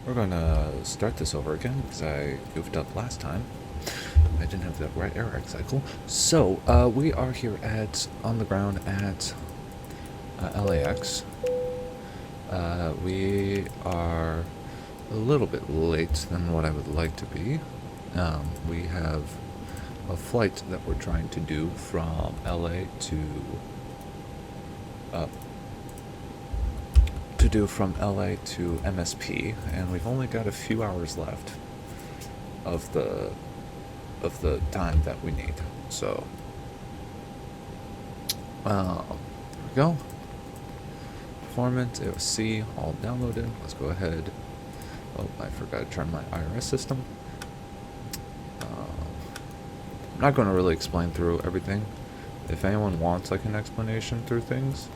We're gonna start this over again because I goofed up last time. I didn't have the right air rack cycle. So, we are here on the ground at LAX. We are a little bit late than what I would like to be. We have a flight that we're trying to do from LA to MSP, and we've only got a few hours left of the time that we need. So there we go. Performance AOC all downloaded. Let's go ahead. Oh, I forgot to turn my IRS system. I'm not going to really explain through everything. If anyone wants like an explanation through things,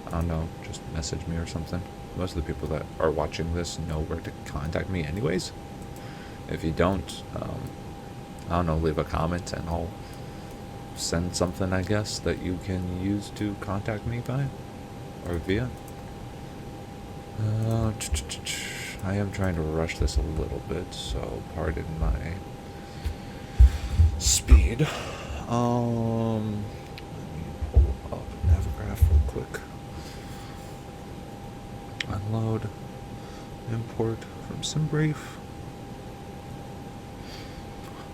I don't know, just message me or something. Most of the people that are watching this know where to contact me anyways. If you don't, I don't know, leave a comment and I'll send something, I guess, that you can use to contact me by or via. I am trying to rush this a little bit, so pardon my speed. Let me pull up Navigraph real quick. Unload, import from SimBrief.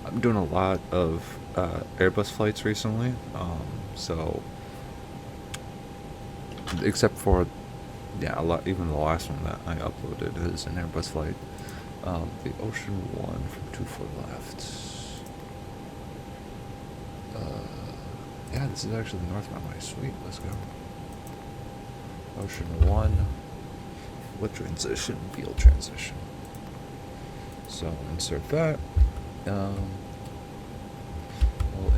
I'm doing a lot of Airbus flights recently, so except for a lot. Even the last one that I uploaded is an Airbus flight. The Ocean 1 from 24 left. Yeah, this is actually the north runway. Sweet, let's go. Ocean 1. What transition? Field transition. So insert that. We'll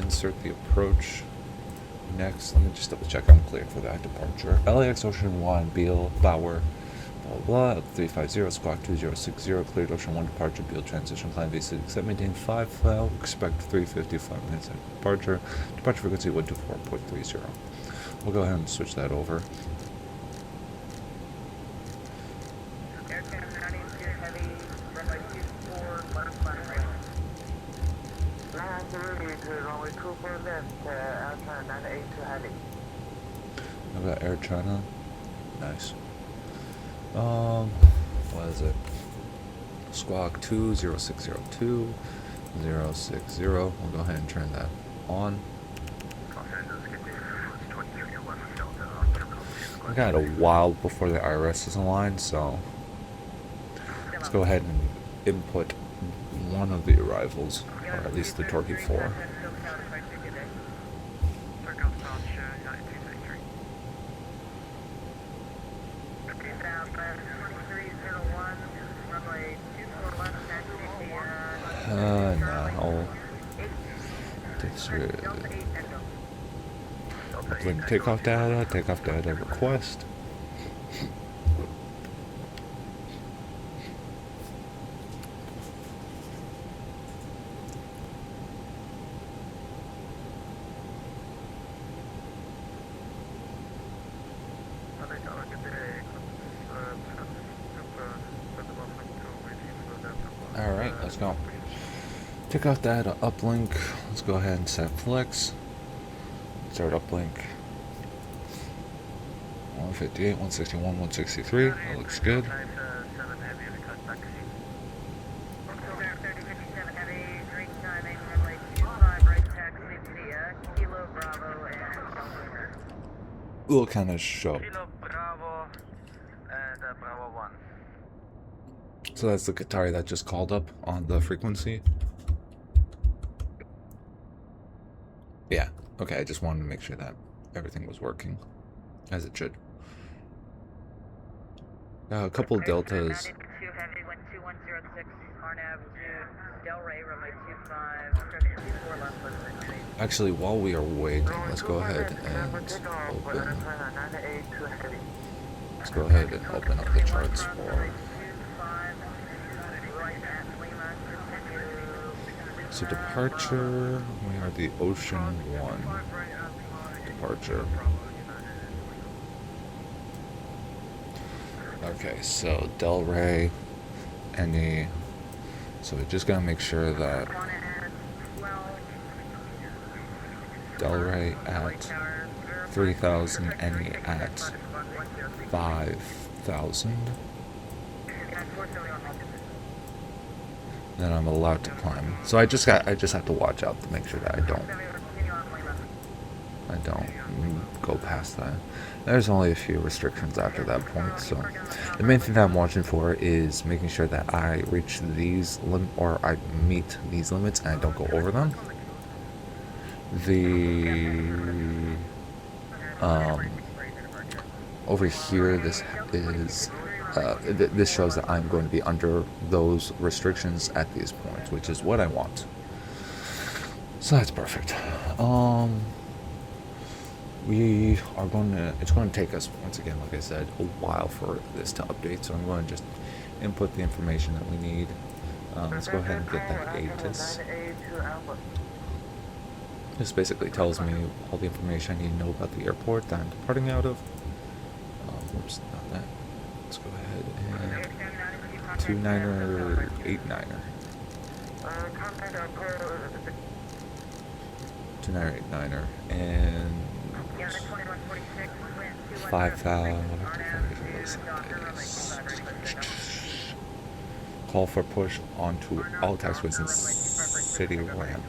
insert the approach. Next, let me just double check I'm clear for that departure. LAX Ocean 1, Beale, Bauer, blah blah, 350, squawk 2060, cleared Ocean 1 departure, Beale transition, climb V6, except maintain 5 file, expect 355 minutes at departure, departure frequency 124.30. We'll go ahead and switch that over. I've got Air China. Nice. What is it? Squawk 20602 060. We'll go ahead and turn that on. I got a while before the IRS is aligned, so let's go ahead and input one of the arrivals, or at least the Torquay 4. Now uploading takeoff data request. Alright, let's go. Takeoff data, uplink. Let's go ahead and set flex. Start uplink. 158, 161, 163. That looks good. We'll kind of show. So that's the Qatari that just called up on the frequency. Yeah, okay, I just wanted to make sure that everything was working as it should. A couple deltas. Actually, while we are waiting, let's go ahead and open. Let's go ahead and open up the charts for. So departure, we are the Ocean 1 departure. Okay, so Delray any. So we just gotta make sure that Delray at 3,000, any at 5,000. Then I'm allowed to climb. So I just have to watch out to make sure that I don't go past that. There's only a few restrictions after that point, so the main thing that I'm watching for is making sure that I reach these or I meet these limits and I don't go over them. Over here, this is this shows that I'm going to be under those restrictions at these points, which is what I want. So that's perfect. We are going to, it's going to take us, once again, like I said, a while for this to update, so I'm going to just input the information that we need. Let's go ahead and get that ATC. This basically tells me all the information I need to know about the airport that I'm departing out of. Whoops, not that. Let's go ahead and 29er, 89er. 29er, 89er, and 5,000. Call for push onto all taxiways in city ramp.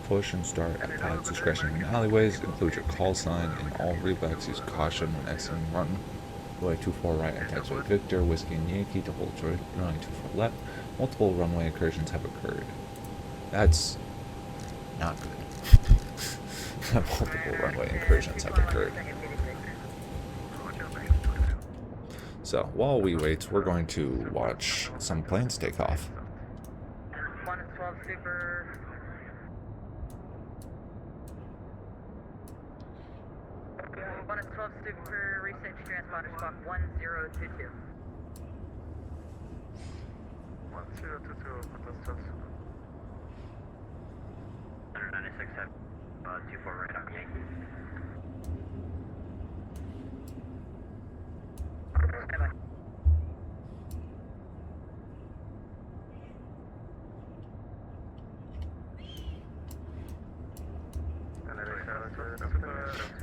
Push and start at pilot's discretion in alleyways. Include your call sign in all readbacks. Use caution when exiting runway 24 right at taxiway Victor, Whiskey and Yankee to hold runway 24 left. Multiple runway incursions have occurred. That's not good. Multiple runway incursions have occurred. So while we wait, we're going to watch some planes take off. 112 Super. 112 Super, research transponder squawk 1022. 1022, подоставься. 196, 24 right on Yankee.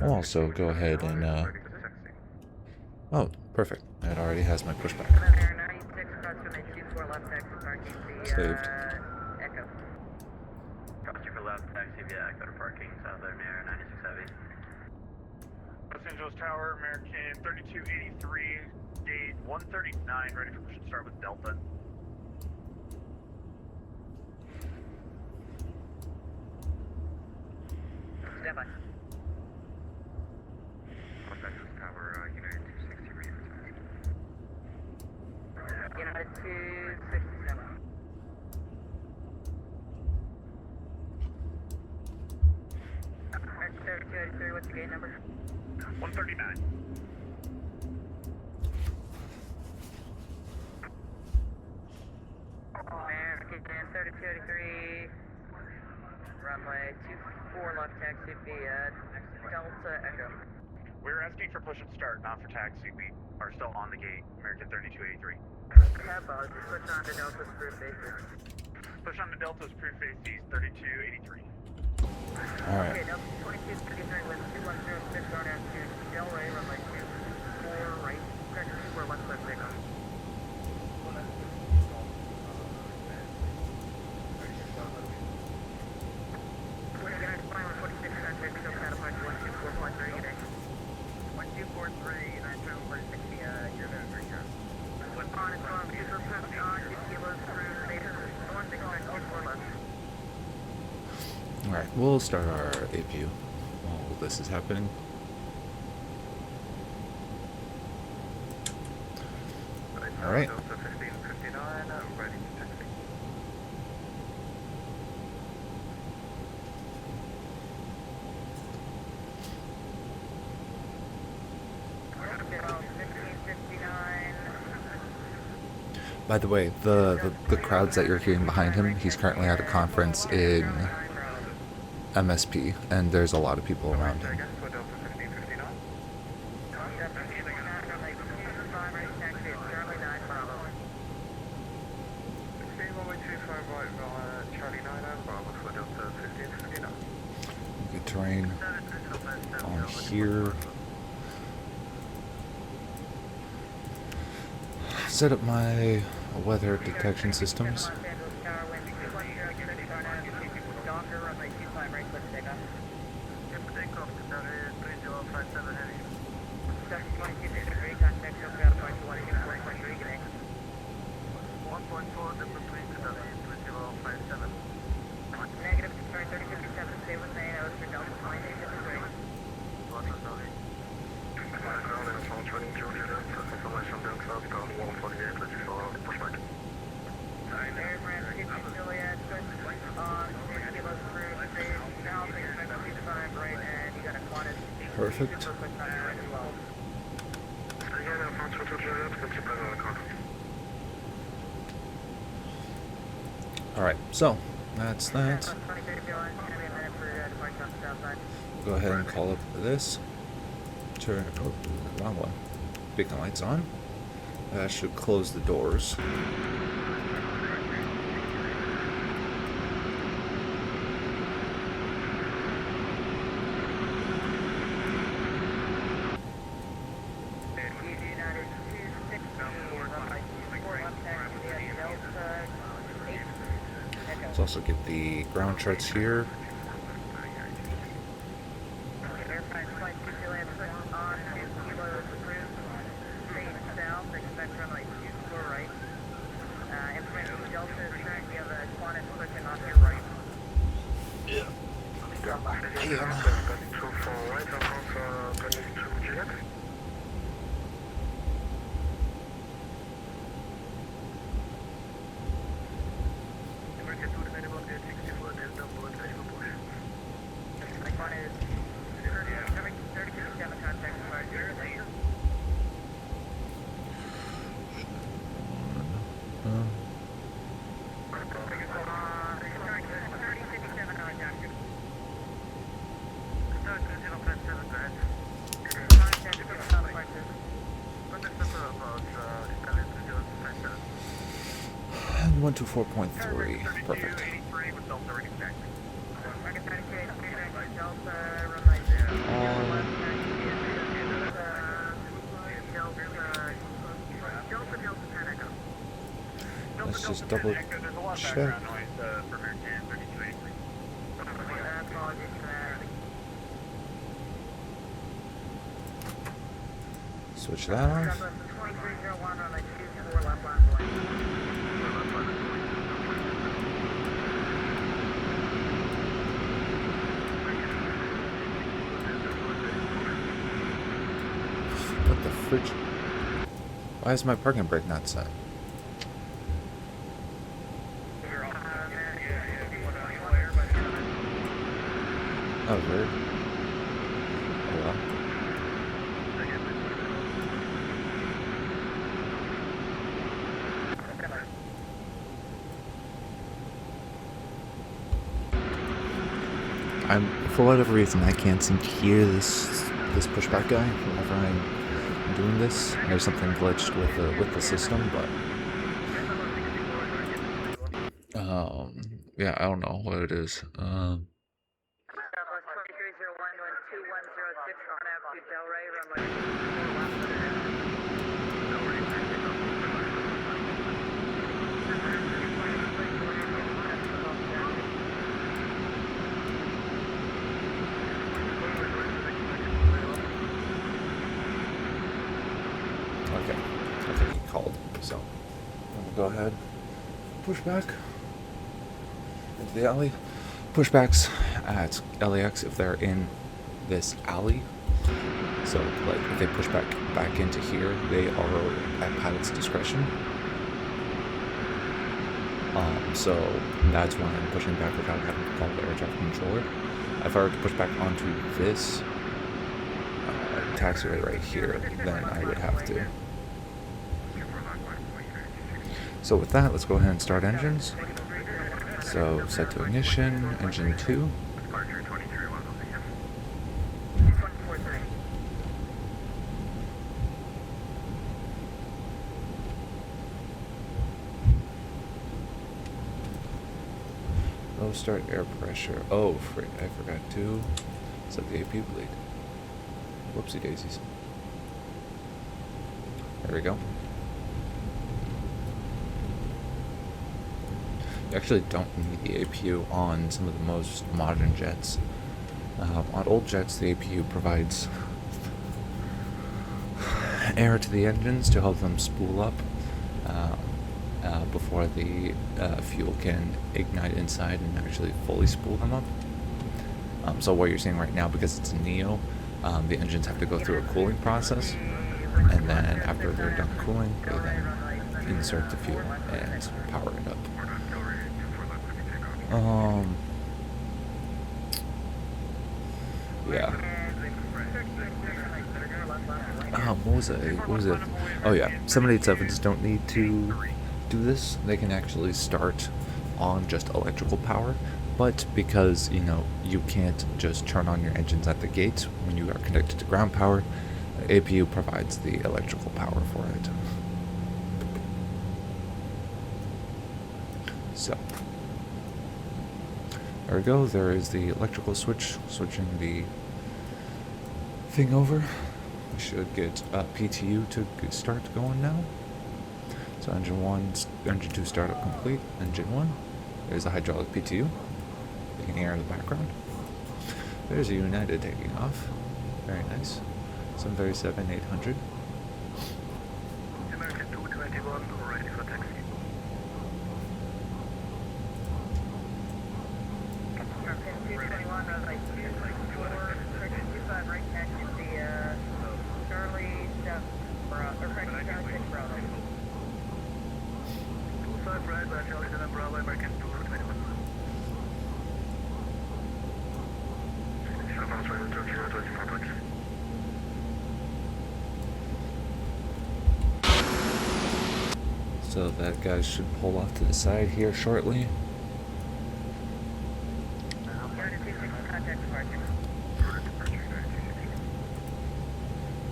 I'll also go ahead and, oh, perfect. It already has my pushback. Saved. Crossing for left, taxi via Echo to parking, south of near 96 Heavy. Los Angeles Tower, American 3283, gate 139, ready for push and start with Delta. Stand by. Los Angeles Tower, United 260, ready for taxi. United 267. American 3283, what's the gate number? 139. American 3283, runway 24 left taxi via Delta Echo. We're asking for push and start, not for taxi. We are still on the gate, American 3283. Kappa, just push on to Delta's approved bases. Push on to Delta's approved bases, 3283. Alright. Okay, Delta 2253 with 2106 on out to Delray, runway 24 right, correct, 24 left left takeoff. United Flying 146 Centric, so catapult 12443, good day. 1243, 946, you're there, great job. On and from, super push on, 2 kilos through bases, 16924 left. Alright, we'll start our APU while this is happening. Alright. Delta 1559, ready to taxi. Delta 1559. By the way, the crowds that you're hearing behind him, he's currently at a conference in MSP, and there's a lot of people around him. terrain on here. Set up my weather detection systems. Negative, sorry, 3057, stay with me, I was for Delta 2853. Air Brand 50 Juliet, switch on 6 kilos through stage, now expect 25 right, and you got a Qantas. Perfect. Super quick on your right as well. Alright, so that's that. 23 Juliet, it's gonna be a minute for departure on the south side. Go ahead and call up this. Turn, oh, wrong one. Beacon lights on. That should close the doors. United 260, runway 24 left taxi, Delta 8. Let's also get the ground charts here. Airplane flight 2 Juliet, switch on 2 kilos through stage south, expect runway 24 right. Information Delta is currently have a Qantas pushing off your right. Yeah. Grab my pen. Qantas 3057 contact departure. Sorry, 3057 on doctor. Contact departure. And 124.3. Perfect. Let's just double check. Switch that off. What the fridge? Why is my parking brake not set? That was weird. Oh well. For whatever reason, I can't seem to hear this pushback guy whenever I'm doing this. There's something glitched with the system, but yeah, I don't know what it is. Okay, I think he called, so I'm gonna go ahead, push back into the alley. Pushbacks at LAX if they're in this alley. So, like, if they push back into here, they are at pilot's discretion. So that's why I'm pushing back without having to call the air traffic controller. If I were to push back onto this taxiway right here, then I would have to. So with that, let's go ahead and start engines. So set to ignition, engine 2. Low start air pressure. Oh, frick, I forgot to set the AP bleed. Whoopsie daisies. There we go. You actually don't need the APU on some of the most modern jets. On old jets, the APU provides air to the engines to help them spool up before the fuel can ignite inside and actually fully spool them up. So what you're seeing right now, because it's a Neo, the engines have to go through a cooling process, and then after they're done cooling, they then insert the fuel and power it up. Yeah. What was it? Oh yeah, 787s don't need to do this. They can actually start on just electrical power, but because, you know, you can't just turn on your engines at the gate when you are connected to ground power, APU provides the electrical power for it. So, there we go. There is the electrical switch, switching the thing over. We should get PTU to start going now. So engine 1, engine 2 startup complete. Engine 1, there's a hydraulic PTU. You can hear in the background. There's a United taking off. Very nice. 737-800. American 221, ready for taxi. American 221, runway 24, 25 right taxi via Charlie South Bravo, or correction, Charlie 6 Bravo. 25 right by Charlie 7 Bravo, American 221. So that guy should pull off to the side here shortly. United 26, contact departure.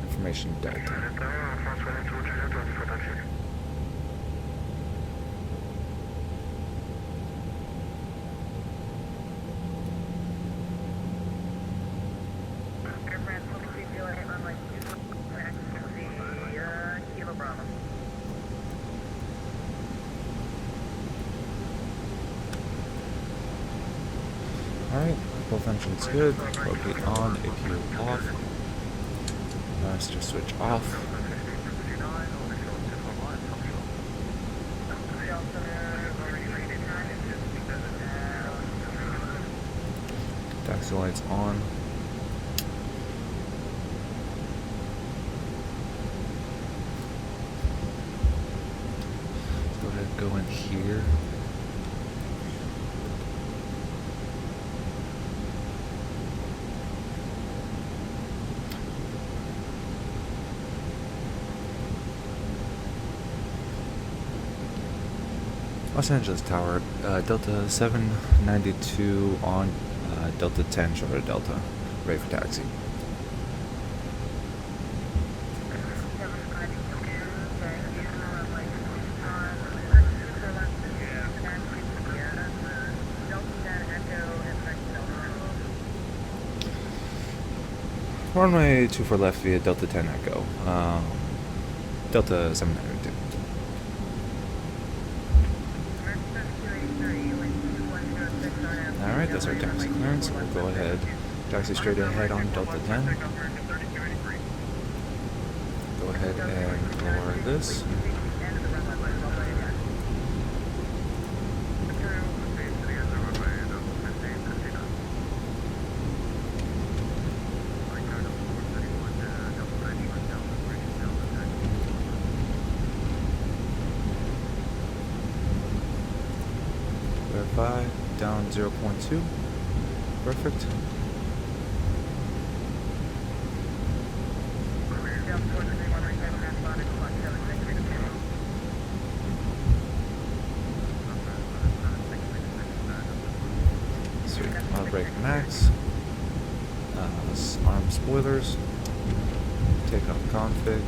Information Delta. Air France 22, runway 2, taxi Kilo Bravo. Alright, both engines good. Propane on, APU off. Master switch off. Taxi lights on. Let's go ahead and go in here. Los Angeles Tower, Delta 792 on, Delta 10 short of Delta, ready for taxi. Runway 24 left via Delta 10 Echo, Delta 792. Alright, that's our taxi clearance. We'll go ahead, taxi straight ahead on Delta 10. Go ahead and lower this. Verify, down 0.2. Perfect. Sweet. Brake max. Arm spoilers. Take off config.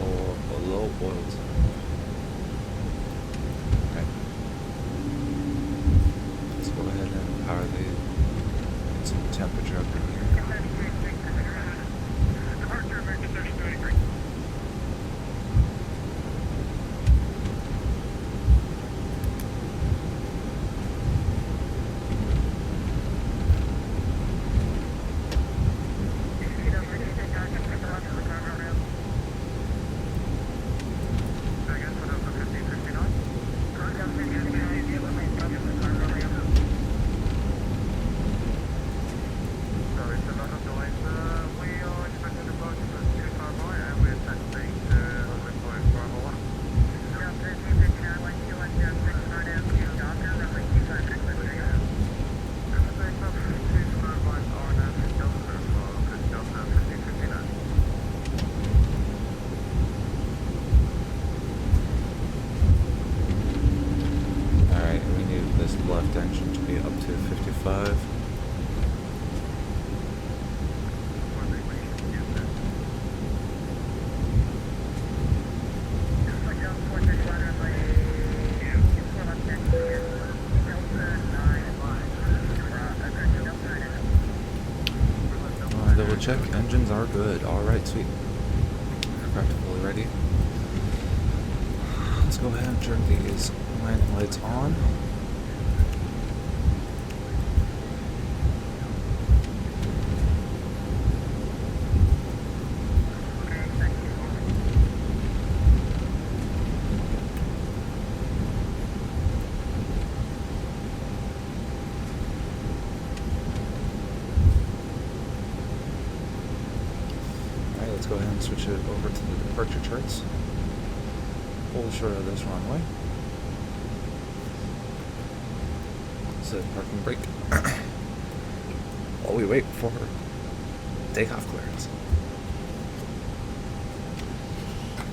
Or below oiled. Okay. check. Engines are good. Alright, sweet. Aircraft fully ready. Let's go ahead and turn these landing lights on. Let's go ahead and switch it over to the departure charts. Pull short of this runway. Set parking brake. While we wait for takeoff clearance.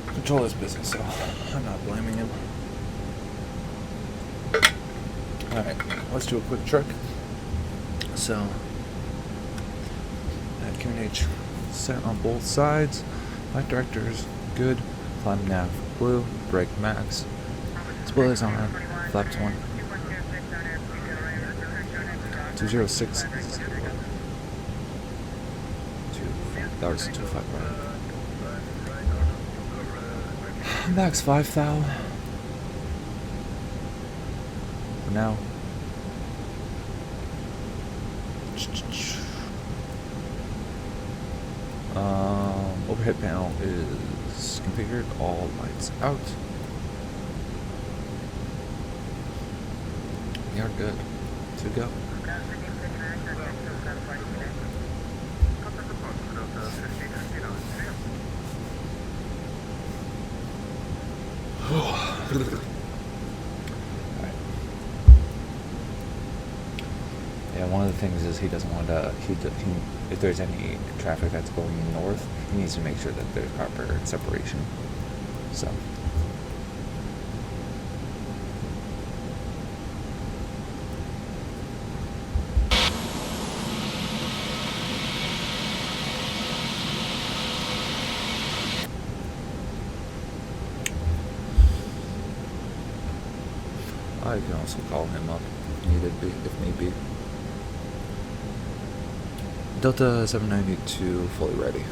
Controller's busy, so I'm not blaming him. Alright, let's do a quick check. So, at QNH set on both sides. Light directors good. Climb nav blue. Brake max. Spoilers on. Flap 20. 206. That was 25 right. Max 5,000. For now. Overhead panel is configured. All lights out. We are good to go. Alright. Yeah, one of the things is he doesn't want to. If there's any traffic that's going north, he needs to make sure that there's proper separation. So. I can also call him up if need be. Delta 792 fully ready.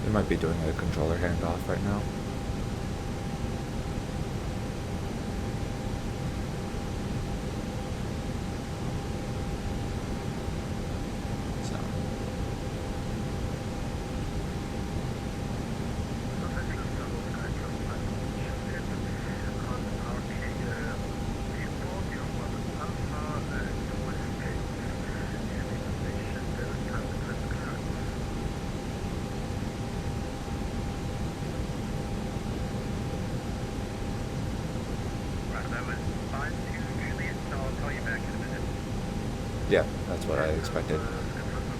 They might be doing a controller handoff right now. Yeah, that's what I expected.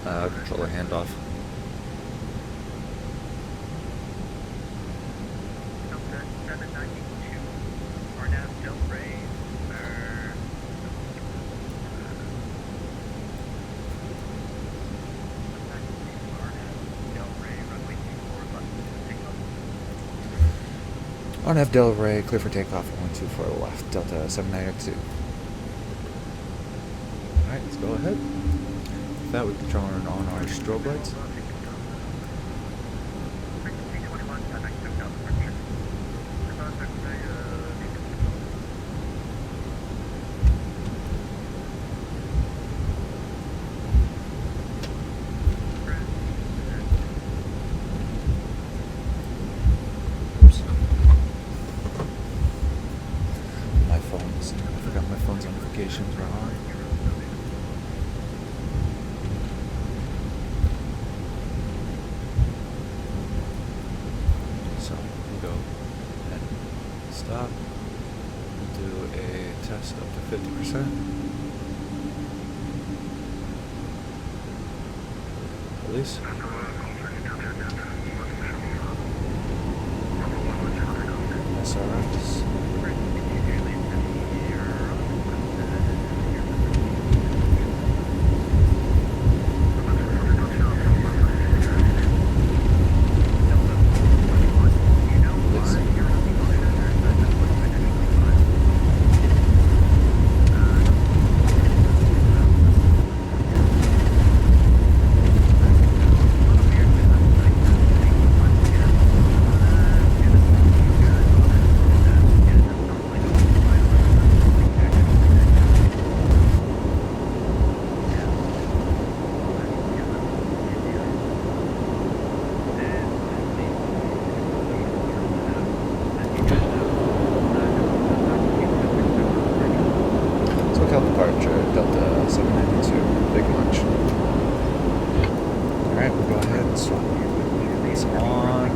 Controller handoff. On F Del Rey, clear for takeoff, 124 left, Delta 792. Alright, let's go ahead. With that, we can turn on our strobe lights. I forgot my phone's notifications were on. So we'll go ahead and stop and do a test up to 50%. Release. SRX. Alright, we'll go ahead and swap this on.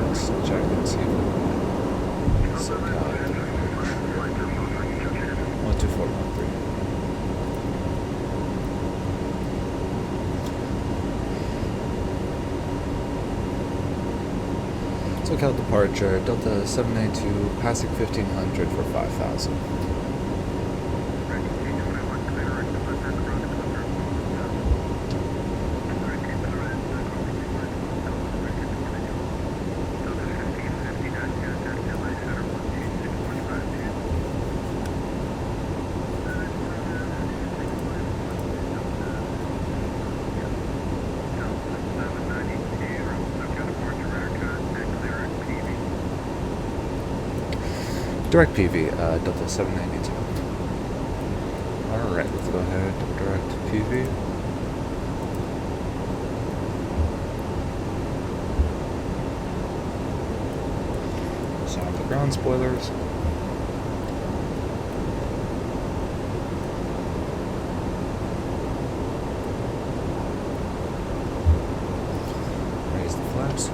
Let's check and see. SoCal 12413. SoCal departure, Delta 792, passing 1500 for 5,000. Direct PV, Delta 792. Alright, let's go ahead and direct PV. Sound the ground spoilers. Raise the flaps.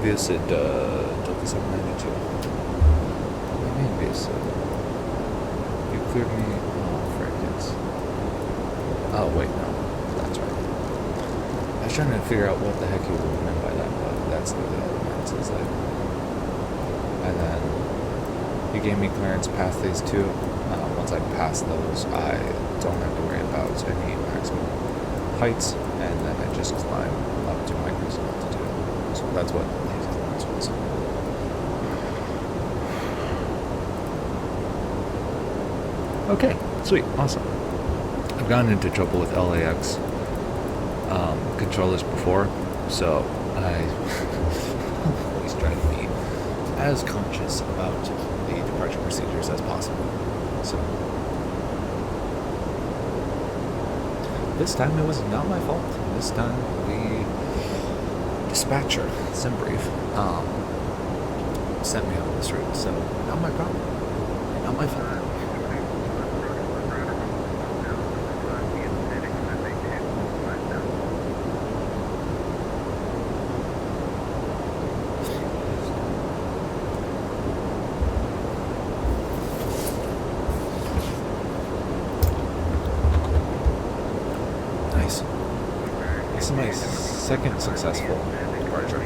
Via Sid, Delta 792. What do you mean via Sid? You cleared me. Oh, frick, yes. Oh, wait, no. That's right. I was trying to figure out what the heck you meant by that, but that's the element, is that. And then you gave me clearance past these two. Once I pass those, I don't have to worry about any maximum heights, and then I just climb up to my cruising altitude. So that's what these clearance was. Okay, sweet, awesome. I've gotten into trouble with LAX controllers before, so I always try to be as conscious about the departure procedures as possible. So this time it was not my fault. This time the dispatcher, SimBrief, sent me on this route, so not my problem, not my fault. Nice. This is my second successful departure.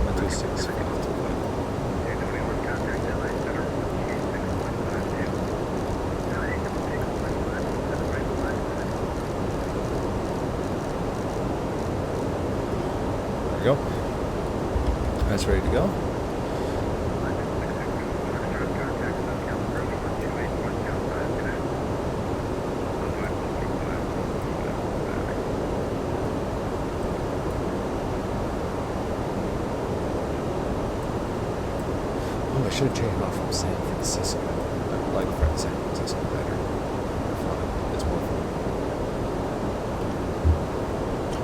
126. There we go. That's ready to go. I should change off from San Francisco. I like from San Francisco better. It's more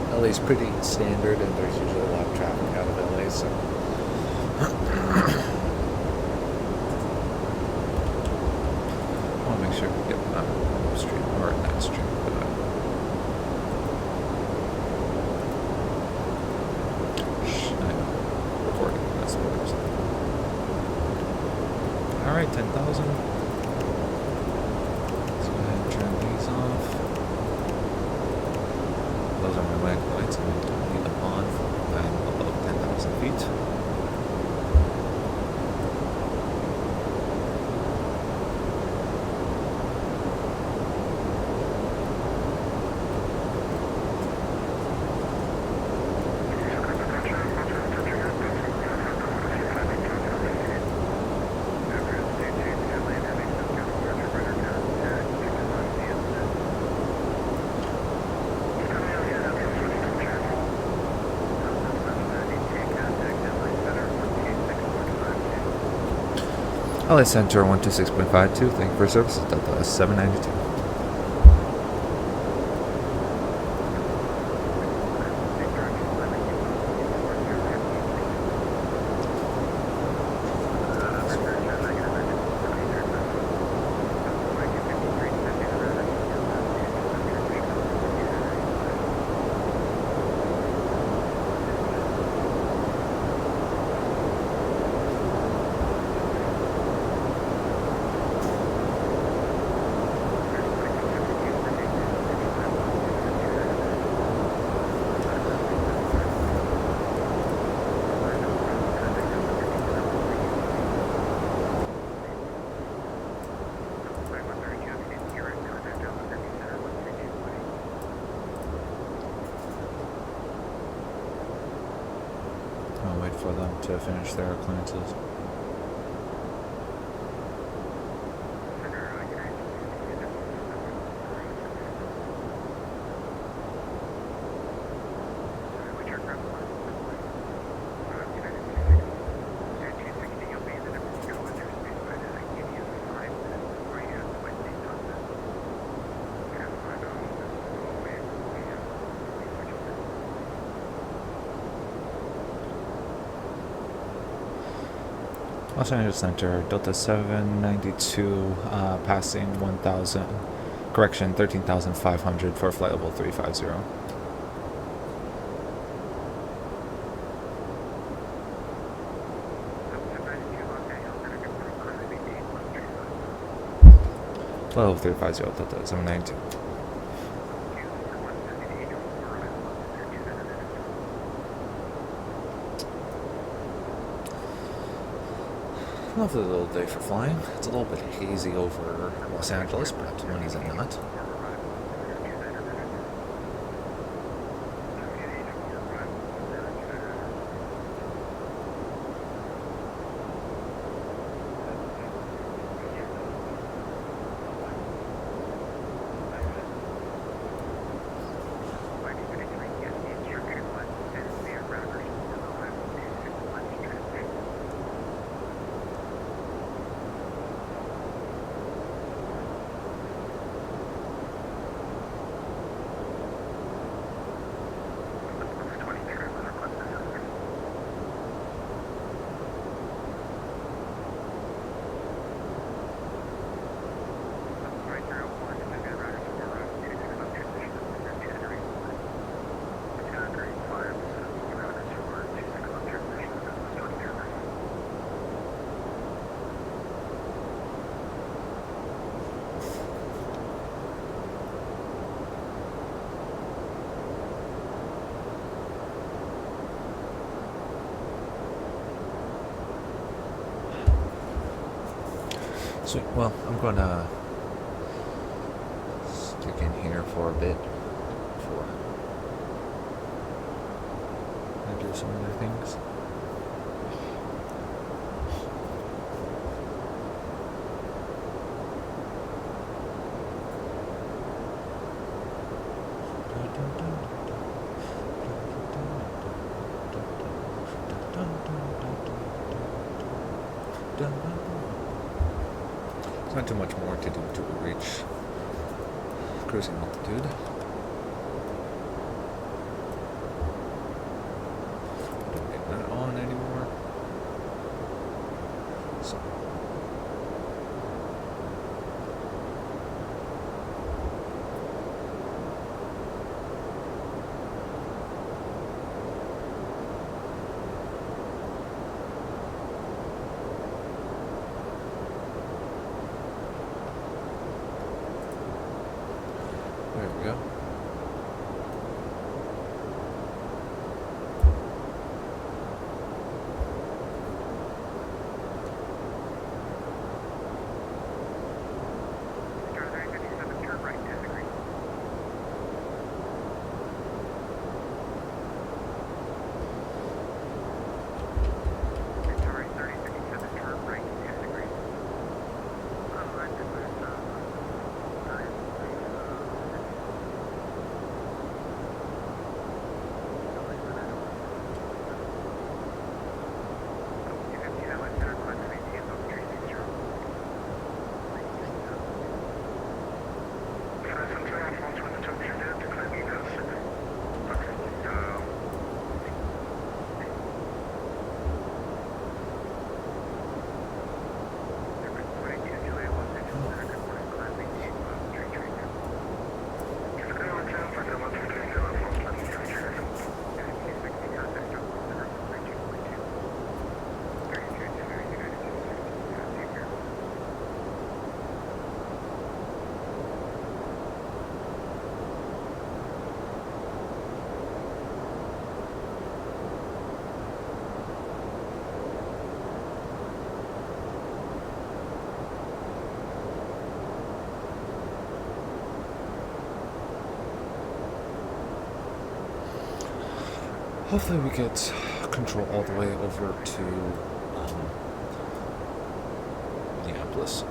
fun. LA's pretty standard, and there's usually a lot of traffic out of LA, so. I want to make sure we get stream, or not stream, but I'm recording. That's what I'm saying. Alright, 10,000. Let's go ahead and turn these off. Those are my lag lights, and I don't need them on when I'm above 10,000 feet. LA Center 126.52, thank you for services, Delta 792. I'll wait for them to finish their clearances. Los Angeles Center, Delta 792, passing 1,000, correction, 13,500 for flight level 350. Flight level 350, Delta 792. Lovely little day for flying. It's a little bit hazy over Los Angeles, perhaps when is it not? Sweet. Well, I'm gonna stick in here for a bit before I do some other things. There's not too much more to do to reach cruising altitude. Don't get that on anymore. So. There we go. Hopefully we get control all the way over to Minneapolis. Go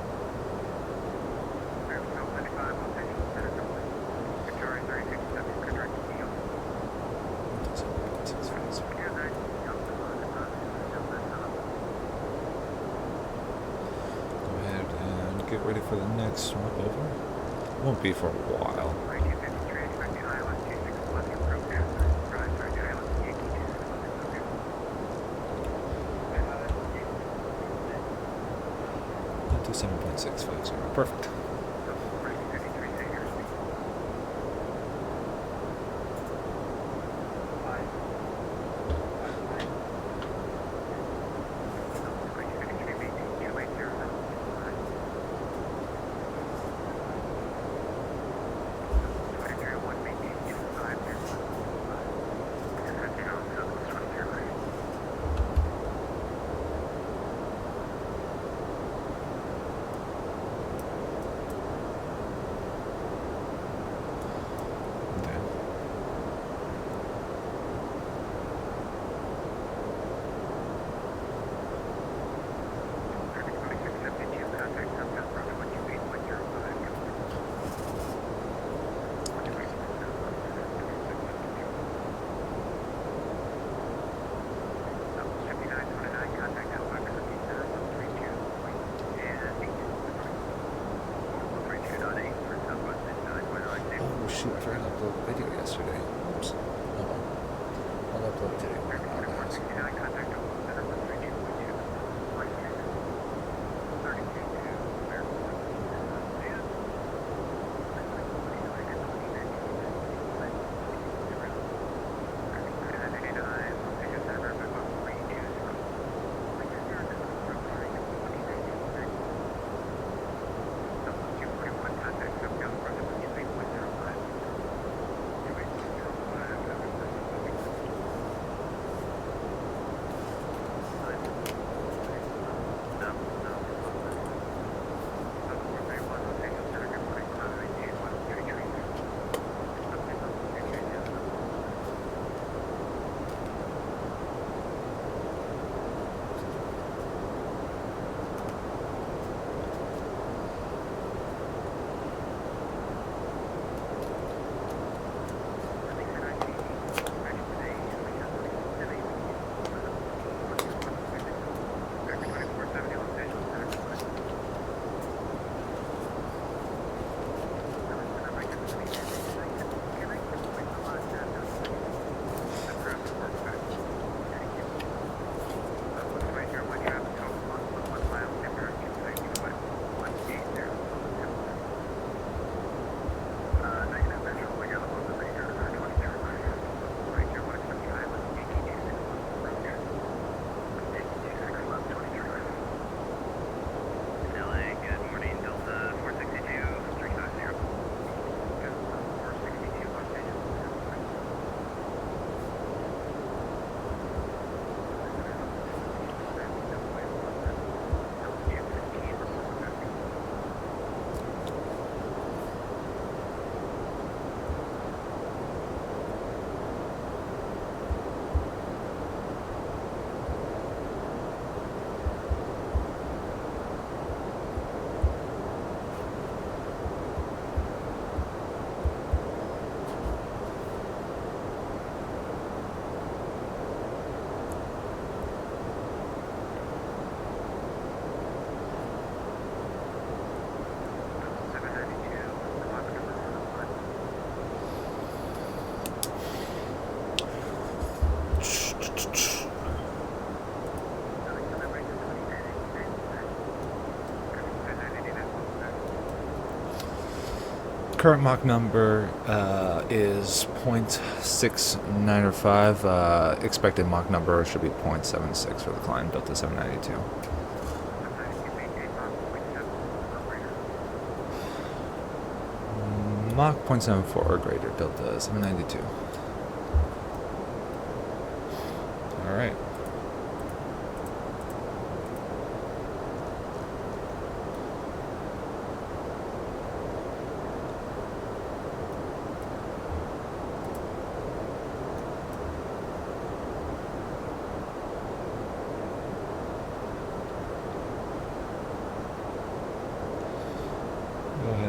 ahead and get ready for the next swap over. Won't be for a while. Do 7.650. Perfect. Shoot, I forgot to upload the video yesterday. Oops. Oh well. I'll upload it today. Current Mach number is 0.6905. Expected Mach number should be 0.76 for the climb, Delta 792. Mach 0.74 or greater, Delta 792. Alright.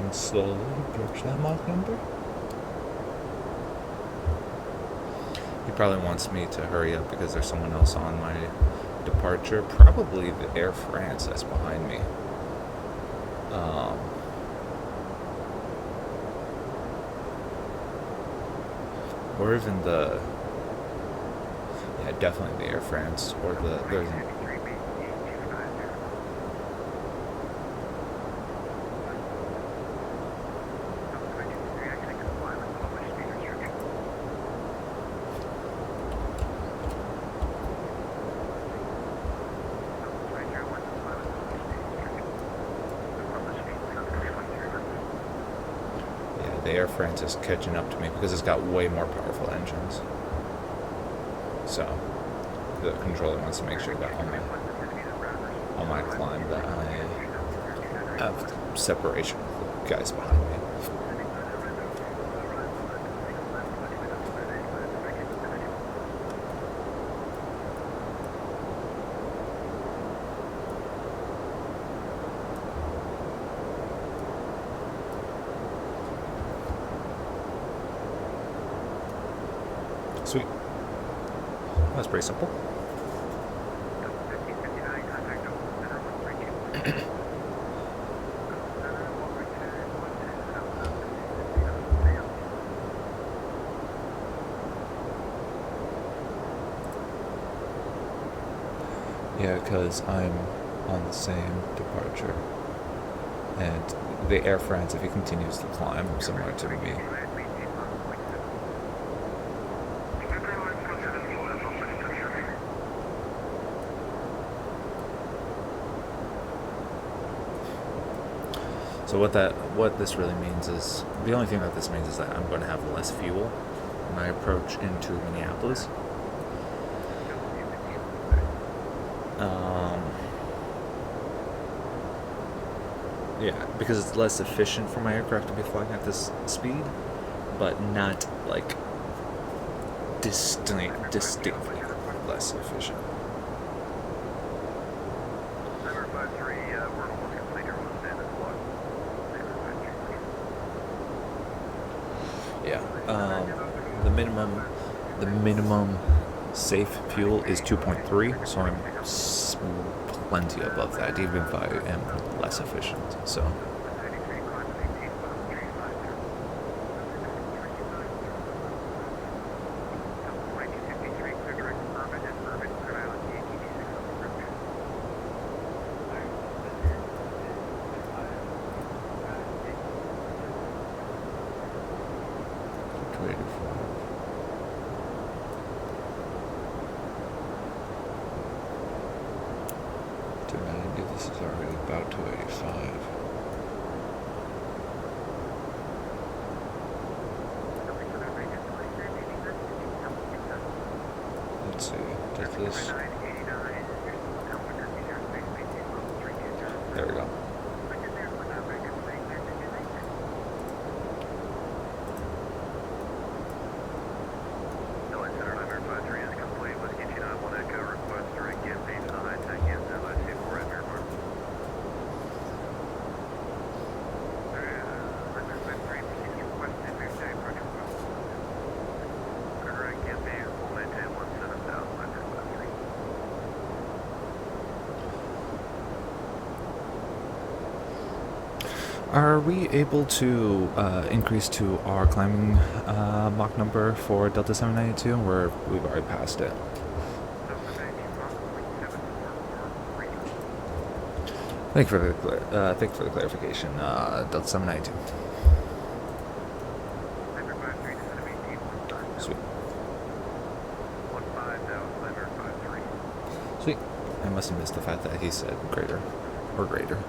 and slowly approach that Mach number. He probably wants me to hurry up because there's someone else on my departure. Probably the Air France that's behind me. Or even the... Yeah, definitely the Air France. Or there's... The Air France is catching up to me because it's got way more powerful engines. So the controller wants to make sure that on my climb that I have separation with the guys behind me. Sweet. That's pretty simple. Yeah, because I'm on the same departure. And the Air France, if he continues to climb similar to me, so what this really means is, the only thing that this means is that I'm going to have less fuel when I approach into Minneapolis. Yeah, because it's less efficient for my aircraft to be flying at this speed, but not like distinctly less efficient. Yeah, the minimum safe fuel is 2.3, so I'm plenty above that, even if I am less efficient. So. This is already about 285. Let's see, does this... There we go. Are we able to increase to our climbing Mach number for Delta 792, or we've already passed it? Thank you for the clarification, Delta 792. Sweet. Sweet. I must have missed the fact that he said greater or greater.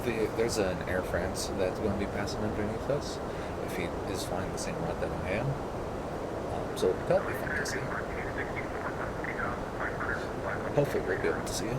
There's an Air France that's going to be passing underneath us if he is flying the same route that I am. So that'll be fun to see. Hopefully we'll be able to see it.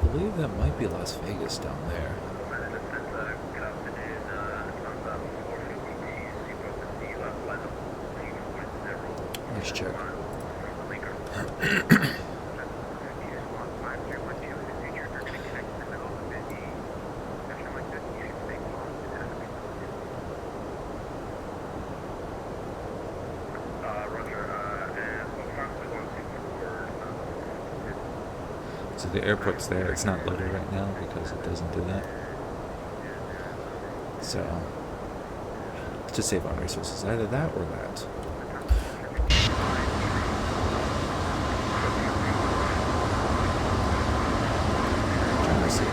I believe that might be Las Vegas down there. Let's check. So the airport's there. It's not loaded right now because it doesn't do that. So let's just save on resources. Either that or that. Trying to see.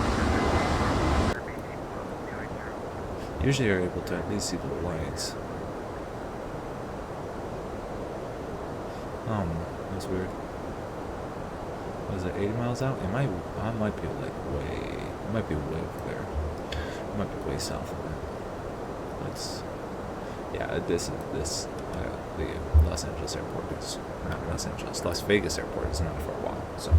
Usually you're able to at least see the lights. That's weird. Was it 80 miles out? I might be like it might be way over there. It might be way south of it. The Los Angeles airport is, not Los Angeles, Las Vegas airport is not for a while, so.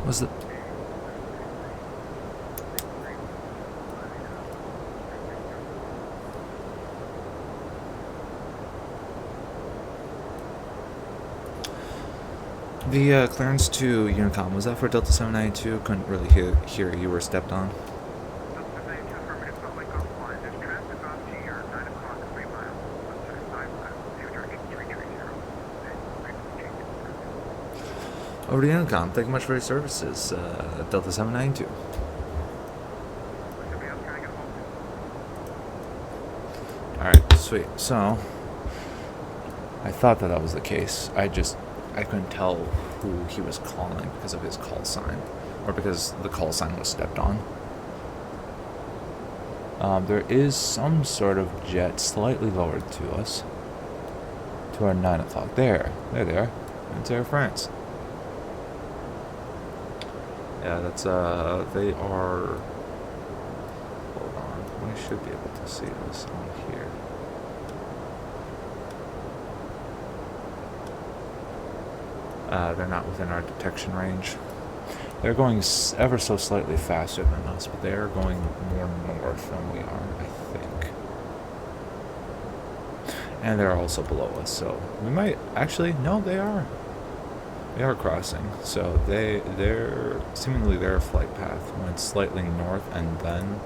Was the clearance to Unicom, was that for Delta 792? Couldn't really hear you were stepped on. Over to Unicom. Thank you much for your services, Delta 792. Alright, sweet. So, I thought that was the case. I couldn't tell who he was calling because of his call sign, or because the call sign was stepped on. There is some sort of jet slightly lowered to us, to our 9 o'clock. There they are. It's Air France. Yeah, that's, they are, hold on, we should be able to see this on here. They're not within our detection range. They're going ever so slightly faster than us, but they are going more north than we are, I think. And they're also below us, so we might, actually, no, they are. They are crossing, so they're seemingly their flight path went slightly north and then.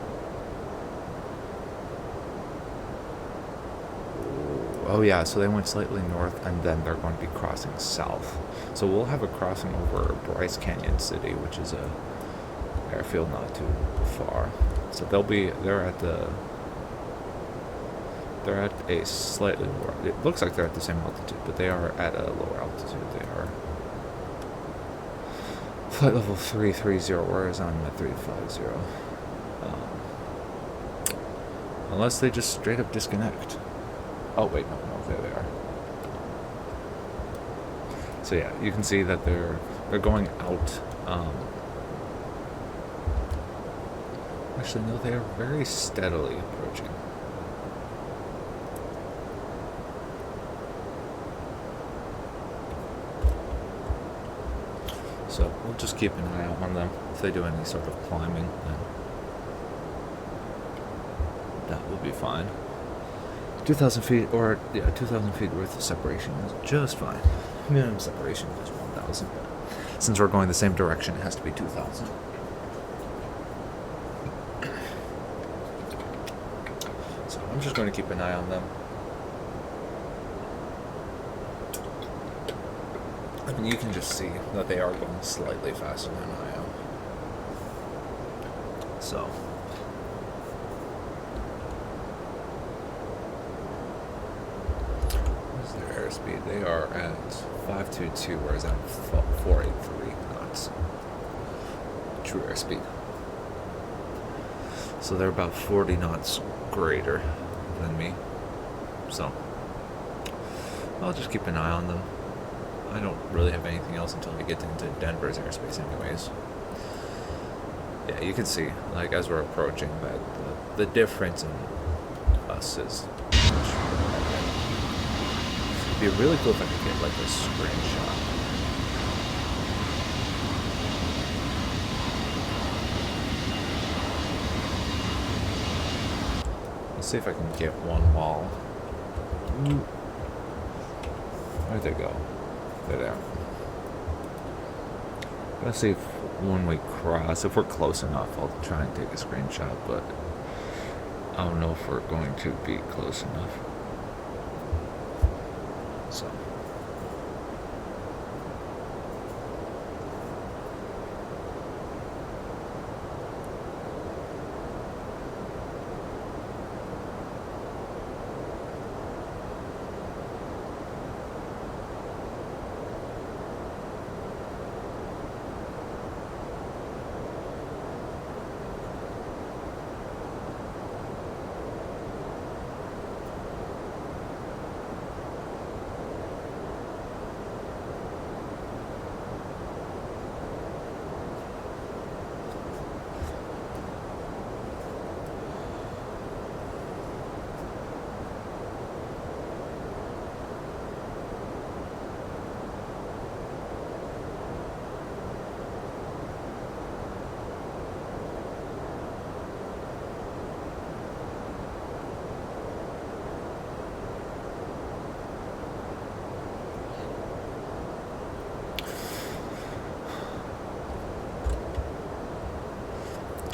Oh yeah, so they went slightly north and then they're going to be crossing south. So we'll have a crossing over Bryce Canyon City, which is a airfield not too far. So they're at a slightly lower. It looks like they're at the same altitude, but they are at a lower altitude. They are flight level 330, whereas I'm at 350. Unless they just straight up disconnect. Oh wait, no, there they are. So yeah, you can see that they're going out. Actually, no, they are very steadily approaching. So we'll just keep an eye out on them. If they do any sort of climbing, then that will be fine. 2,000 feet, or yeah, 2,000 feet worth of separation is just fine. Minimum separation is 1,000, but since we're going the same direction, it has to be 2,000. So I'm just going to keep an eye on them. I mean, you can just see that they are going slightly faster than I am. So. Airspeed, they are at 522, whereas I'm 483 knots. True airspeed. So they're about 40 knots greater than me. So I'll just keep an eye on them. I don't really have anything else until I get into Denver's airspace anyways. Yeah, you can see, like, as we're approaching, that the difference in us is. It'd be really cool if I could get like a screenshot. Let's see if I can get one while. Where'd they go? They're there. Let's see if when we cross, if we're close enough, I'll try and take a screenshot, but I don't know if we're going to be close enough. So.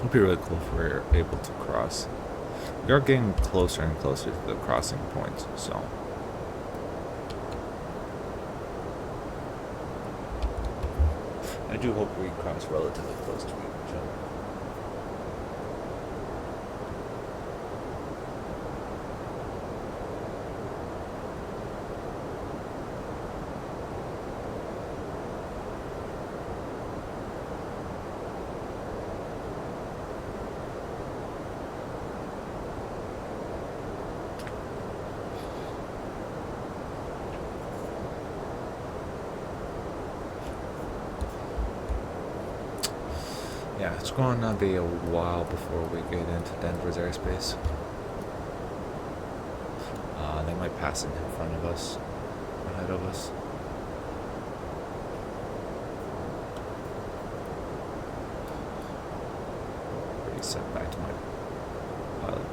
It'd be really cool if we're able to cross. We are getting closer and closer to the crossing points, so. I do hope we cross relatively close to each other. Yeah, it's going to be a while before we get into Denver's airspace. They might pass in front of us, ahead of us. Already sent back to my pilot.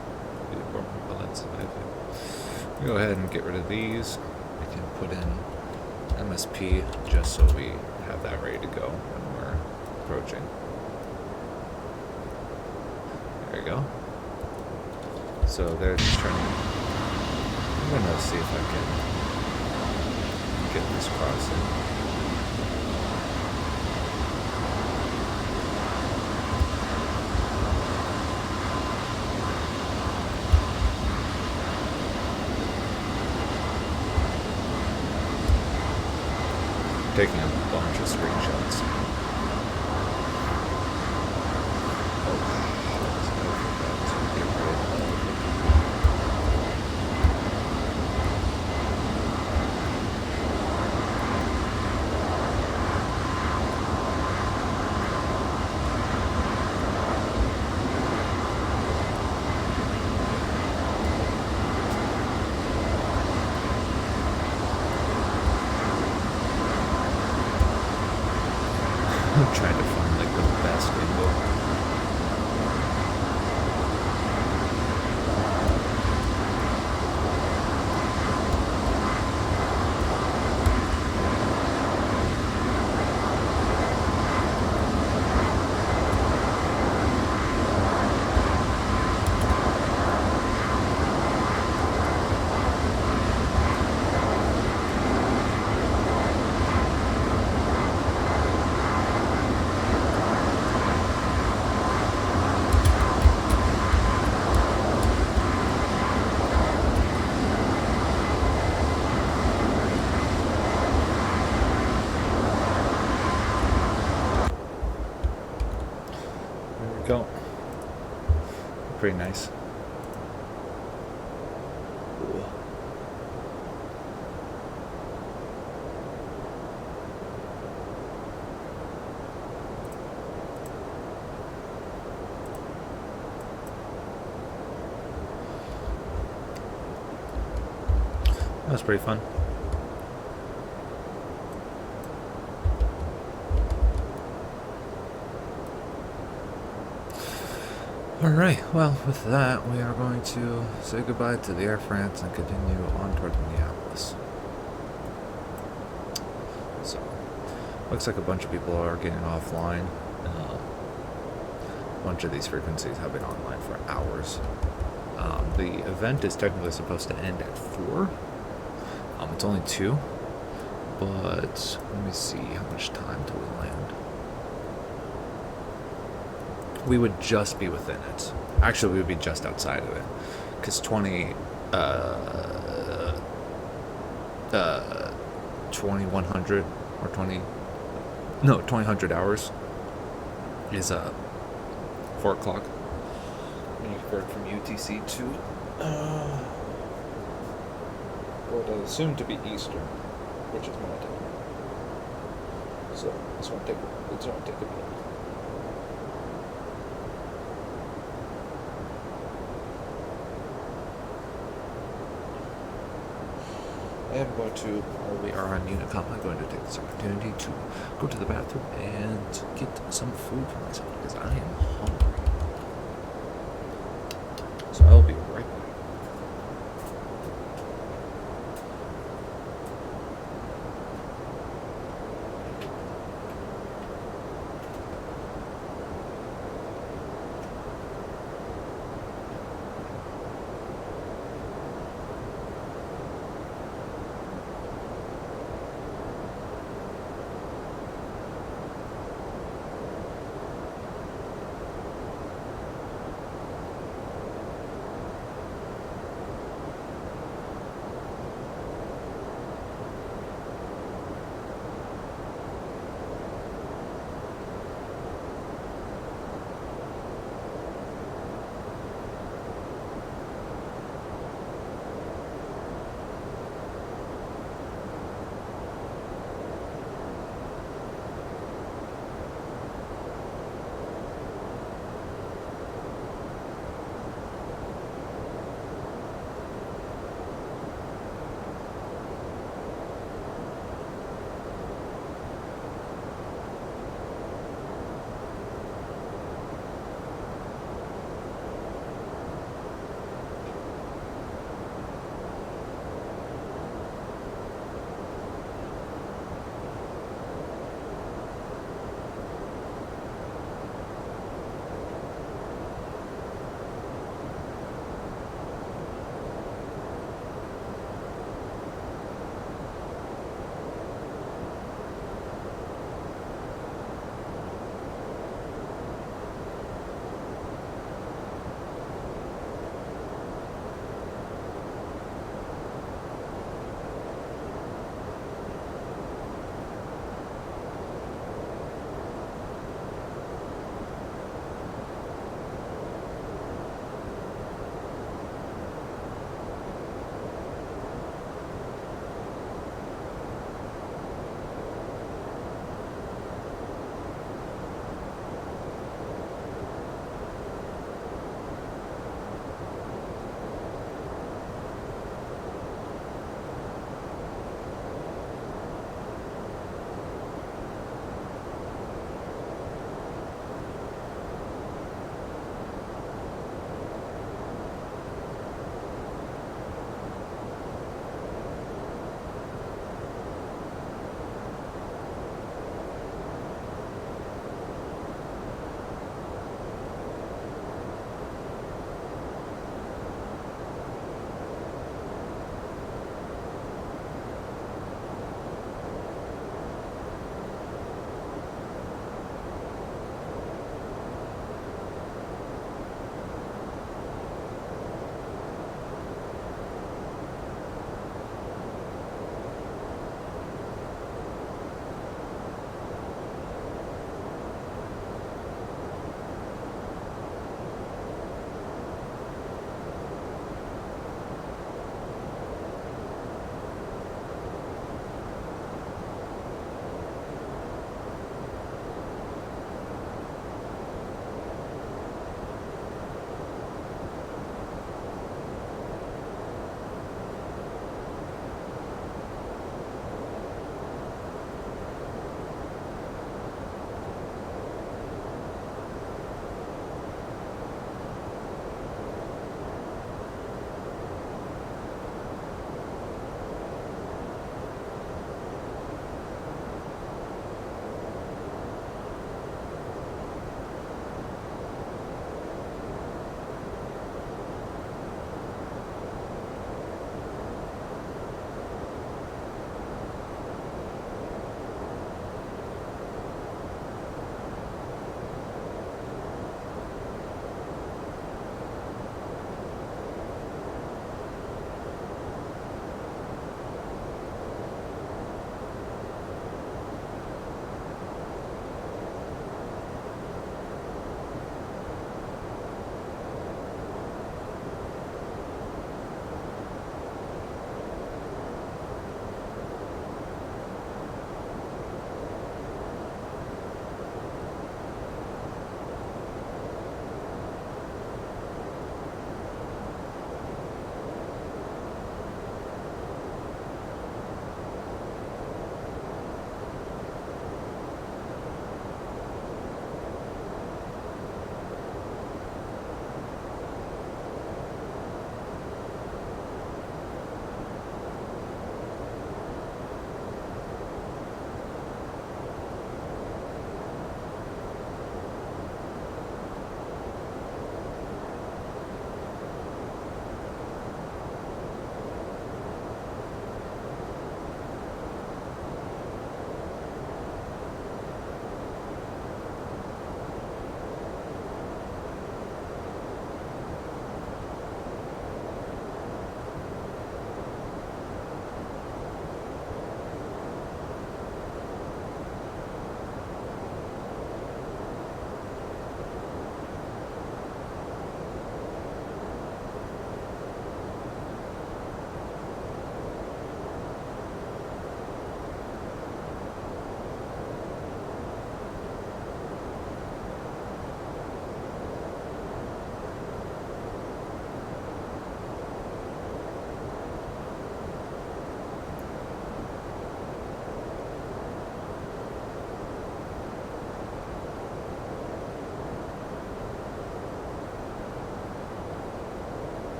Go ahead and get rid of these. We can put in MSP just so we have that ready to go when we're approaching. There you go. So they're turning. I'm gonna see if I can get this crossing. Taking a bunch of screenshots. I'm trying to find like the best angle. Go. Pretty nice. Cool. That was pretty fun. Alright, well, with that, we are going to say goodbye to the Air France and continue on towards Minneapolis. So, looks like a bunch of people are getting offline. A bunch of these frequencies have been online for hours. The event is technically supposed to end at 4. It's only 2. But, let me see how much time till we land. We would just be within it. Actually, we would be just outside of it. Because 2100 or 2000 hours is 4 o'clock. When you convert from UTC to what I assume to be Eastern, which is Mountain. So it's gonna take a bit. And we are on Unicom. I'm going to take this opportunity to go to the bathroom and get some food for myself because I am hungry. So I'll be right back.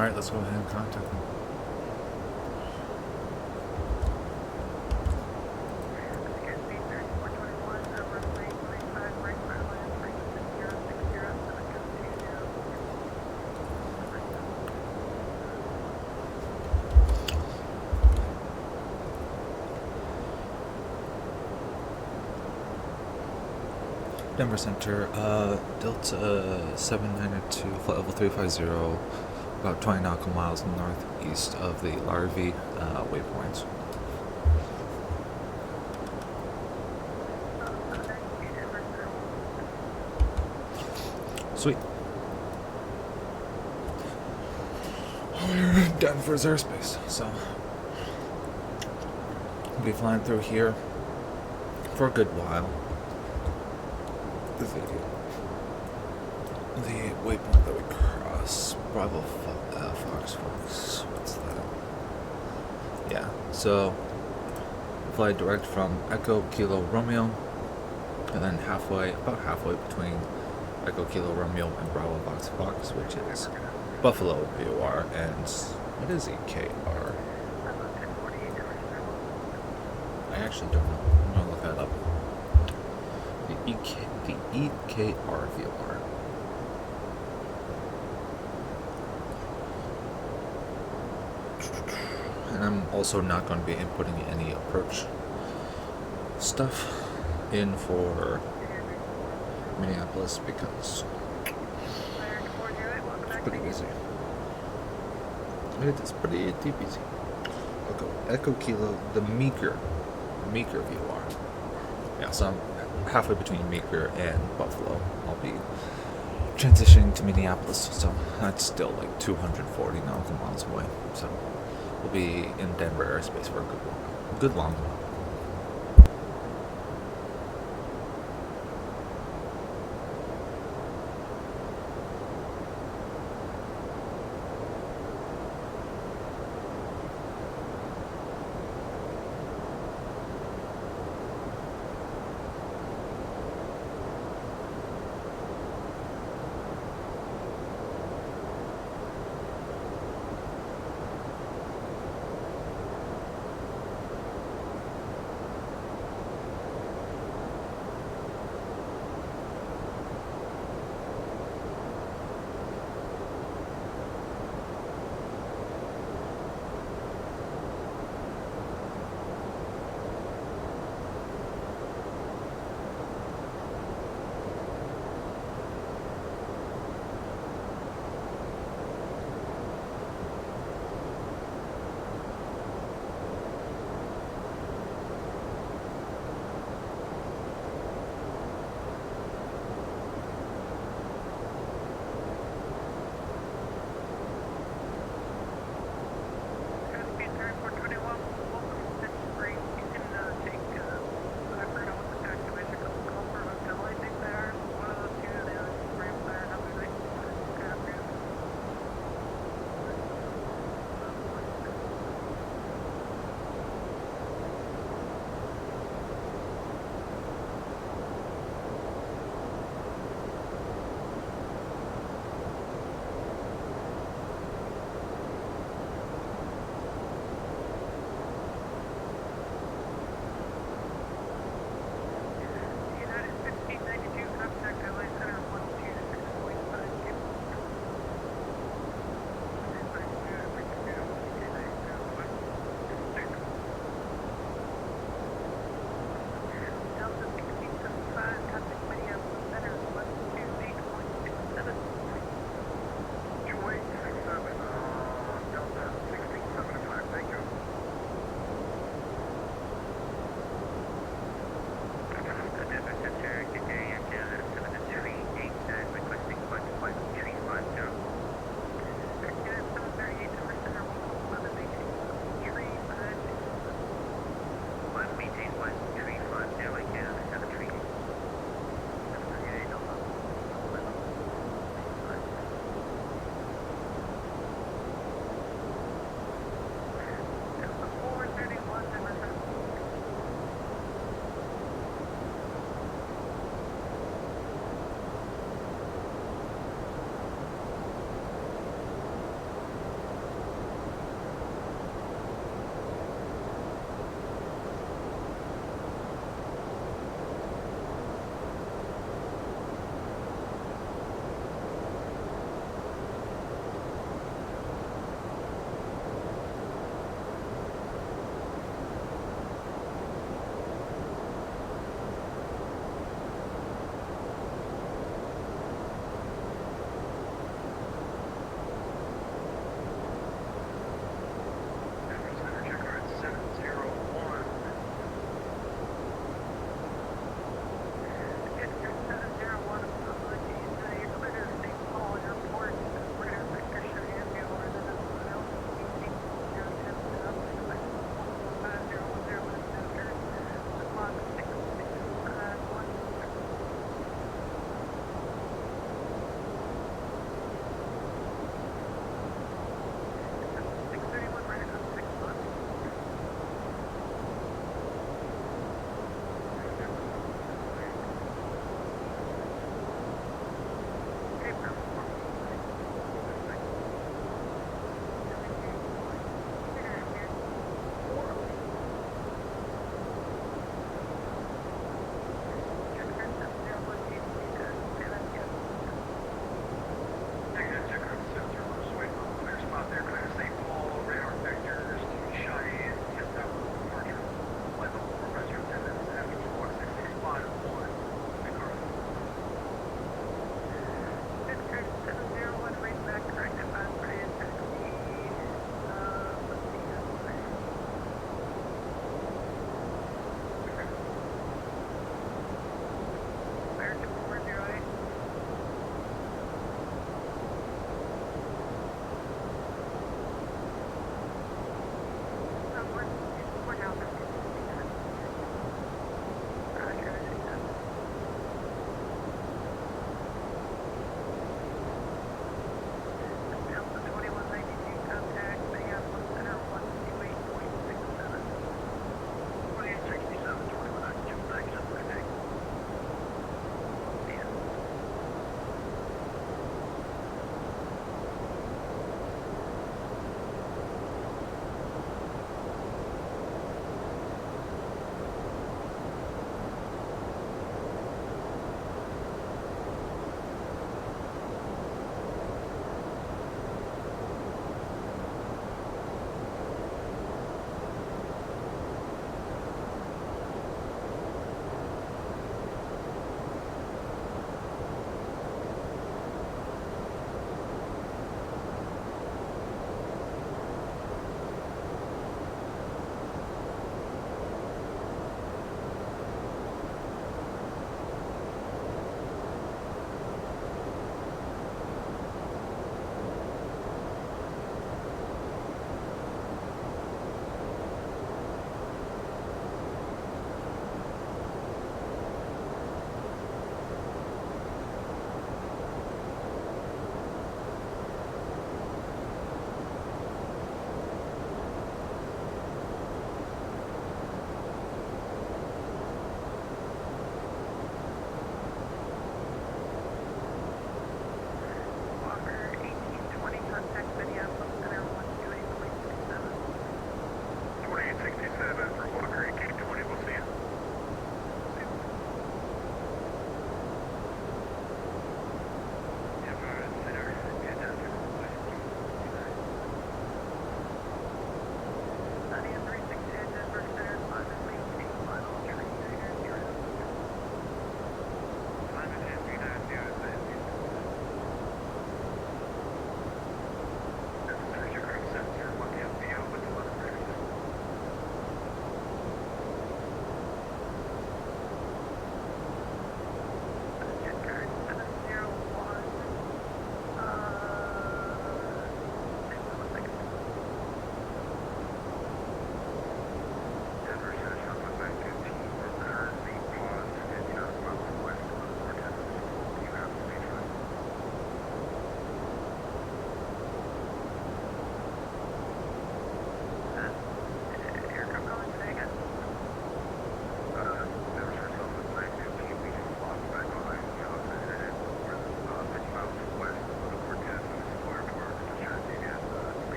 Alright, let's go ahead and contact them. Excuse me, 3421, runway 35, right side line, frequency 060, 720. Denver Center, Delta 792, flight level 350, about 20 nautical miles northeast of the Larvae waypoints. Sweet. We're in Denver's airspace, so we'll be flying through here for a good while. The waypoint that we cross, Bravo Fox, what's that? Yeah, so fly direct from Echo Kilo Romeo, and then about halfway between Echo Kilo Romeo and Bravo Fox, which is Buffalo BOR, and what is EKR? I actually don't know. I'm gonna look that up. The EKR VOR. And I'm also not going to be inputting any approach stuff in for Minneapolis because it's pretty busy. It is pretty busy. I'll go Echo Kilo, the Meeker VOR. Yeah, so I'm halfway between Meeker and Buffalo. I'll be transitioning to Minneapolis, so that's still like 240 nautical miles away. So we'll be in Denver airspace for a good long while.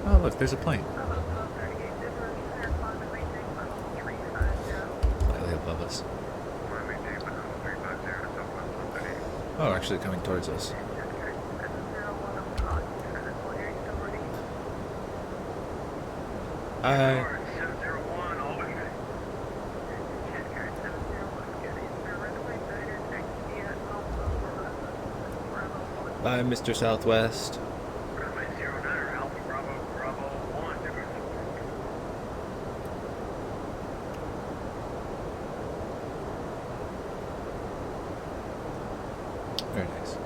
Oh, look, there's a plane. Slightly above us. Oh, actually coming towards us. Hi. 701, Albany. Bye, Mr. Southwest. Runway 09, Alpha Bravo, Bravo 1, different. Very nice.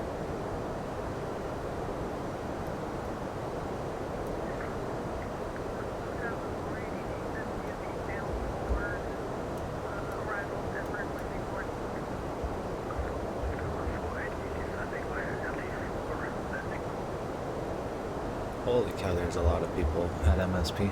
Holy cow, there's a lot of people at MSP.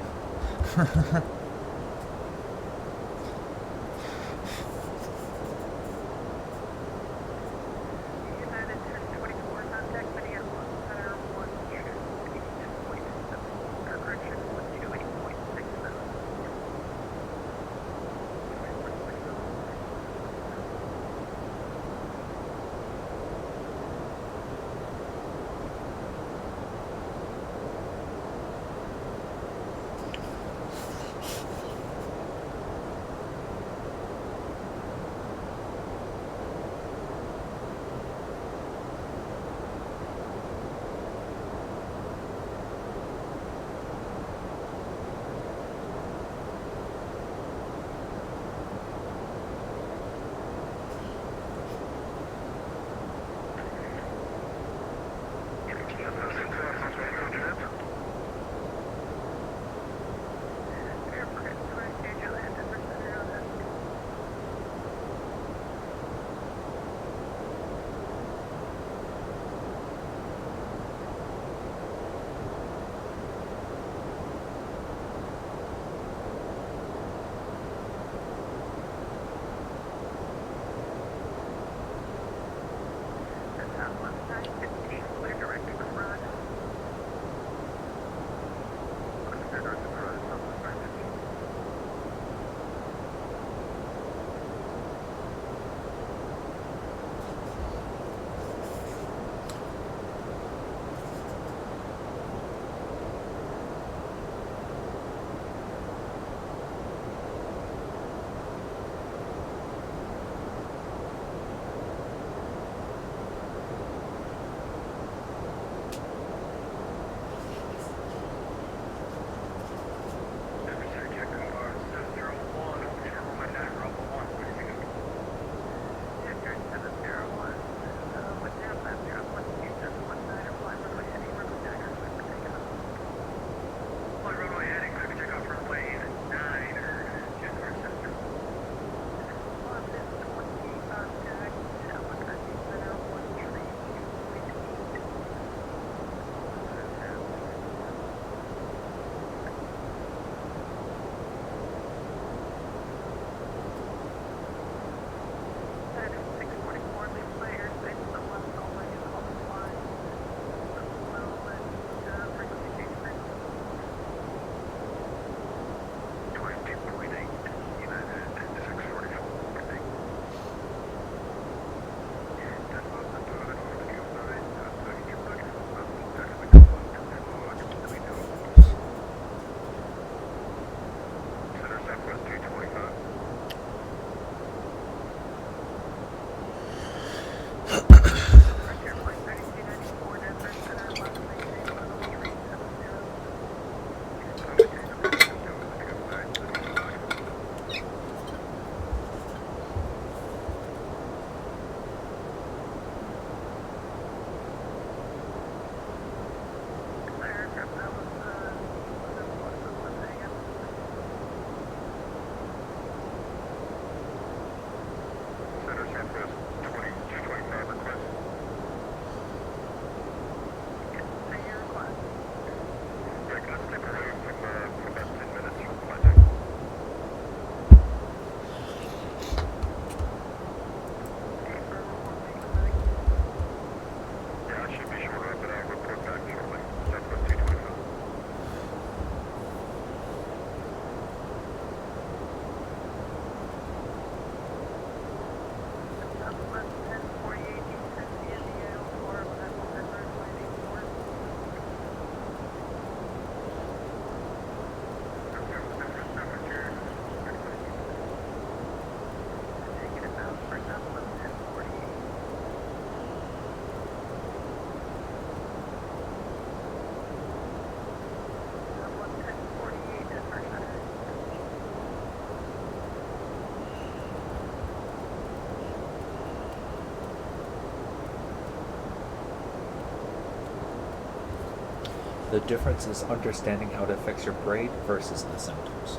The difference is understanding how it affects your brain versus the symptoms.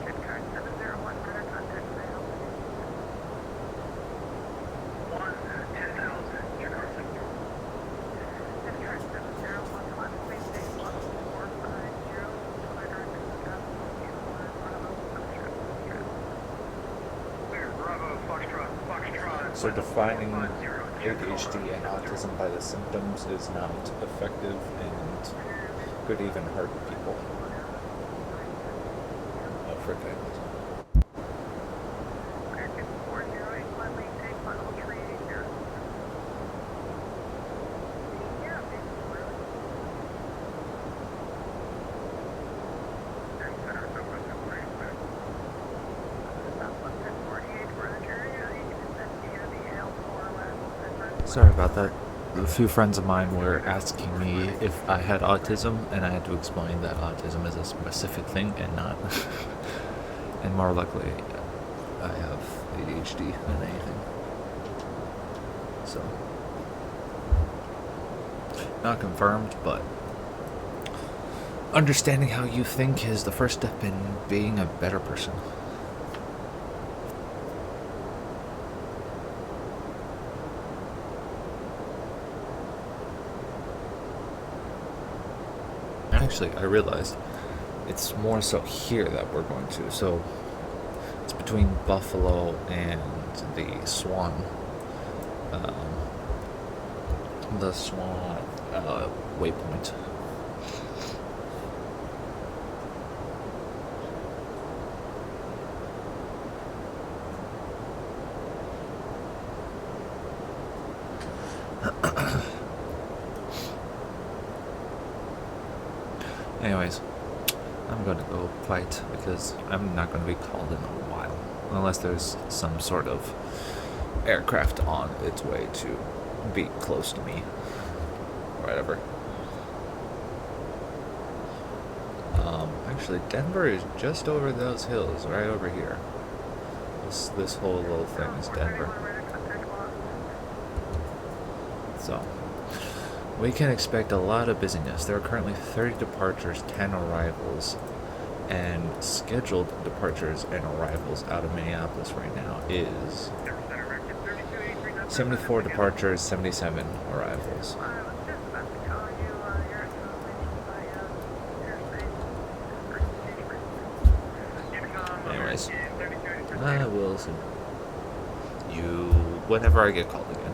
Good card 701, better contact now. 1-10,000, your car signal. Good card 701, classified state 1450, Twitter, Bravo, Clear, Bravo, Foxtrot. So defining ADHD and autism by the symptoms is not effective and could even hurt people. For families. American 408, Lemley, take final tree here. Yeah, basically. Southwest 1048, Roger. Yeah, you can send the AL4 lab. Sorry about that. A few friends of mine were asking me if I had autism, and I had to explain that autism is a specific thing and not. And more likely, I have ADHD than anything. So, not confirmed, but understanding how you think is the first step in being a better person. Actually, I realized it's more so here that we're going to. So it's between Buffalo and the Swan. The Swan waypoint. Anyways, I'm going to go fight because I'm not going to be called in a while. Unless there's some sort of aircraft on its way to be close to me. Whatever. Actually, Denver is just over those hills, right over here. This whole little thing is Denver. So, we can expect a lot of busyness. There are currently 30 departures, 10 arrivals, and scheduled departures and arrivals out of Minneapolis right now is 74 departures, 77 arrivals. Anyways, I will see you whenever I get called again.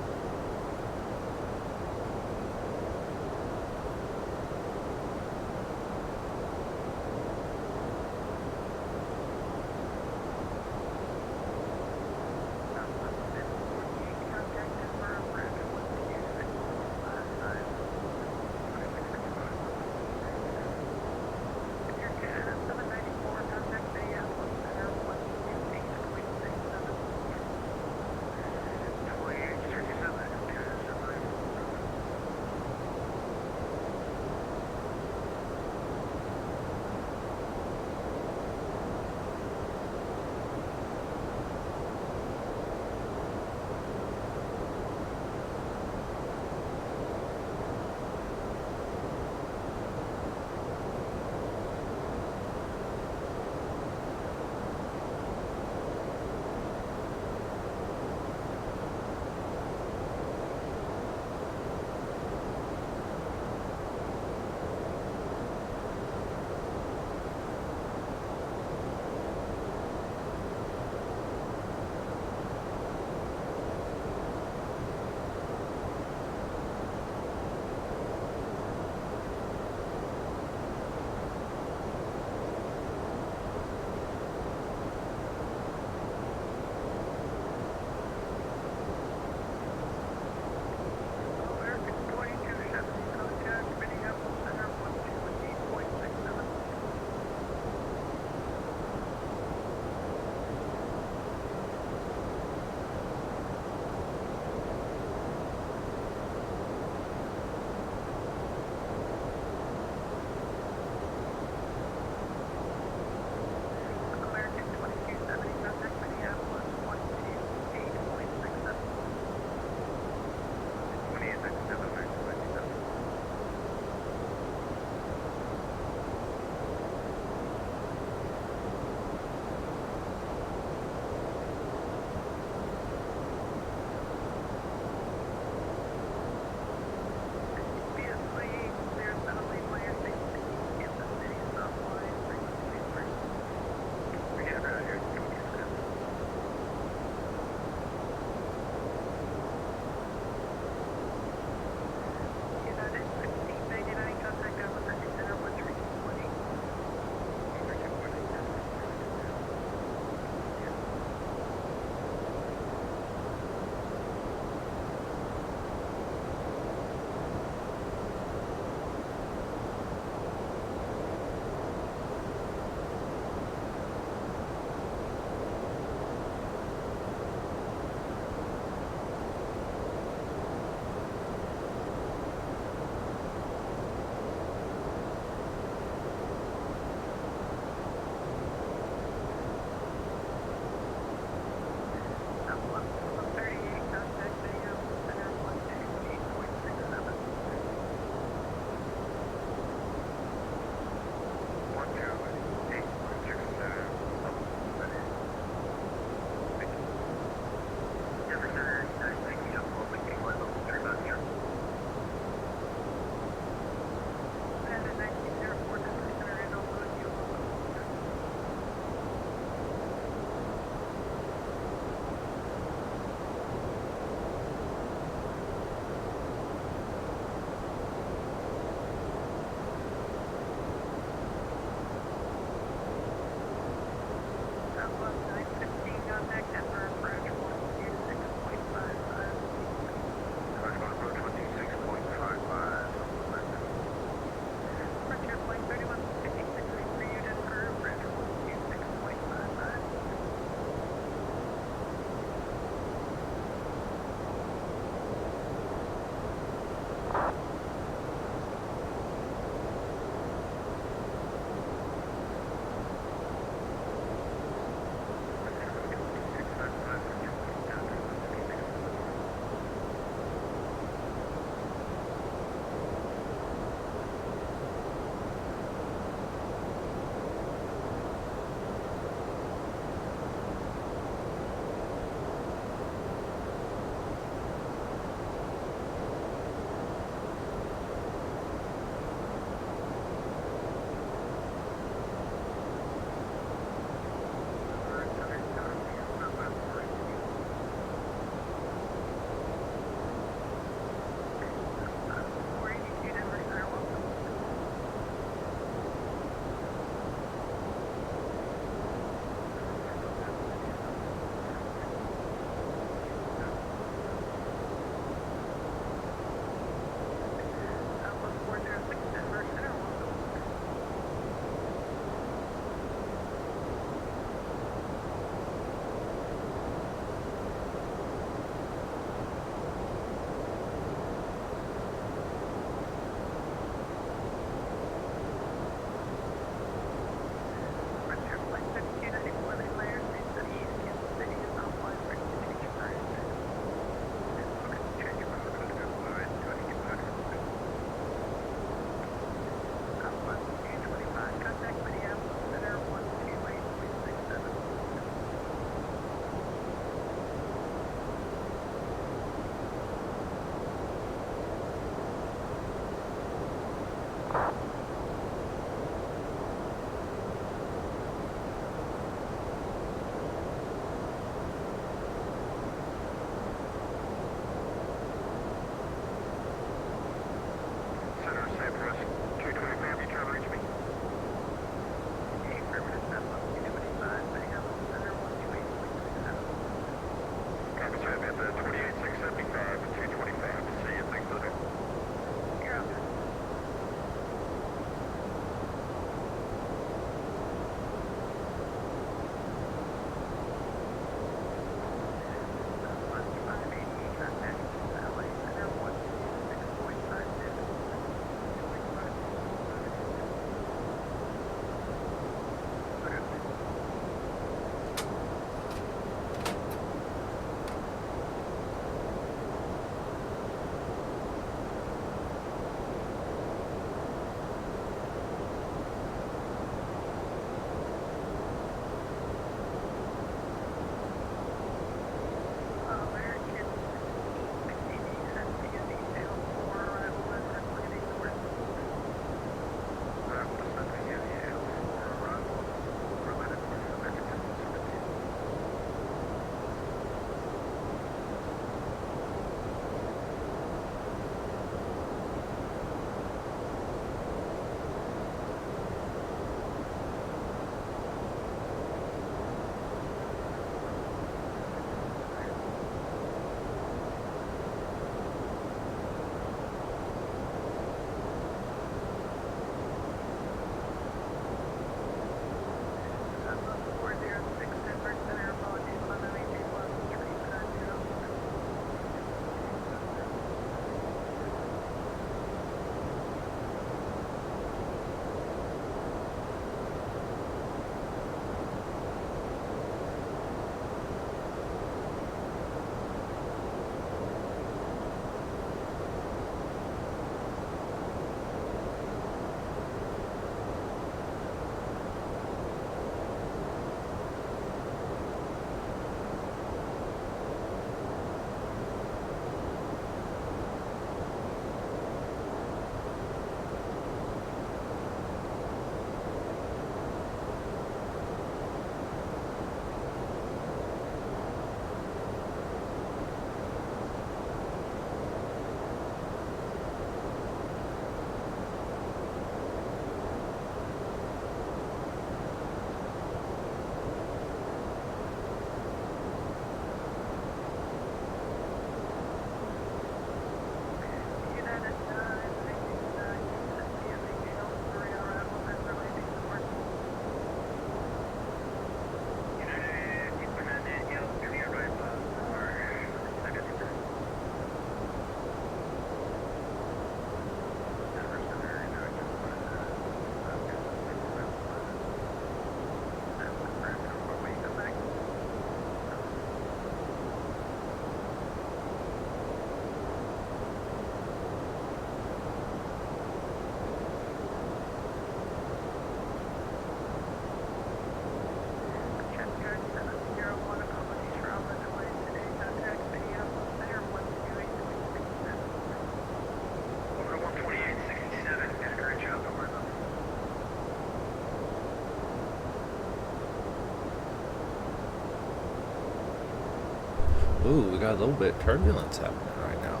Ooh, we got a little bit of turbulence happening right now.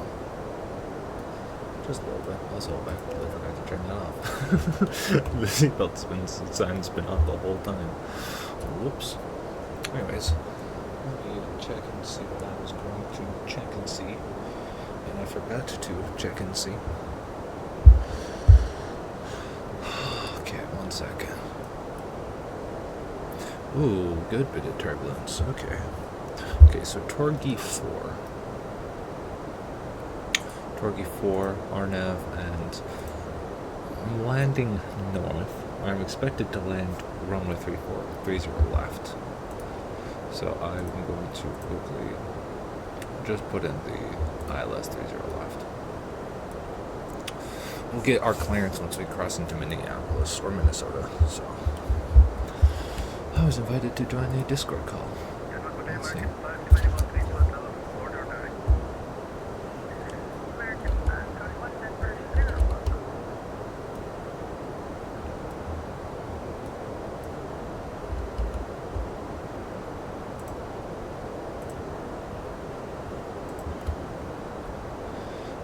Just a little bit. Also, I completely forgot to turn that off. The seatbelt sign's been up the whole time. Whoops. Anyways, let me check and see what I was going to check and see. And I forgot to check and see. Okay, 1 second. Ooh, good bit of turbulence. Okay. Okay, so Torgi 4. Torgi 4, RNAV, and I'm landing north. I'm expected to land runway 30 left. So I'm going to quickly just put in the ILS 30 left. We'll get our clearance once we cross into Minneapolis or Minnesota. So I was invited to join the Discord call. Let's see.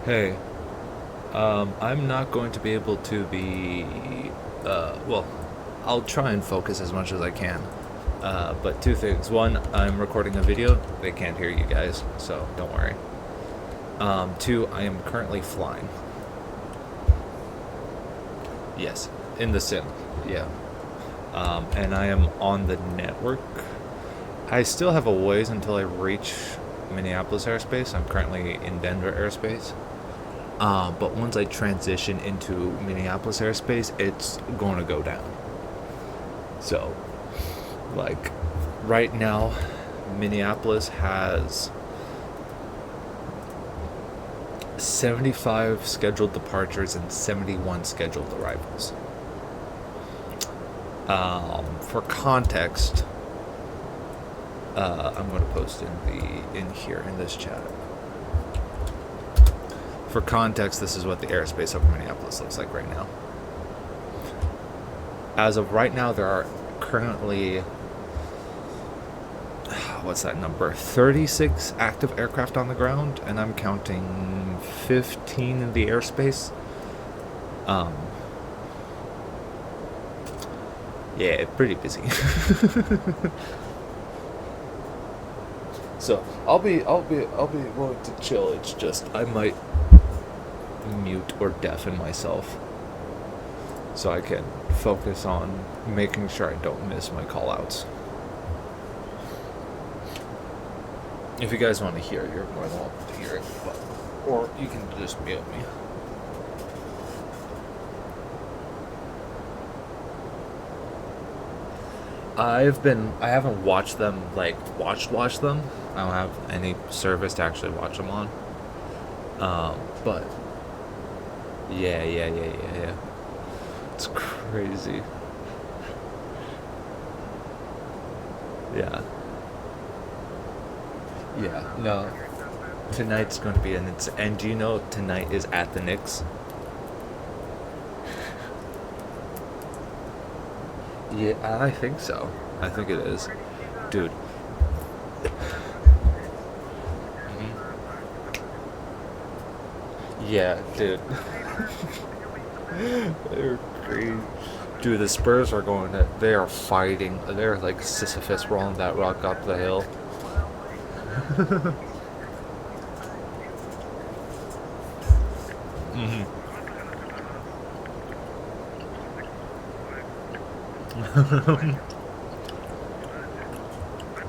Hey, I'm not going to be able to be, well, I'll try and focus as much as I can. But two things. One, I'm recording a video. They can't hear you guys, so don't worry. Two, I am currently flying. Yes, in the sim, yeah. And I am on the network. I still have a ways until I reach Minneapolis airspace. I'm currently in Denver airspace. But once I transition into Minneapolis airspace, it's going to go down. So, like, right now, Minneapolis has 75 scheduled departures and 71 scheduled arrivals. For context, I'm going to post in here in this chat. For context, this is what the airspace over Minneapolis looks like right now. As of right now, there are currently, what's that number? 36 active aircraft on the ground, and I'm counting 15 in the airspace. Yeah, pretty busy. So I'll be willing to chill. It's just I might mute or deafen myself so I can focus on making sure I don't miss my call outs. If you guys want to hear, you're more than welcome to hear it, or you can just mute me. I haven't watched them, like, watch them. I don't have any service to actually watch them on. But, yeah. It's crazy. Yeah. Yeah, no. Tonight's going to be and do you know tonight is at the Knicks? Yeah, I think so. I think it is. Dude. Yeah, dude. They're crazy. Dude, the Spurs are they are fighting. They're like Sisyphus rolling that rock up the hill.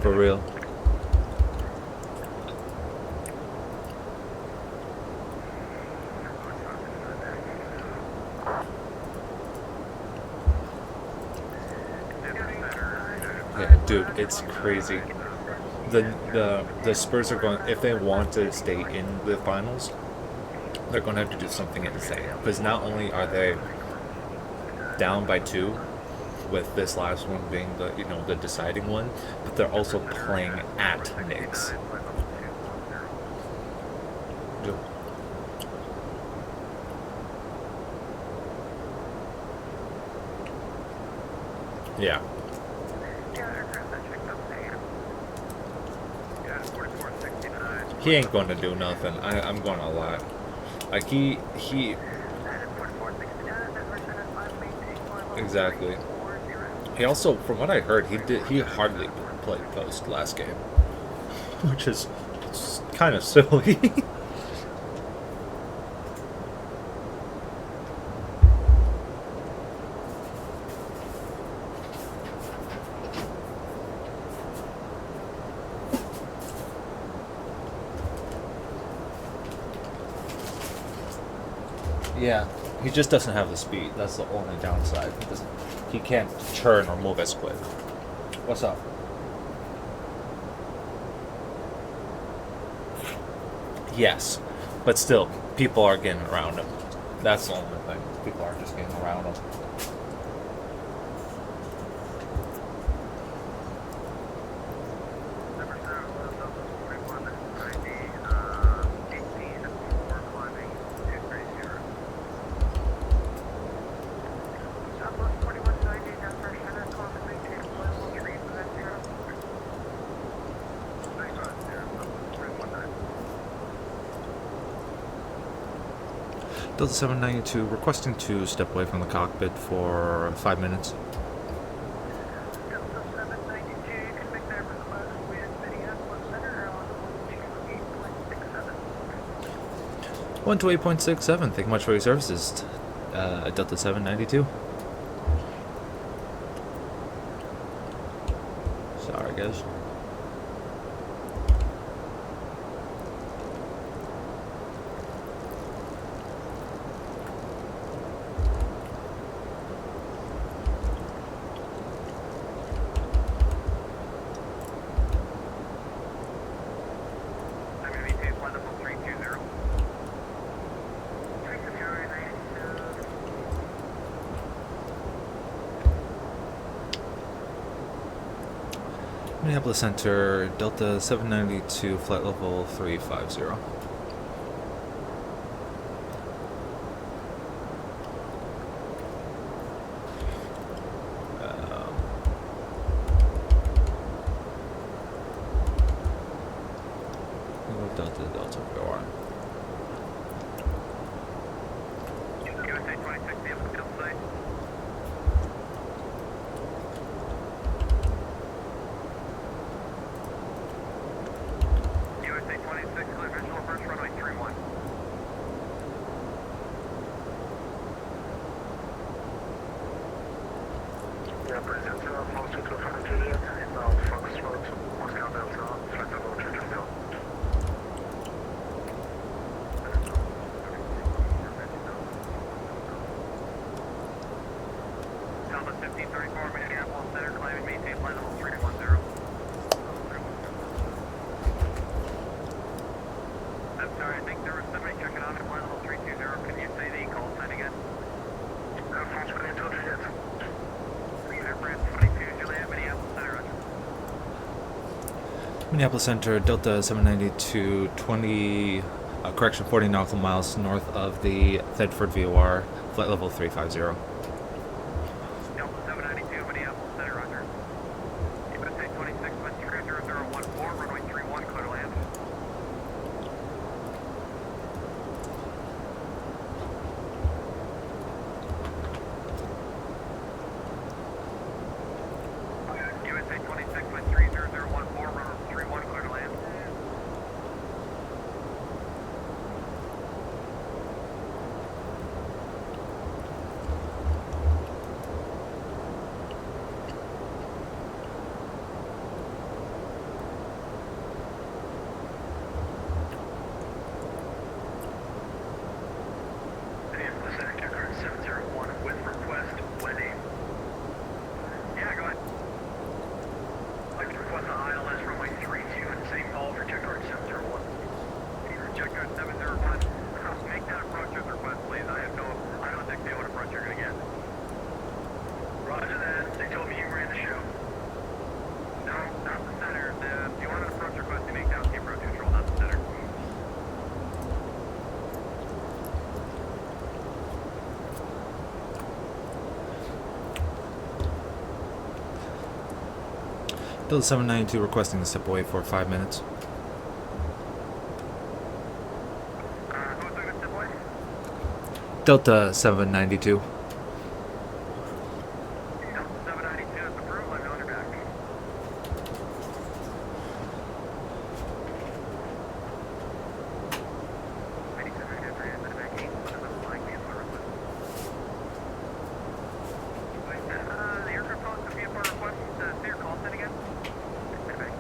For real. Yeah, dude, it's crazy. The Spurs are going, if they want to stay in the finals, they're going to have to do something insane. Because not only are they down by 2, with this last one being the deciding one, but they're also playing at Knicks. Dude. Yeah. Yeah, 4469. he ain't going to do nothing. I'm going to lie. Like he exactly. He also, from what I heard, he hardly played post last game, which is kind of silly. Yeah, he just doesn't have the speed. That's the only downside. He can't turn or move as quick. What's up? Yes, but still, people are getting around him. That's the only thing. People are just getting around him. Delta 792 requesting to step away from the cockpit for 5 minutes. Delta 792, you can make that request with Minneapolis-Saint on 128.67. 128.67. Thank you much for your services, Delta 792. Sorry, guys. Minneapolis Center, Delta 792, flight level 350. Delta, VOR. USA 26, the field site. USA 26, clear visual approach runway 31. Yeah, present false to 200 Juliet, inbound Foxtrot, Moscow Delta, flight level 330. Delta 1534, Minneapolis Center, climb and maintain flight level 310. I'm sorry, I think there was somebody checking on at flight level 320. Can you say the call sign again? False to Juliet. Aircraft 22 Juliet, Minneapolis Center, roger. Minneapolis Center, Delta 792, 40 nautical miles north of the Thedford VOR, flight level 350. Delta 792, Minneapolis Center, roger. USA 26, wind 30014, runway 31, clear to land. USA 26, wind 30014, runway 31, clear to land. Minneapolis Center, card 701 with request, Wendy. Yeah, go ahead. I'd like to request an ILS runway 32 in St. Paul for check card 701. Check card 701. Make that approach as request, please. I don't think they what approach you're gonna get. Roger that. They told me you ran the show. No, not the center. If you want an approach request, you make down team approach control, not the center. Delta 792 requesting to step away for 5 minutes. Delta 792. Delta 792 is approved. Let me know when you're back. The aircraft calls to VFR request. Say your call sign again. Medevac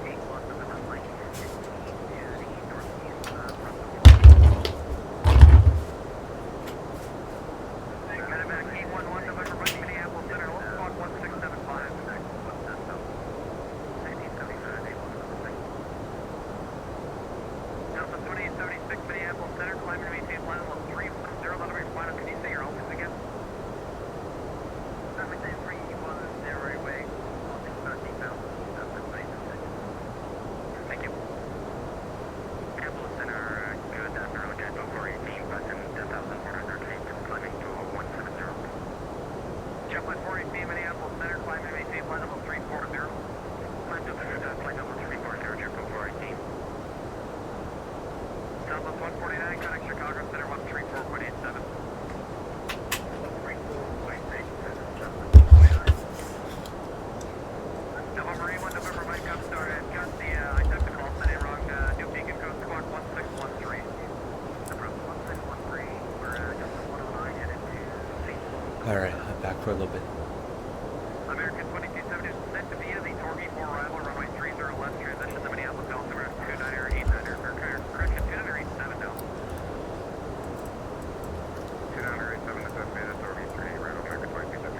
811 November Mike, Minneapolis Center, hold squawk 1675. Delta 2876 Minneapolis Center, climb and maintain flight level 310, level rate final. Can you say your altitude again? 7.310 way, 13,000. Thank you. Minneapolis Center, good afternoon, Jet 418, passing 10,400 feet, climbing to 170. Jetflight 418, Minneapolis Center, climb and maintain flight level 340. Climb to flight level 340, Jetflight 418. Southwest 149, connect Chicago Center 134.87. November 81, November Mike, up started. Got the, I took the call sign wrong. New Beacon Coast Squawk 1613. Approach 1613. We're just 109 headed to St. All right, I'm back for a little bit. American 2270 is sent to via the Torquay 4 arrival, runway 30 left, transition to Minneapolis, altimeter 29 or 89 or correction, 29 or 87 now. 29 or 87, that's estimated, Torquay 3, right, American 2270.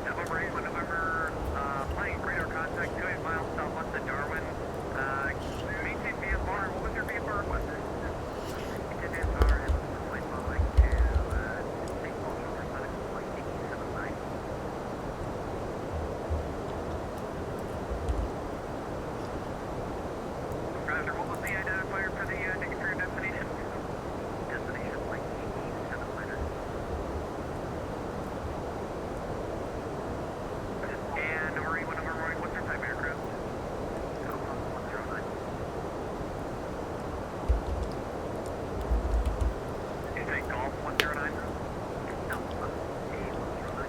November 81, November, flying radar contact 28 miles southwest of Darwin. Maintain VFR. What was your VFR request? Maintain VFR and flight following to St. Paul, Minnesota, flight 1879. Roger, what was the identifier for the ticket for your destination? Destination flight 1879. And number 81, number 1, what's your type of aircraft? Alpha 109. You say Golf 109? Alpha A109.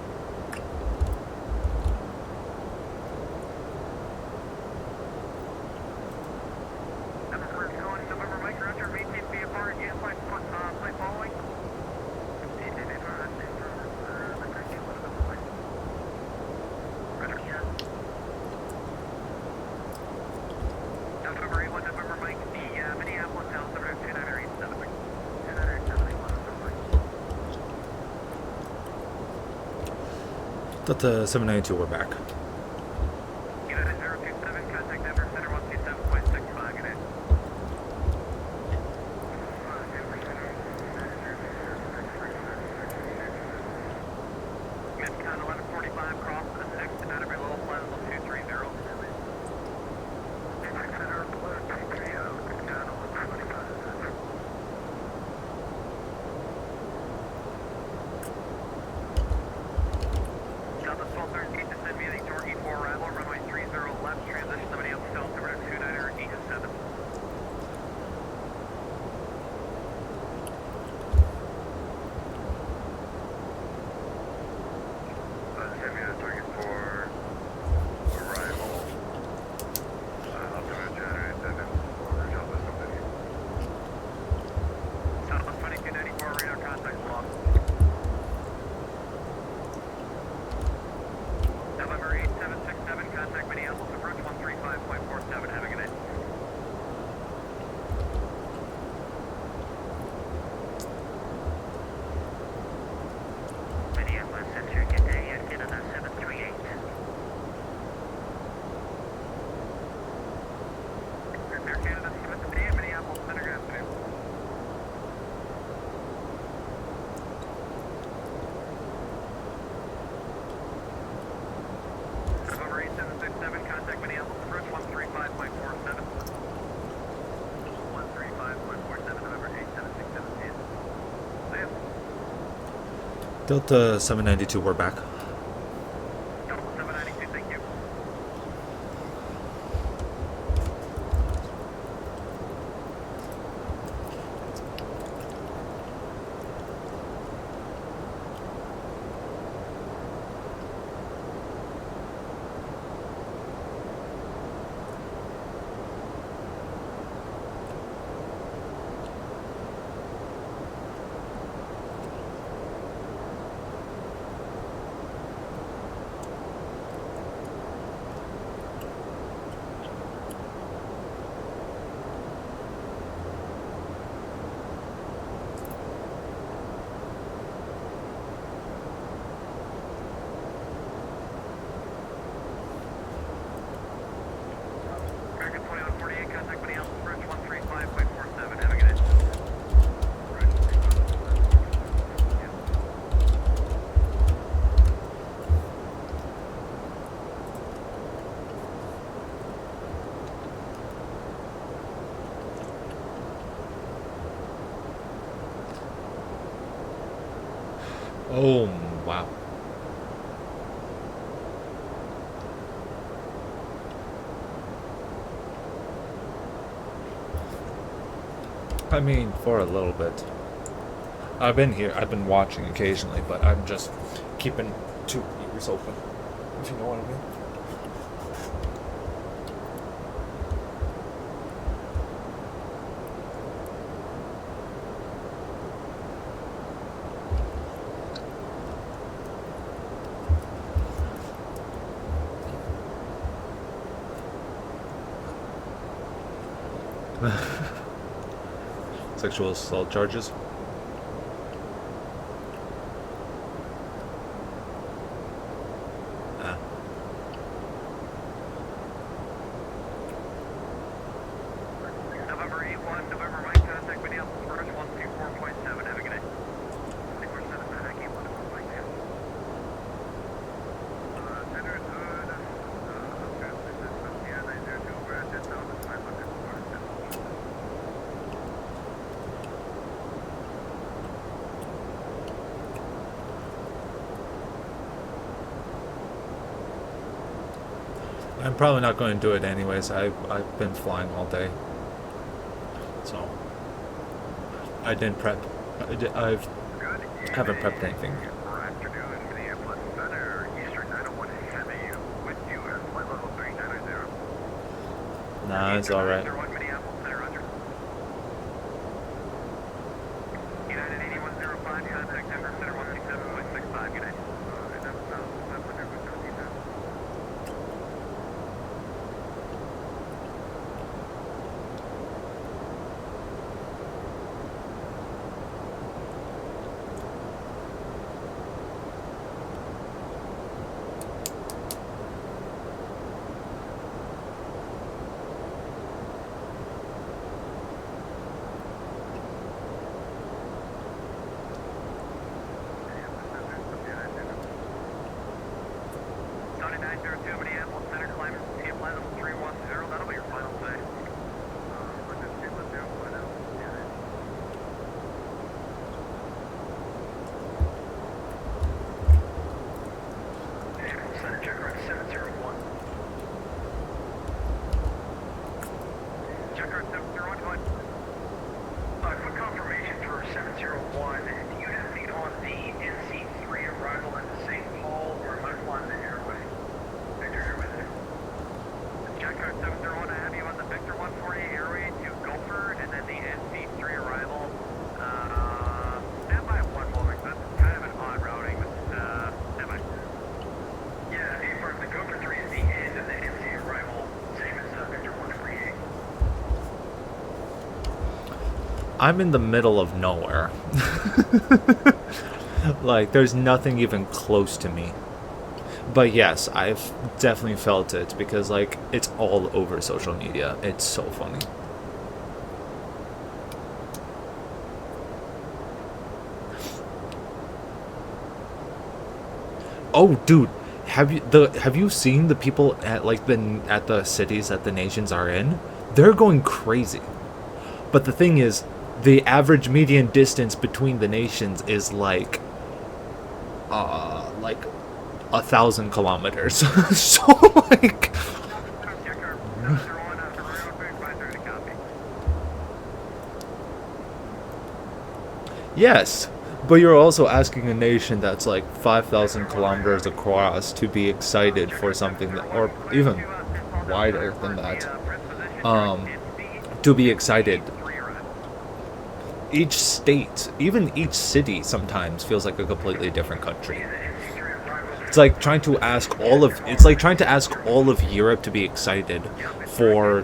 Number 4 is going November Mike, Roger, maintain VFR and gas flight following. Maintain VFR, that's it for November Mike. Roger. November 81, November Mike, the Minneapolis altimeter 2987. 2971, November Mike. Delta 792, we're back. United 027, contact Denver Center 127.65, good day. Midcon 1145, cross to the 6, and out of your low flight level 230. Center, blue 230, Midcon 1145. Delta 1213, descend via the Torquay Delta 792, we're back. Delta 792, thank you. American 2148, contact Minneapolis Bridge 135.47. Have a good day. Oh, wow. I mean, for a little bit. I've been here, I've been watching occasionally, but I'm just keeping 2 ears open, if you know what I mean. Sexual assault charges. Ah. November 8-1, November Mike, contact Minneapolis Bridge 124.7. Have a good day. 24/7, I keep one of those like that. Center is good. Transmission from here, 902, we're at 10,500. I'm probably not going to do it anyways. I've been flying all day, so I didn't prep. I haven't prepped anything. Afternoon, Minneapolis Center, Eastern 901 Heavy with you at flight level 3990. Nah, it's all right. Minneapolis Center, Roger. United 8105, contact Denver Center 167.65, United. Tony 902, Minneapolis Center, climb to flight level 310, that'll be your final say. Center checker at 701. Checker at 701, go ahead. Quick confirmation for 701. Do you have me on the NC3 arrival at the St. Paul, or am I flying the airway? Victor Airway there. Checker at 701, I have you on the Victor 148 airway to Gopher, and then the NC3 arrival. Stand by 1 moment, that's kind of an odd routing, but stand by. Yeah, A-Farm, the Gopher 3 is the end of the NC arrival, same as Victor 148. I'm in the middle of nowhere. Like, there's nothing even close to me. But yes, I've definitely felt it because, like, it's all over social media. It's so funny. Oh, dude, have you seen the people at at the cities that the nations are in? They're going crazy. But the thing is, the average median distance between the nations is like like 1,000 kilometers. So like, Check our 701 after road, 530 copy. yes, but you're also asking a nation that's like 5,000 kilometers across to be excited for something that, or even wider than that, to be excited. Each state, even each city, sometimes feels like a completely different country. It's like trying to ask all of Europe to be excited for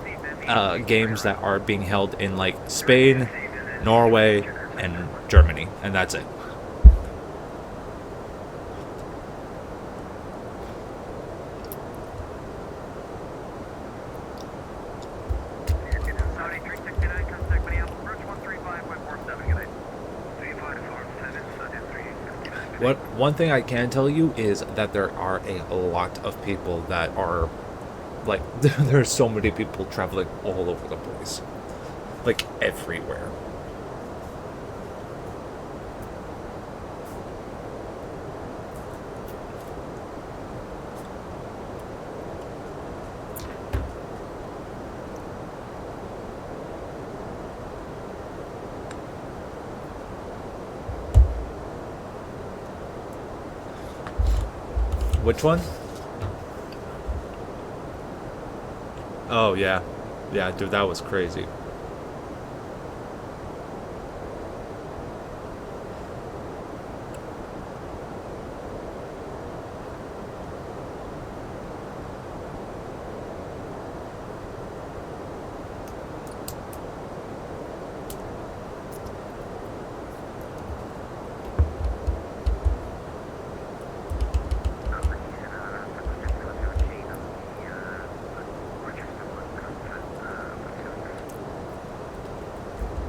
games that are being held in like Spain, Norway, and Germany, and that's it. Saudi 369, contact Minneapolis, approach 135.47, good night. 354, One thing I can tell you is that there are a lot of people that are like there's so many people traveling all over the place, like everywhere. Which one? Oh, yeah. Yeah, dude, that was crazy.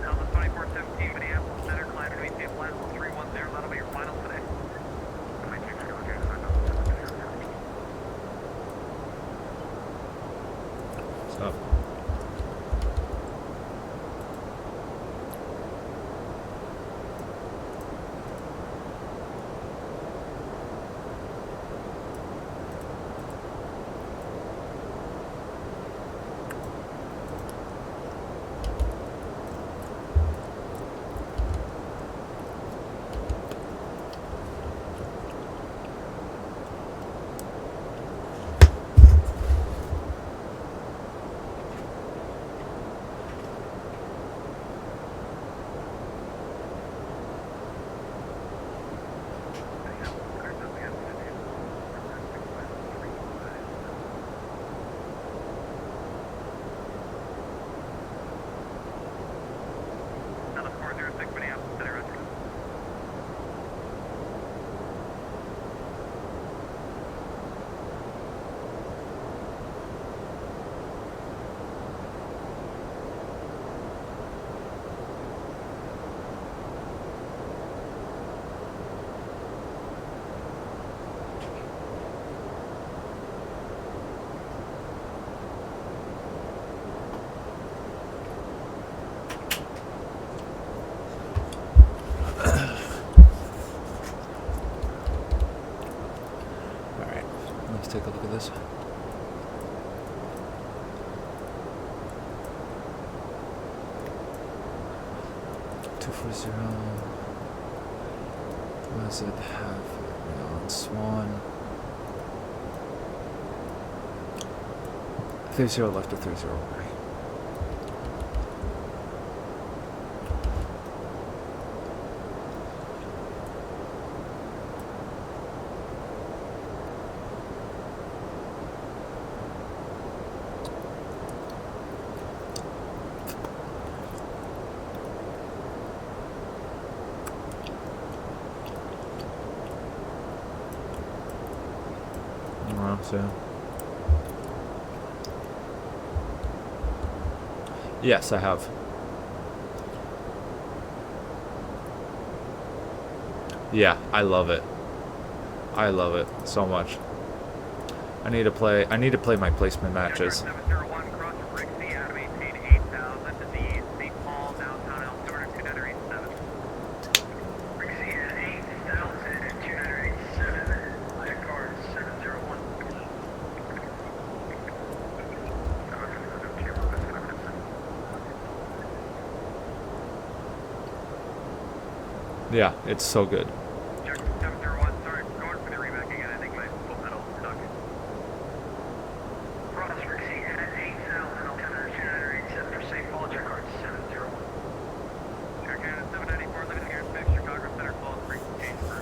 Delta 2417, Minneapolis Center, climb to maintain flight level 310, that'll be your final today. Stop. Delta 406, Minneapolis Center, roger. Alright, let's take a look at this. Two four zero. What does it have? On Swan. 30 left to 30 right. So. Yes, I have. Yeah, I love it. I love it so much. I need to play my placement matches. 701, cross Rixie, out of 18,8000 to the St. Paul, downtown Elkhorn, 287. Rixie at 8,287. Yeah, it's so good. Check 701. Sorry, going for the reback again. I think my full pedal is stuck. Cross Rixie at 8,000, altimeter 2987 for St. Paul, check card 701. Check in at 794, living here in Space, Chicago Center, close, frequency change for.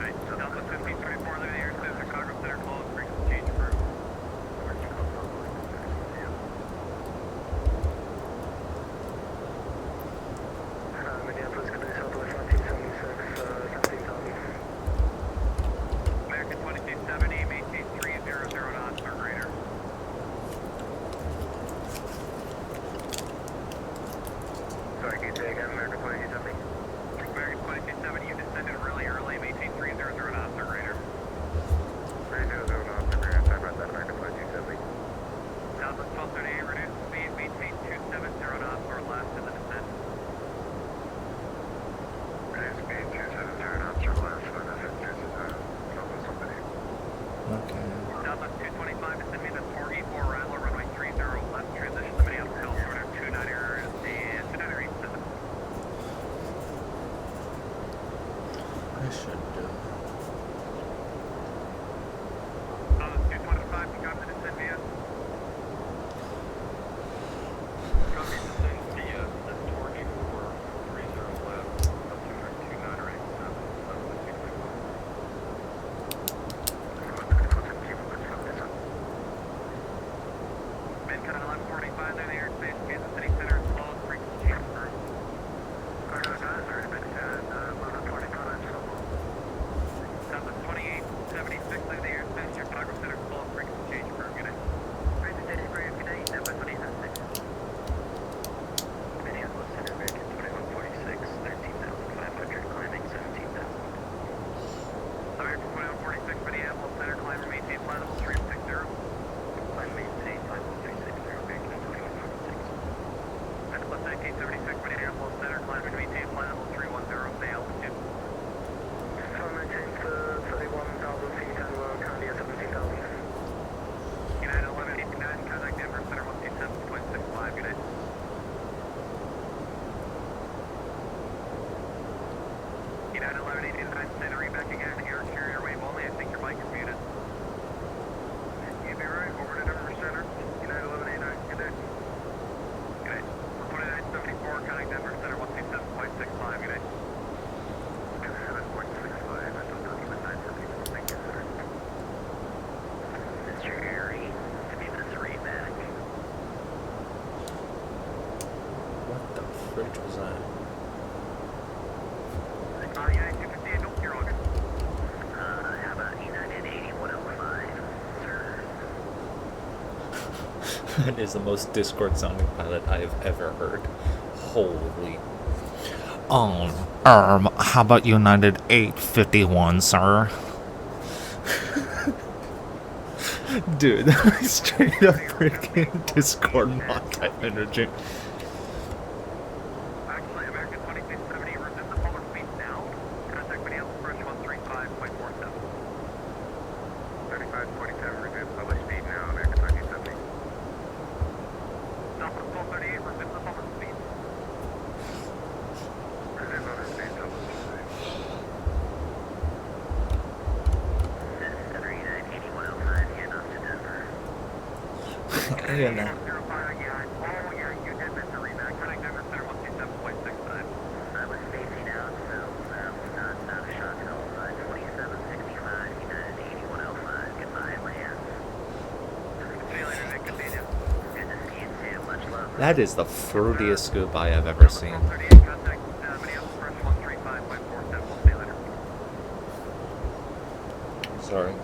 Alright, Delta 1534, living here in Space, Chicago Center, close, frequency change for. Minneapolis, good day, Southwest 1976, 17,000. American 2270, maintain 300 knots or greater. Sorry, can you say again, American 2270? American 2270, you descended really early, maintain 300 knots or greater. 300 knots, sorry about that, American 2270. Southwest 1238, reduce speed, maintain 270 knots or less in the descent. Reduce speed, 270 knots or less, for the Southwest 1238. Okay. Southwest 225, descend me to Torgy 4 Rattler, runway 30, left transition to Minneapolis, California, 2987. I should do. Southwest 225, you got the descent via? Copy descent via the Torgy 430 left, altimeter 2987, Southwest 225. Mankind 1145, they're in the airspace, Kansas City Center, closed, frequency change for. Southwest 2876, they're in the airspace, Chicago Center, closed, frequency change for. Good night. Minneapolis Center, American 2146, 13,500, climbing 17,000. American 2146, Minneapolis Center, climb and maintain flight level 360. Climb maintain, flight level 360, American 2146. Nicholas 1976, Minneapolis Center, climb and maintain flight level 310, stay altitude. Climb maintain to 31,000 feet, and Candia 17,000. United 1189, contact Denver Center 127.65, good night. United 1189, stay to reback again, air carrier wave only, I think your mic is muted. You'd be right, over to Denver Center, United 1189, good day. Good night. 2974, contact Denver Center 127.65, good night. 7.65, I don't know even 974, thank you, sir. Mr. Harry, to be this reback. What the fridge was that? United 258, don't you're on. How about United 8105, sir? That is the most Discord sounding pilot I have ever heard. Holy. How about United 851, sir? Dude, straight up freaking Discord mod type energy. Actually, American 2270, resume the polar speed now. Contact Minneapolis approach 135.47. 3547, resume public speed now, American 1970. Southwest 1238, resume the polar speed. Resume public speed, Center United 8105, handoff to Denver. Yeah, no. 05, yeah. Oh, yeah, you did miss the reback. Contact Denver Center 127.69. I was spacing out, so not a shot at all. 2765, United 8105, goodbye, land. See you later, Nick. Good seeing you. Good to see you too, much love. That is the fruitiest goodbye I've ever seen. 1238, contact Minneapolis approach 135.47. We'll see you later. Sorry.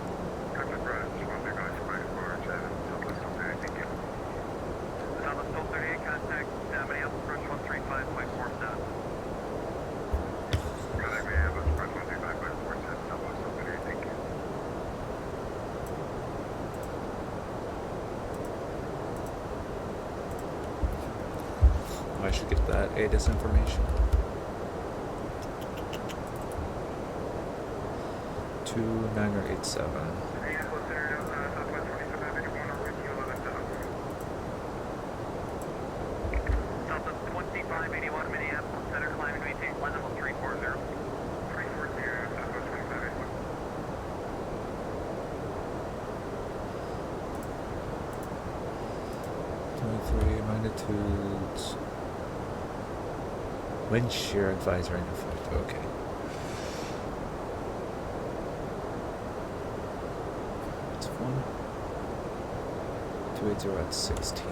Southwest 1238, contact Minneapolis approach 135.47. I should get that ATC information. 2987. Minneapolis Center, Southwest 2751, over to 11,000. altitudes. Wind shear advisory in effect. Okay. It's 280 at 16.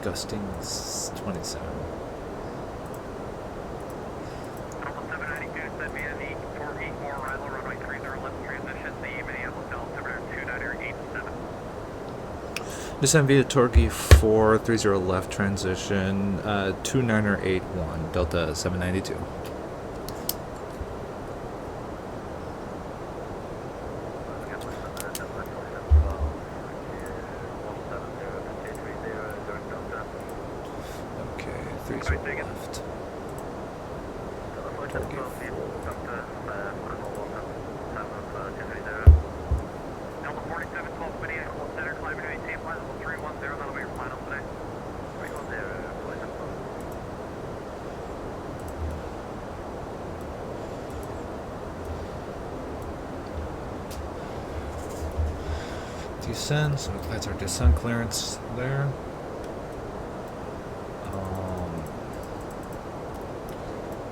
Gusting 27. Alpha 792, send me an E484 arrival, runway 30 left transition, the Minneapolis-Saint, 2987. Descend via Torquay 430 left transition, 2981, Delta 792. Okay, 30 left. Torquay 4. Delta 4712 Minneapolis Center, climbing to maintain flight level 310, that'll be your final today. 310, Descend, so that's our descent clearance there.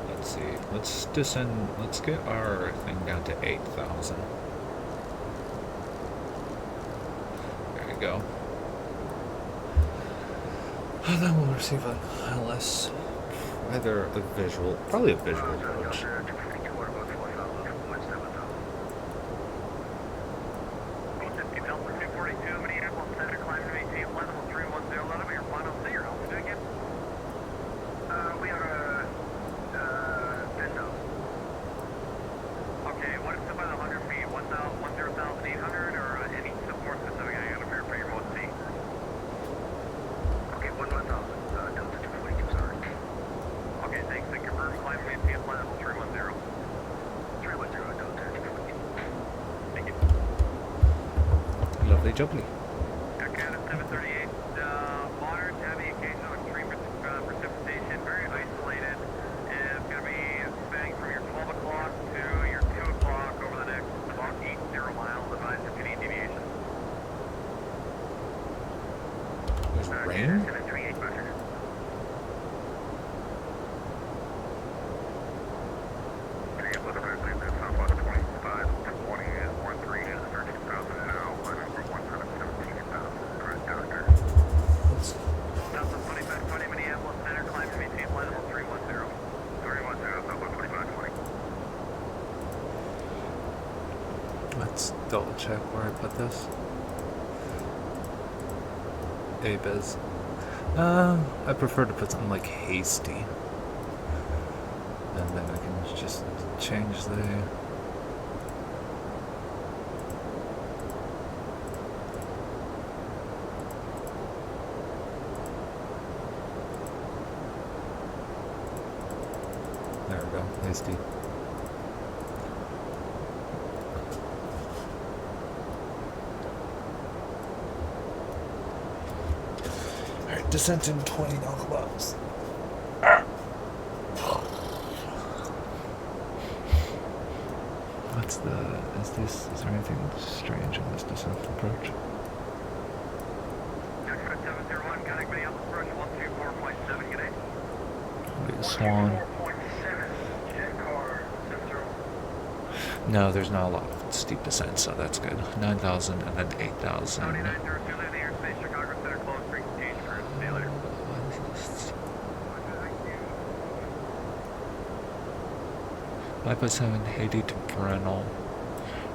Let's see, let's descend, let's get our thing down to 8,000. There you go. And then we'll receive a less, either a visual, probably a visual approach. Delta 242 Minneapolis Center, climbing to maintain flight level 310, that'll be your final today. Your altitude again? We are 10,000. Okay, what is about 100 feet? 10,800 or any more specific? I gotta verify your mode C. Okay, 1,000. Delta 242, sorry. Okay, thanks. And confirm climb maintain flight level 310. 310, Delta 242. Thank you. Lovely jubbly. Canada 738, moderate to heavy occasional extreme precipitation, very isolated. It's going to be spanning from your 12 o'clock to your 2 o'clock over the next about 80 miles, advised for any deviation. There's rain? 738 butter. Delta 2520 Minneapolis Center, climb to maintain flight level 310. 310, Delta 2520. Let's double check where I put this. A-biz. I prefer to put something like hasty. And then I can just change the... There we go, hasty. Alright, descent in 20 nautical miles. What's the... is there anything strange in this descent approach? Extra 701, connect Minneapolis approach 124.7, good day. Wait, Swan. 4.7, jet car 701. No, there's not a lot of steep descent, so that's good. 9,000 and then 8,000. 7902, leave the airspace, Chicago Center, close, frequency change, cruise, see you later. What is this? 5.7 Haiti to Brennel.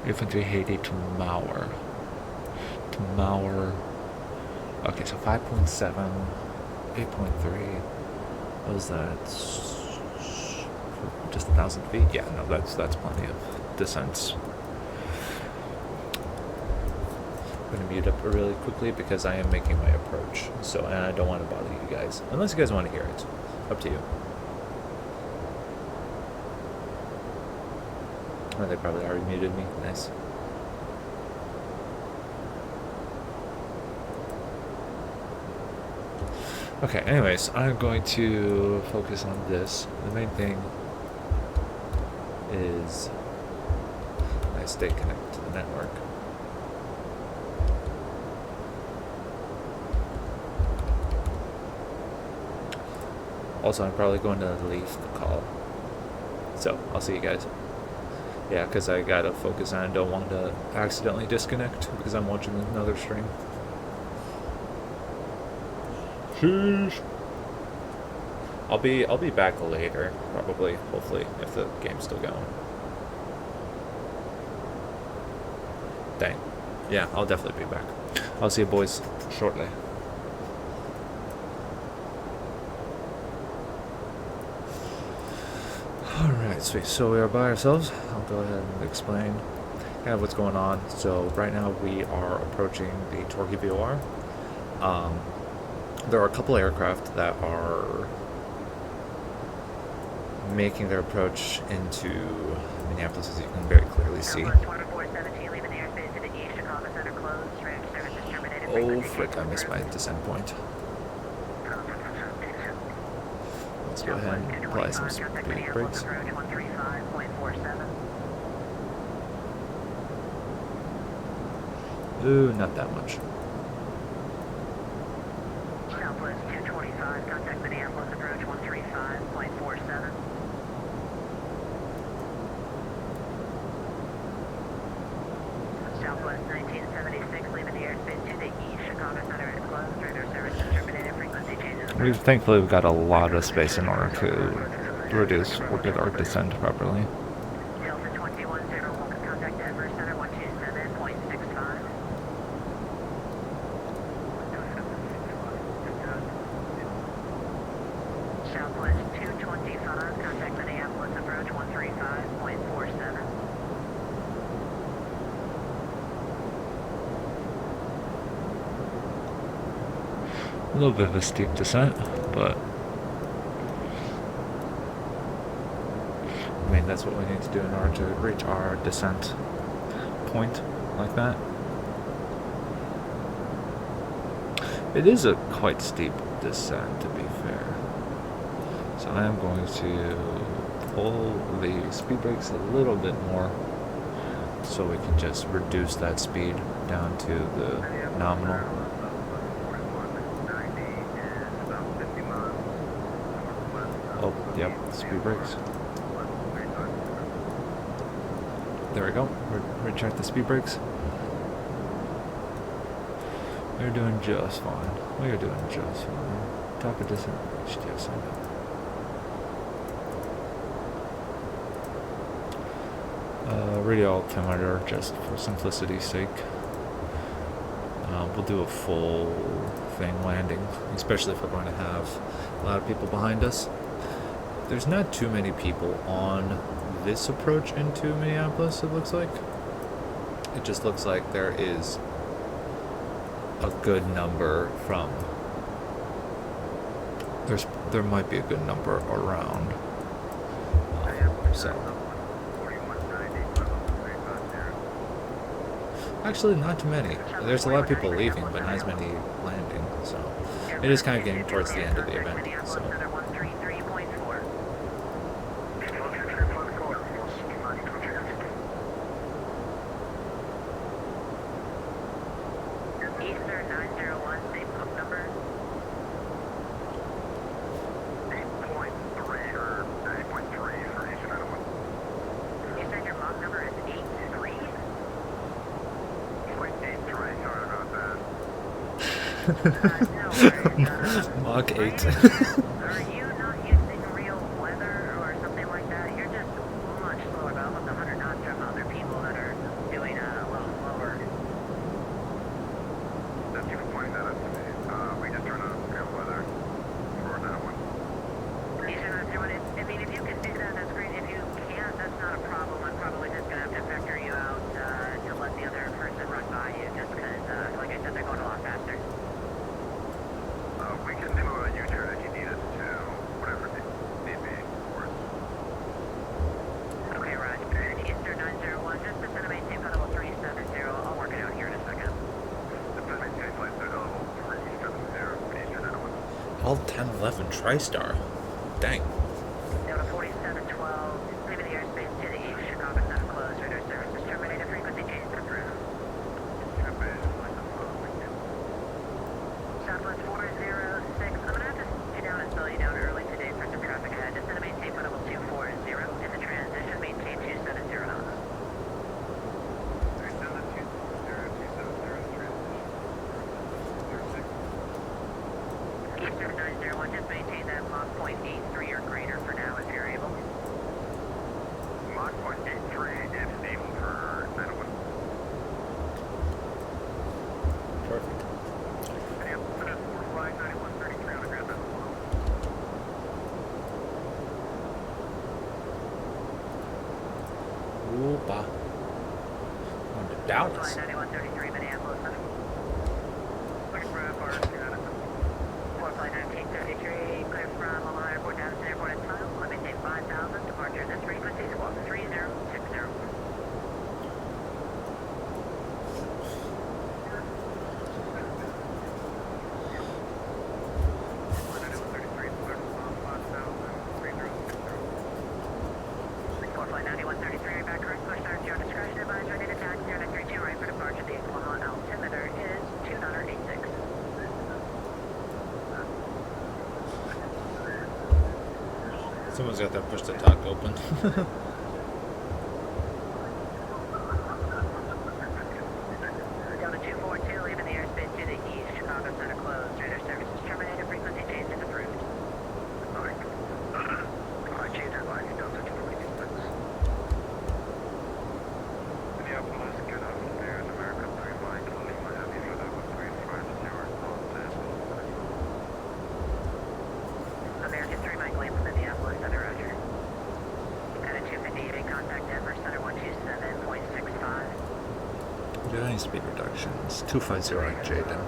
Infantry Haiti to Mauer. To Mauer. Okay, so 5.7, 8.3. What was that? Just 1,000 feet? Yeah, no, that's plenty of descents. I'm gonna mute up really quickly because I am making my approach. So, and I don't want to bother you guys. Unless you guys want to hear it. Up to you. Oh, they probably already muted me. Nice. Okay, anyways, I'm going to focus on this. The main thing is I stay connected to the network. Also, I'm probably going to leave the call. So, I'll see you guys. Yeah, because I gotta focus on it. I don't want to accidentally disconnect because I'm watching another stream. Sheesh. I'll be back later, probably, hopefully, if the game's still going. Dang. Yeah, I'll definitely be back. I'll see you boys shortly. Alright, sweet. So we are by ourselves. I'll go ahead and explain kind of what's going on. So right now we are approaching the Torquay VOR. There are a couple aircraft that are making their approach into Minneapolis, as you can very clearly see. Oh frick, I missed my descent point. Let's go ahead and apply some speed brakes. Ooh, not that much. Southwest 225, contact Minneapolis, approach 135.47. Southwest 1976, leaving the airspace to the east. Chicago Center is closed. Radar service is terminated. Frequency changes. Thankfully, we've got a lot of space in order to reduce or get our descent properly. Delta 2101, contact Denver Center 127.65. Southwest 225, contact Minneapolis, approach 135.47. A little bit of a steep descent, but I mean that's what we need to do in order to reach our descent point like that. It is a quite steep descent, to be fair. So I am going to pull the speed brakes a little bit more so we can just reduce that speed down to the nominal. Oh, yep, speed brakes. There we go. Recheck the speed brakes. We're doing just fine. We are doing just fine. Top of descent. Yes, I know. Radio altimeter, just for simplicity's sake. We'll do a full thing landing, especially if we're going to have a lot of people behind us. There's not too many people on this approach into Minneapolis, it looks like. It just looks like there is a good number from... There might be a good number around. So... Actually, not too many. There's a lot of people leaving, but not as many landing, so... It is kind of getting towards the end of the event, so... Eastern 901, same book number. 8.3 or 9.3 for Eastern 901. Eastern, your Mach number is 83. 0.83, sorry about that. No worries. Mach 8. Are you not using real weather or something like that? You're just much slower, about almost 100 knots from other people that are doing a little slower. Thank you for pointing that out to me. We just turned on real weather for that one. Eastern 901, I mean, if you can do that, that's great. If you can't, that's not a problem. I'm probably just going to have to vector you out to let the other person run by you, just because, like I said, they're going a lot faster. We can do a U-turn if you need us to, whatever need be, of course. Okay, Roger. Eastern 901, just descend to maintain flight level 370. I'll work it out here in a second. Descend maintain flight level 370, Eastern 901. All 1011 TriStar. Dang. Delta 4712, leaving the airspace to the east. Chicago Center closed. Radar service is terminated. Frequency change approved. Southwest 406. I'm going to have to sit down and slow you down early today for Dallas. Flight 9133 Minneapolis Center. Looking for FR status. 4 Flight 1933, clear from Omaha Airport, Dallas Airport and final. Climb maintain 5000, departure this frequency, squawk 3060. Flight 9133, back correct, push start, your discretion, advise ready to taxi, 0932 right for departure, the Omaha altimeter is 2986. Someone's got that push to talk open. Delta 242, leaving the airspace to the east, Chicago Center closed, radar services terminated, frequency change is approved. Change airline, Delta 246. Minneapolis, good afternoon. American 3 Mike, Lima Heavy for level 350, American 3 Mike Lane from Minneapolis, Center Roger. At a 258, contact Denver Center 127.65. Do any speed reductions? 250 on Jaden.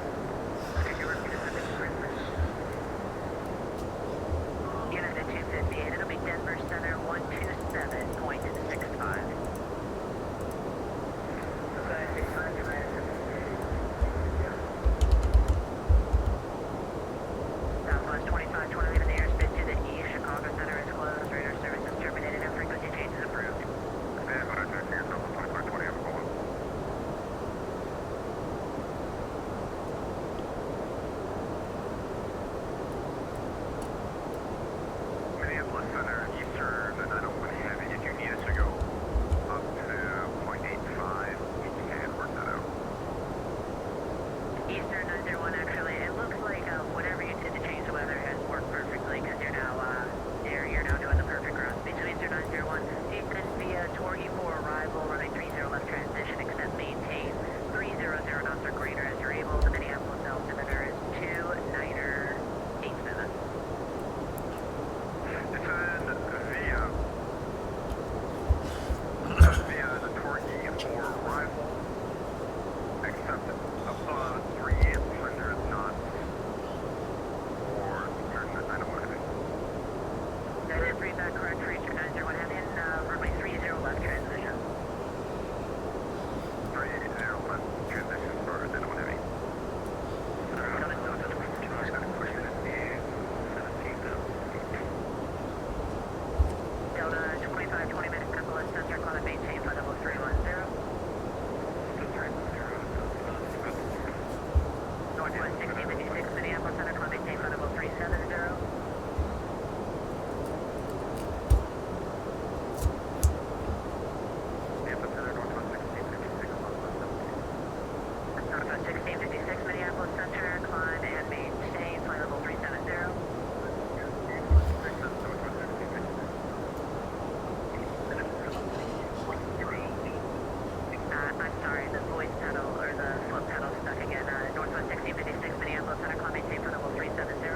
Unit at 258, it'll be Denver Center 127.65. Southwest 2520, leaving the airspace to the east, Chicago Center is closed, radar services terminated, and frequency change is approved. Stand by, check yourself on 2520, I'm going. Minneapolis Center, Eastern 901 Heavy. If you need us to go up to 0.85, we can work that out. Eastern 901, actually, it looks like whatever you did to change the weather has worked perfectly because you're now doing the perfect ground speed. So Eastern 901, descend via Torquay for arrival, runway 30 left transition, except maintain 300 knots or greater as you're able. The Minneapolis altimeter is 2987. Descend via the Torquay for arrival, except above 300 knots or Eastern 901 Heavy. That is free back correct for Eastern 901, have in runway 30 left transition. 380 left transition for 901 Heavy. Delta 2520 Minneapolis Center, climb maintain flight level 310. Northwest 1656 Minneapolis Center, climb maintain flight level 370. Northwest 1656 Minneapolis Center, climb and maintain flight level 370. I'm sorry, the voice pedal or the foot pedal stuck again. Northwest 1656 Minneapolis Center, climb maintain for level 370.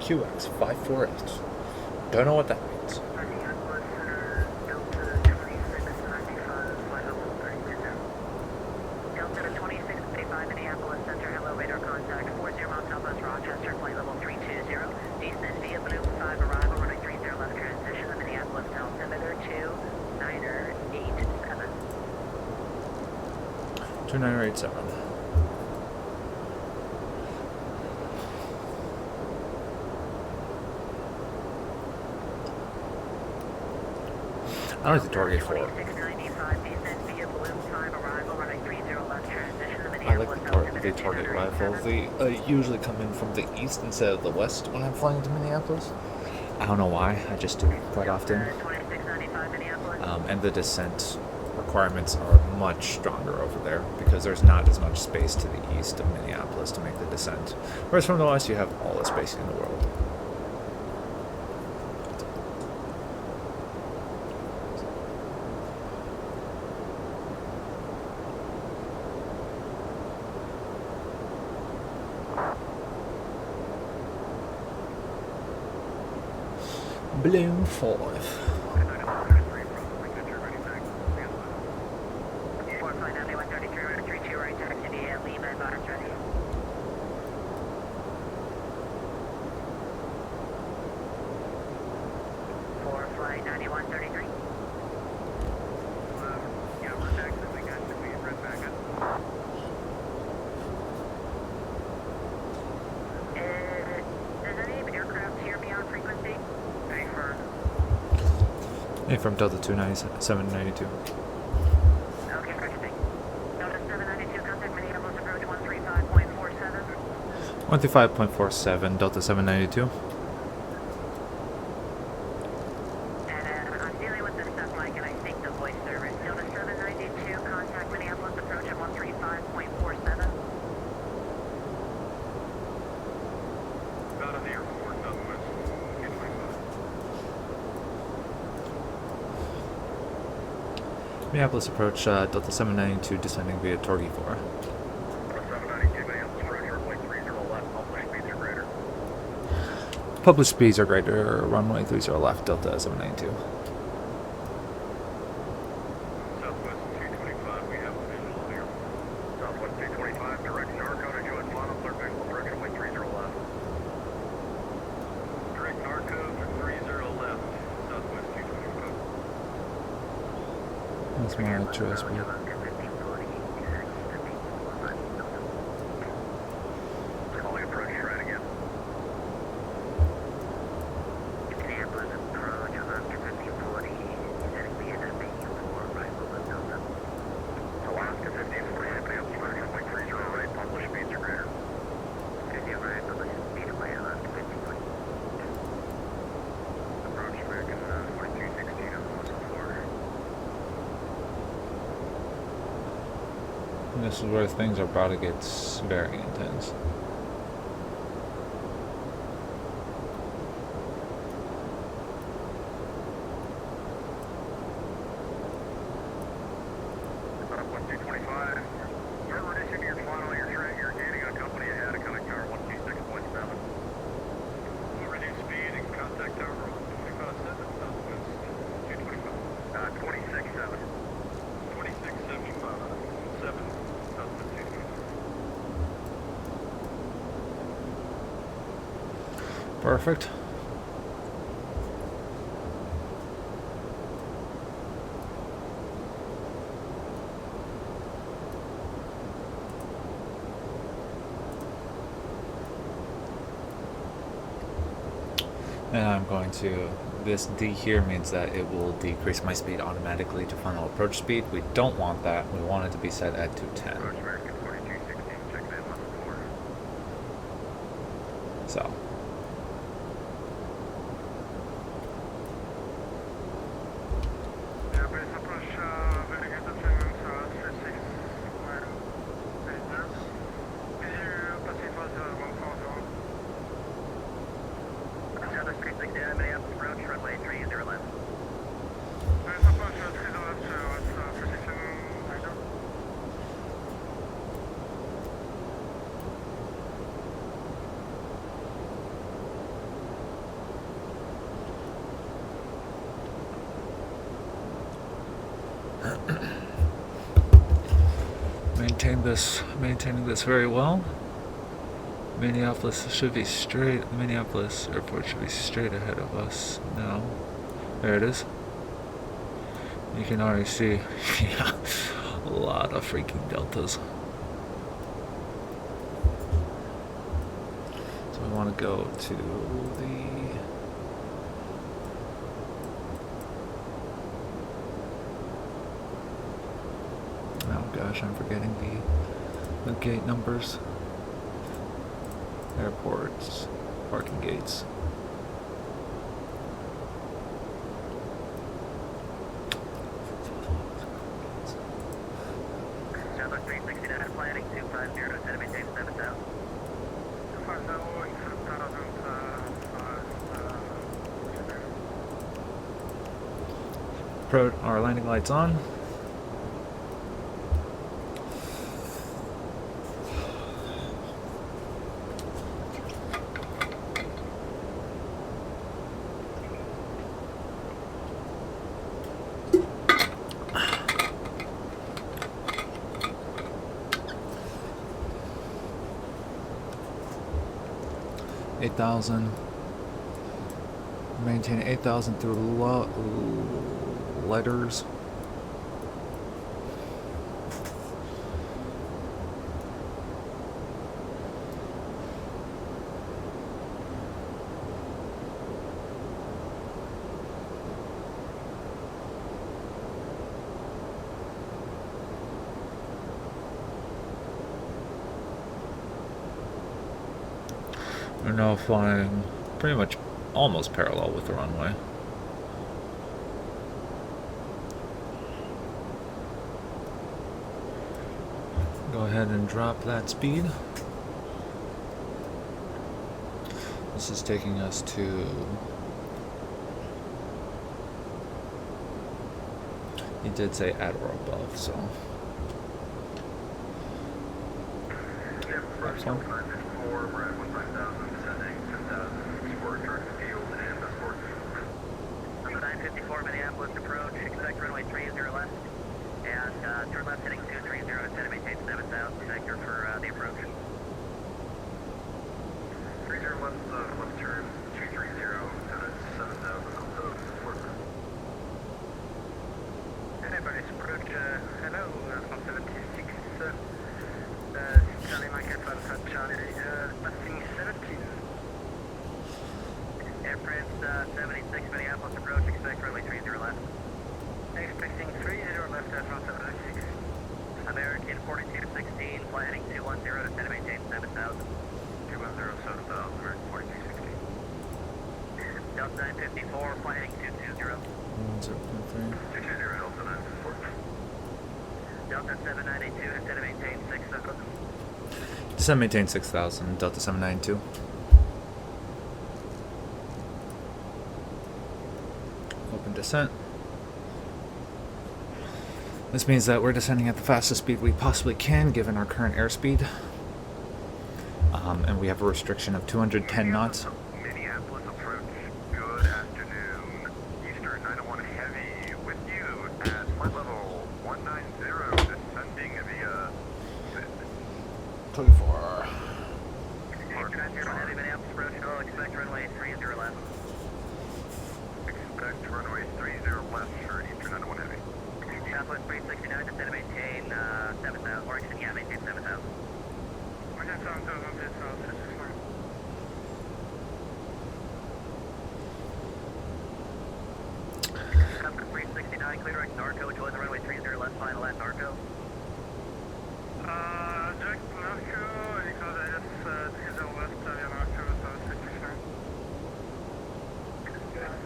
QX54H. Don't know what that means. Minneapolis Center, Delta 2695, flight level 320. Delta 2635 Minneapolis Center, hello, radar contact 40 miles southwest Rochester, flight level 320. Descend via Bloom 5 arrival, runway 30 left transition, the Minneapolis altimeter 2987. 2987. I like the Target 4. 2695, descend via Bloom 5 arrival, runway 30 left transition, the I like Minneapolis the altimeter target rifle. 2987. They usually come in from the east instead of the west when I'm flying to Minneapolis. I don't know why. I just do it quite often. 2695 Minneapolis. And the descent requirements are much stronger over there because there's not as much space to the east of Minneapolis to make the descent. Whereas from the west, you have all the space in the world. Balloon 5. 4 flight 9133, order 32 right taxi to Lima, advise ready. 4 flight 9133. Yeah, we're taxiing. We got to be right back up. Does any aircraft hear me on frequency? Hey, from Delta 29792. Okay, correct. Delta 792, contact Minneapolis approach 135.47. 135.47, Delta 792. And I'm dealing with this stuff, Mike, and I think the voice service. Delta 792, contact Minneapolis approach at 135.47. About an airport, southwest 225. Minneapolis approach, Delta 792 descending via Torgy 4. 792 Minneapolis approach, runway 30 left, published speeds are greater. Published speeds are greater, runway 30 left, Delta 792. Southwest 225, we have a visual here. Southwest 225, direct narco to join final clear visual direction, runway 30 left. Direct narco for 30 left, Southwest 225. That's my address, man. Calling approach right again. Minneapolis approach on Oscar 1540, heading via for arrival of Delta. Alaska 1540, Minneapolis approach, runway 30 right, published speeds are greater. 50 right, public speed away, Alaska 1540. Approach American 4216 on the muscle floor. And this is where things are about to get very intense. Southwest 225. Start reducing your throttle, you're gaining on company ahead of coming tower 126.7. Reduce speed and contact tower 125.7, Southwest 225. 26.7. 26.75. 7, Southwest 225. Perfect. And I'm going to, this D here means that it will decrease my speed automatically to final approach speed. We don't want that. We want it to be set at 210. Approach American 4216, check in level 4. So, Yeah, base approach, very good attendance, 36 mile radius. Could you proceed for 0140? Southwest 369, Minneapolis approach, runway 30 left. Base approach, 30 left, what's precision radar? maintaining this very well. Minneapolis should be straight. Minneapolis airport should be straight ahead of us now. There it is. You can already see, yeah, a lot of freaking deltas. So we want to go to the. Oh gosh, I'm forgetting the gate numbers. Airports, parking gates. Southwest 369 planning, 250, set to maintain 7,000. 250 and 7,000. Our landing lights on. 8,000. Maintain 8,000 through letters. We're now flying pretty much almost parallel with the runway. Go ahead and drop that speed. This is taking us to... He did say at or above, so... That's one. 4, we're at 15,000, descending 10,000, sport track field and escort. 954 Minneapolis approach, expect runway 30 left, and turn left heading 230 to set maintain 7,000 sector for the approach. 30 left, left turn, 230, and it's 7,000, also support. Minneapolis approach, hello, 176, Charlie microphone for Charlie, passing 17. Air France 76 Minneapolis approach, expect runway 30 left. Expecting 30 left from 76. American 4216, fly heading 210 to set maintain 7,000. 210, 7,000, American 4216. Delta 954, fly heading 220. 220, Delta 954. Delta 7982 to set maintain 6,000. Descend maintain 6,000, Delta 792. Open descent. This means that we're descending at the fastest speed we possibly can given our current airspeed. And we have a restriction of 210 knots. Minneapolis approach, good afternoon. Eastern 901 Heavy with you at flight level 190, descending via 24. Eastern 90 Heavy Minneapolis approach, no, expect runway 30 left. Expect runway 30 left for Eastern 901 Heavy. Southwest 369 to set maintain 7,000, or yeah, maintain 7,000. Southwest 369, clear direct Narco, join the runway 30 left, final at Narco. Direct Narco, because I just 30 left via Narco, so 69.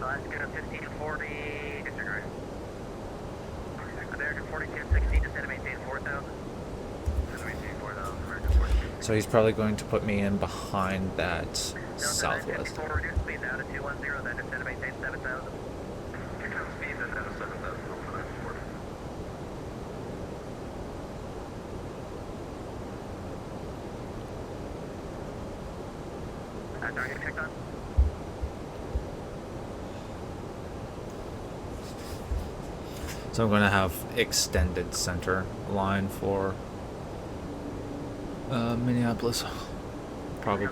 Alaska 1540, disregard. American 4216 to set maintain 4,000. So he's probably going to put me in behind that southwest. Delta 954, reduce speed down to 210, then descend to maintain 7,000. Speed is at 7,000, Delta 954. Target checked on. So I'm going to have extended center line for Minneapolis, probably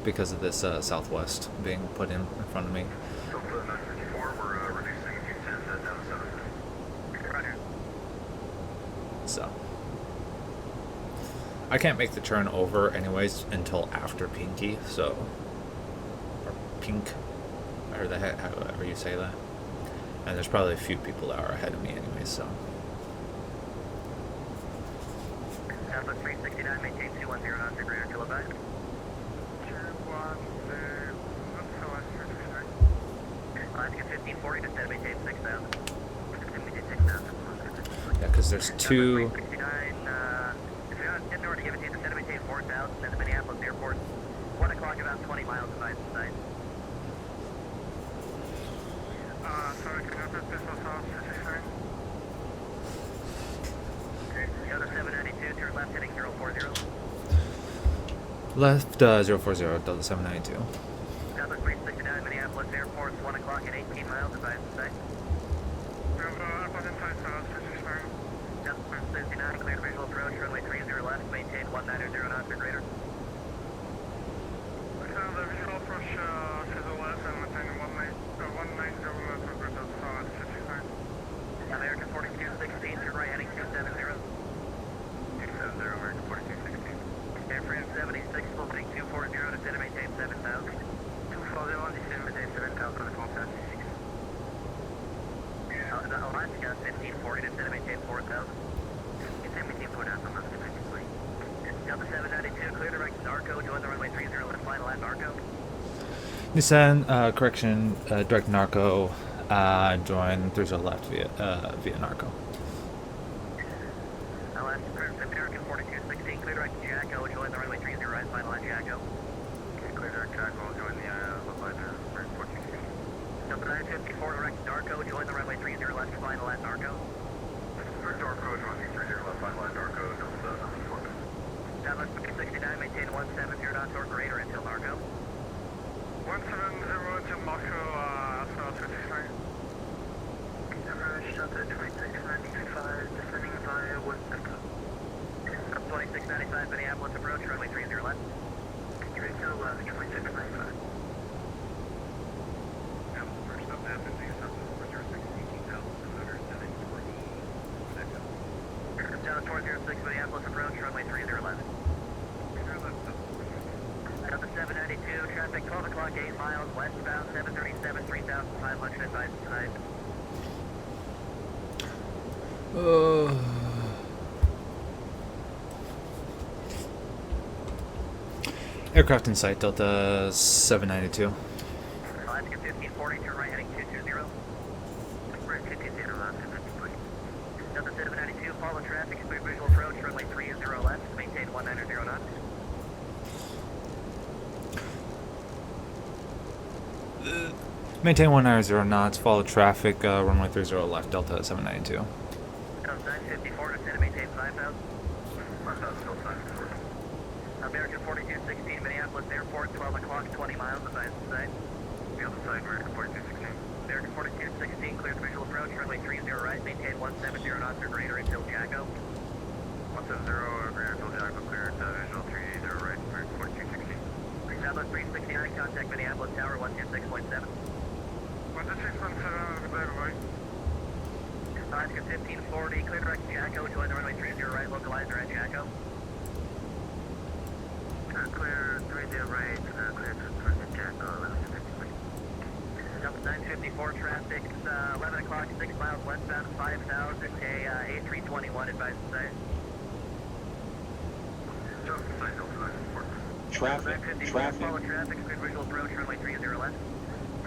because of this southwest being put in front of me. Delta 954, we're reducing 210 down to 7. Roger. So I can't make the turn over anyways until after Pinky, so or Pink, or the heck, however you say that. And there's probably a few people that are ahead of me anyways, so. Southwest 369, maintain 210 knots to greater kilobyte. 210, Alaska 1540 to set maintain 6,000. Maintain 6,000. Yeah, because there's two. 369, if you're not in order to give it to you, descend to maintain 4,000 at the Minneapolis airport. 1 o'clock, about 20 miles of ice inside. sorry, can you repeat this was on 69? Delta 792, turn left heading 040. Left 040, Delta 792. Southwest 369, Minneapolis airport, 1 o'clock at 18 miles of ice inside. We have airport inside, so 69. Delta 69, clear visual approach, runway 30 left, maintain 190 knots or greater. Descend, correction, direct narco, join 30 left via narco. Last American 4216, clear direct Jacko, join the runway 30 right, final line Jacko. Okay, clear direct Jacko, join the left 4216. Delta 954, direct Narco, join the runway 30 left, final line Narco. Direct Narco, join the 30 left, final line Narco, Delta 74. Southwest 269, maintain 170 knot or greater until Narco. 170 until Moscow, South 269. Approach Delta 2695, descending via 150. 2695, Minneapolis approach, runway 30 left. 30 left, 2695. First up, Athens, Southwest 406, South 406, Minneapolis approach, runway 30 left. Delta 792, traffic 12 o'clock, 8 miles, westbound, 737, 3,500 advised tonight. Aircraft in sight, Delta 792. Alaska 1540, turn right heading 220. Right 220, left, 50. Delta 792, follow traffic, speed visual approach, runway 30 left, maintain 190 knots. Maintain 190 knots, follow traffic, runway 30 left, Delta 792. Delta 954, descend and maintain 5,000. 5,000, still 5,000. American 4216, Minneapolis Airport, 12 o'clock, 20 miles, advised to sight. Be on the side, American 4216. American 4216, clear the visual approach, runway 30 right, maintain 170 knots or greater until Jacko. 170 or greater until Jacko, clear visual 30 right, American 4216. Southwest 369, contact Minneapolis Tower, 126.7. 126.7, good right. Alaska 1540, clear direct Jacko, join the runway 30 right, localizer at Jacko. Clear 30 right, clear to Jacko, 1153. Delta 954 traffic, 11 o'clock, 6 miles westbound, 5,000, A321 advised to sight. Traffic, traffic. Follow traffic, clear visual approach, runway 30 left.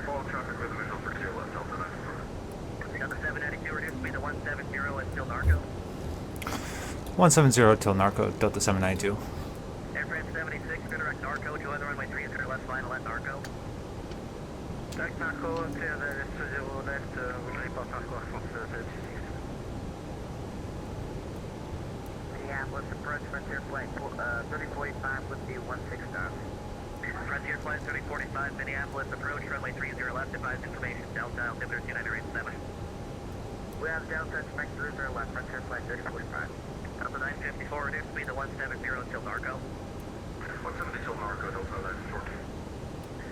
Follow traffic with visual for 2 left, Delta 94. Delta 792, reduce speed to 170 and still Narco. 170 till narco, Delta 792. Air France 76, clear direct Narco, join the runway 30 left, final at Narco. Direct Narco, clear the 20 left, report Narco, France 76. Minneapolis approach, Frontier Flight 3045 with the 16 knots. Frontier Flight 3045, Minneapolis approach, runway 30 left, advised information, Delta, altimeter 2987. We have Delta, expect 30 left, Frontier Flight 3045. Delta 954, reduce speed to 170 till Narco. 170 till Narco, Delta 954.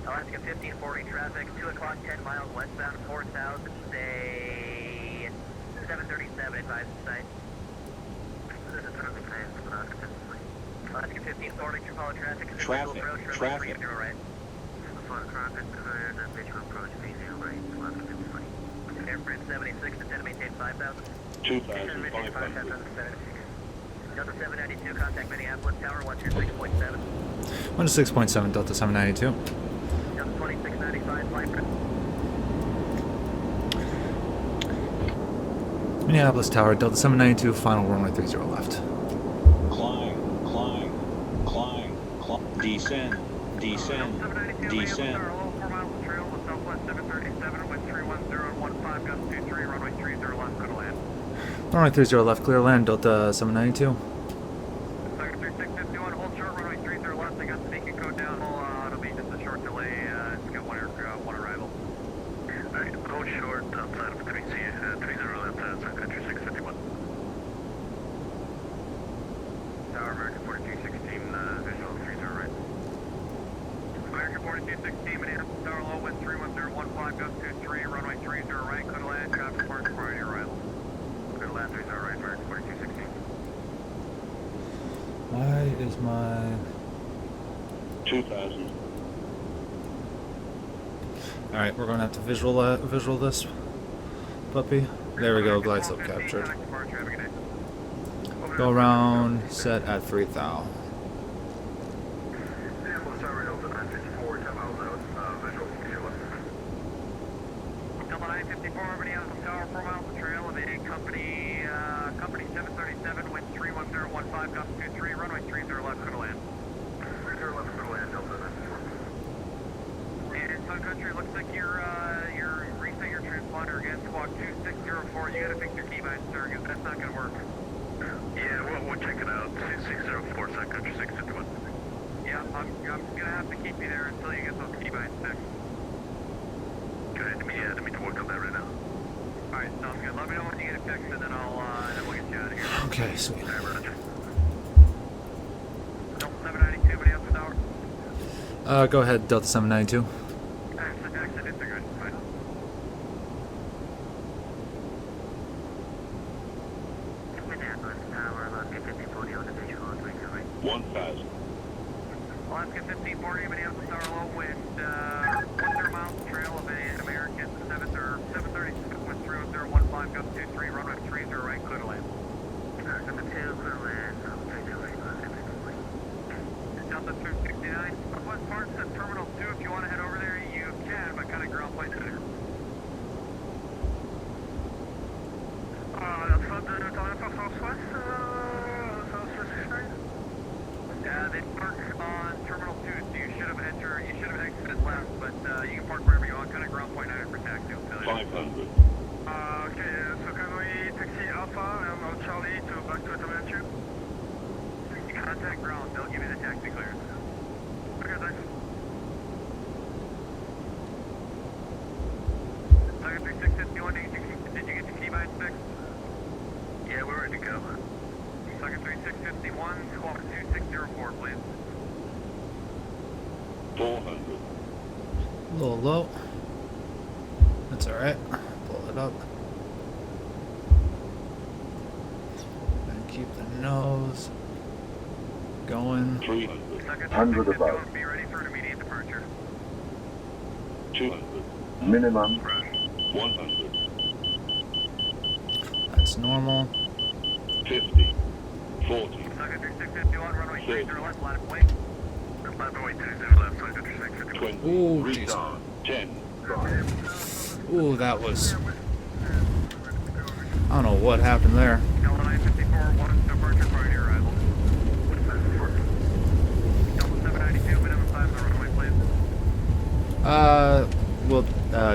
Alaska 1540 traffic, 2 o'clock, 10 miles westbound, 4,000, say 737, advised to sight. This is traffic plans for Alaska 1540. Alaska 1540, follow traffic, Traffic, approach, traffic. 30 right. Follow traffic, clear the visual approach, 30 right, Alaska 1540. Air France 76, descend to maintain 5,000. 2,000, 5,000. Delta 792, contact Minneapolis Tower, 126.7. 106.7, Delta 792. Delta 2695, flight prep. Minneapolis Tower, Delta 792, final runway 30 left. Climb, climb, climb, climb. Descend, descend, descend. 4 miles of trail with Southwest 737 with 31015, gust 23, runway 30 left, good to land. Runway 30 left, clear land, Delta 792. Second 3651, hold short, runway 30 left, I got the beacon code down, it'll be just a short delay, it's got one arrival. Alright, hold short, outside of 30 left, Second 3651. Tower, American 4216, visual 30 right. American 4216, Minneapolis Tower, low wind 31015, gust 23, runway 30 right, good to land, traffic mark prior to your arrival. Good to land, 30 right, American 4216. Why is my... 2,000. Alright, we're gonna have to visual this puppy. There we go, glide slope captured. Go around, set at 3,000. Minneapolis Tower, Delta 954, 10 miles out, visual 954, Minneapolis Tower, 4 miles of trail of a company 737, wind 31015, gust 23, runway 30 left, clear to land. 30 left, clear to land, Delta 94. And Sun Country, looks like you're reset your transponder again, squawk 2604. You gotta fix your keybinds, sir, because that's not gonna work. Yeah, we'll check it out. 2604, Sun Country 651. Yeah, I'm gonna have to keep you there until you get those keybinds fixed. Good, let me work on that right now. Alright, sounds good. Let me know when you get it fixed, and then we'll get you out of here. Okay, sweet. Alright, Roger. Delta 792, Minneapolis Tower. Go ahead, Delta 792. Accidents are good. Fine. Minneapolis Tower, Alaska 1540 on the visual on 1000. Alaska 1540, Minneapolis Tower, low wind, 10 miles trail of an American 737 with 31015, gust 23, runway 30 right, clear to land. Number 2, clear to land, 30 right, Delta 269, Southwest Parts at Terminal 2, if you want to head over there, you can, but kind of ground point center. They park on Terminal 2, so you should have exited left, but you can park wherever you want, kind of ground point 9 for taxi. 500. Okay, so can we taxi Alpha and on Charlie to back to Terminal 2? You contact ground, they'll give you the taxi clearance. Okay, thanks. Tiger 3651, did you get your keybinds fixed? Yeah, we're ready to go. Tiger 3651, squawk 2604, please. 400. A little low. That's alright. Pull it up. And keep the nose going. 300. Tiger 100 3651, above. be ready for an immediate departure. 200. Minimum 100. That's normal. 50. 40. Tiger 3651, runway 30 left, line of way. Runway 30 left, Sun Country 651. 20. Ooh, jeez. Retard. 10. Ooh, that was... I don't know what happened there. Delta 954, 1 departure prior to your arrival. Delta 792, minimum time on the runway, please. We'll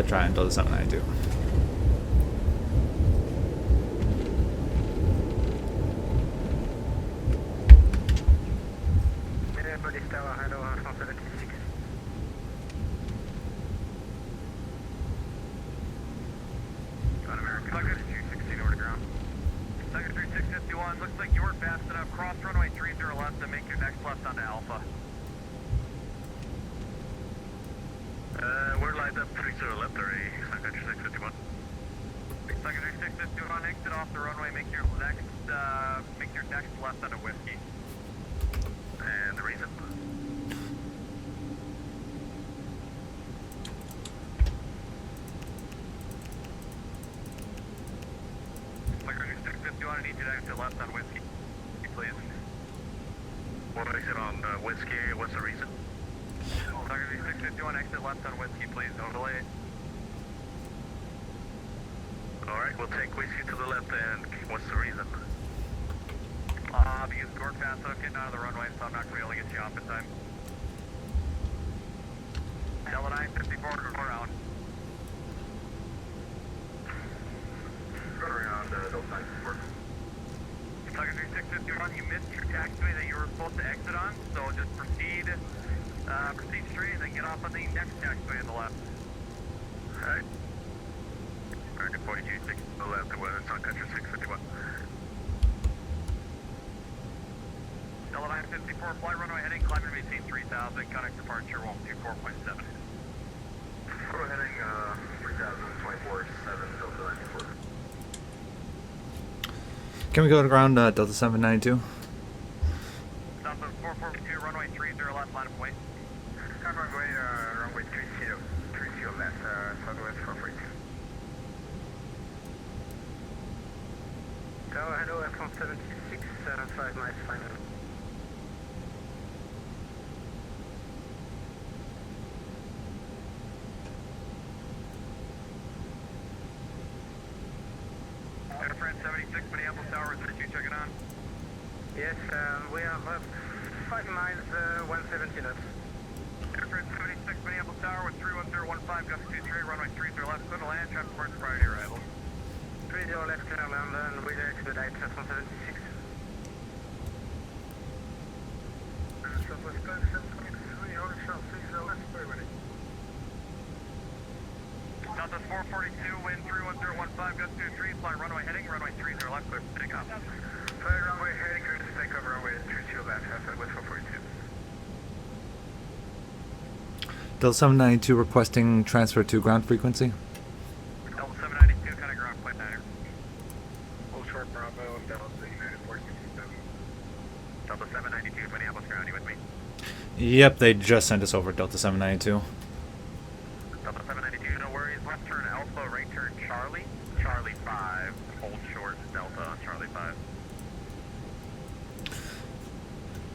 try until the 792. Minneapolis Tower, hello, 176. Got American. Tiger 216 over to ground. Tiger 3651, looks like you were fast enough. Cross runway 30 left and make your next left onto Alpha. We're lined up 30 left already, Sun Country 651. Tiger 3651, exit off the runway, make your next left onto Whiskey. And the reason? Tiger 3651, I need you to exit left on Whiskey, please. What do I said on Whiskey? What's the reason? Tiger 3651, exit left on Whiskey, please. Overlay. Alright, we'll take Whiskey to the left and what's the reason? Because we're fast enough getting out of the runway, so I'm not going to be able to get you off in time. Delta 954, go around. Go around Delta 954. Tiger 3651, you missed your taxiway that you were supposed to exit on, so just proceed straight and then get off on the next taxiway on the left. Alright. American 42, 6 to the left, and we're Sun Country 651. Delta 954, fly runway heading, climb and maintain 3000, contact departure 124.7. We're heading 3024.7, Delta 94. Can we go to ground, Delta 792? Southwest 442, runway 30 left, line of way. Runway 30 left, Southwest 442. Tower, hello, F-176, 5 miles final. Yes, we are 5 miles, 170 knots. Airframe 76, Minneapolis Tower with 31015, gust 23, runway 30 left, clear to land, traffic reports priority arrival. 30 left, clear London, with expedite 776. Southwest 723, hold shell, please, left, clear ready. Southwest 442, wind 31015, gust 23, fly runway heading, runway 30 left, clear, take off. Fly runway heading, clear to take over runway 30 left, Southwest 442. Delta 792 requesting transfer to ground frequency. Delta 792, kind of ground point 9er. Full short Bravo, Delta United 467. Delta 792, Minneapolis ground, you with me? Yep, they just sent us over Delta 792. Delta 792, no worries. Left turn Alpha, right turn Charlie. Charlie 5, hold short Delta on Charlie 5.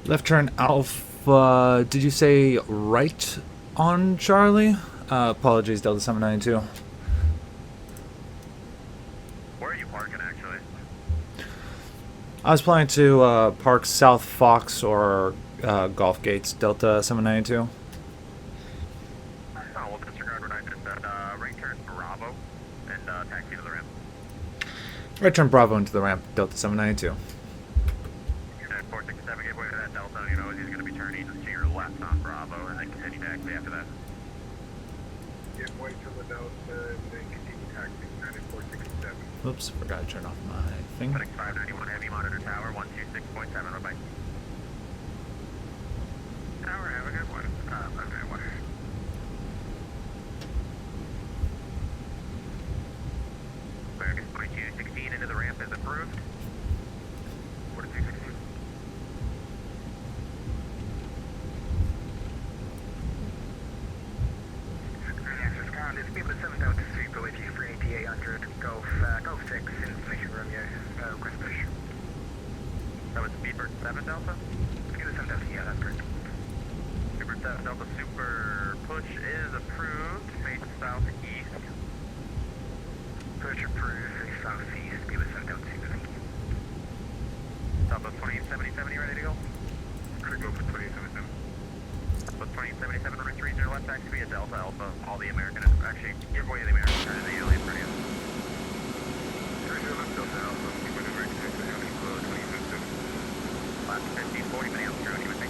Left turn Alpha. Did you say right on Charlie? Apologies, Delta 792. Where are you parking actually? I was planning to park South Fox or Golf Gates, Delta 792. Oh, we'll disregard what I just said. Right turn Bravo and taxi to the ramp. Right turn Bravo into the ramp, Delta 792. United 467, give way to that Delta. You know, he's going to be turning to your left on Bravo and then continue taxi after that. Give way to the Delta, then continue taxi, United 467. Oops, forgot to turn off my thing. Putting 591 heavy monitor tower, 126.7, bye-bye. Tower, have a good one. Okay, one. American 2216 into the ramp is approved. 4216. Access ground is people 703, believe you for ATA 100, Golf 6, information Romeo, request push. That was Speedbird 7 Delta? People 703, yeah, that's correct. Speedbird 7 Delta super push is approved. Face southeast. Push approved, face southeast, people 703, thank you. Delta 2877, you ready to go? Correct, go for 2877. Delta 2877, runway 30 left, taxi via Delta Alpha. All the American, actually, give way to the American, turn to the alien for you. 30 left, Delta Alpha, people in American, taxi, alien, 2077. Last 1540, Minneapolis ground, you with me?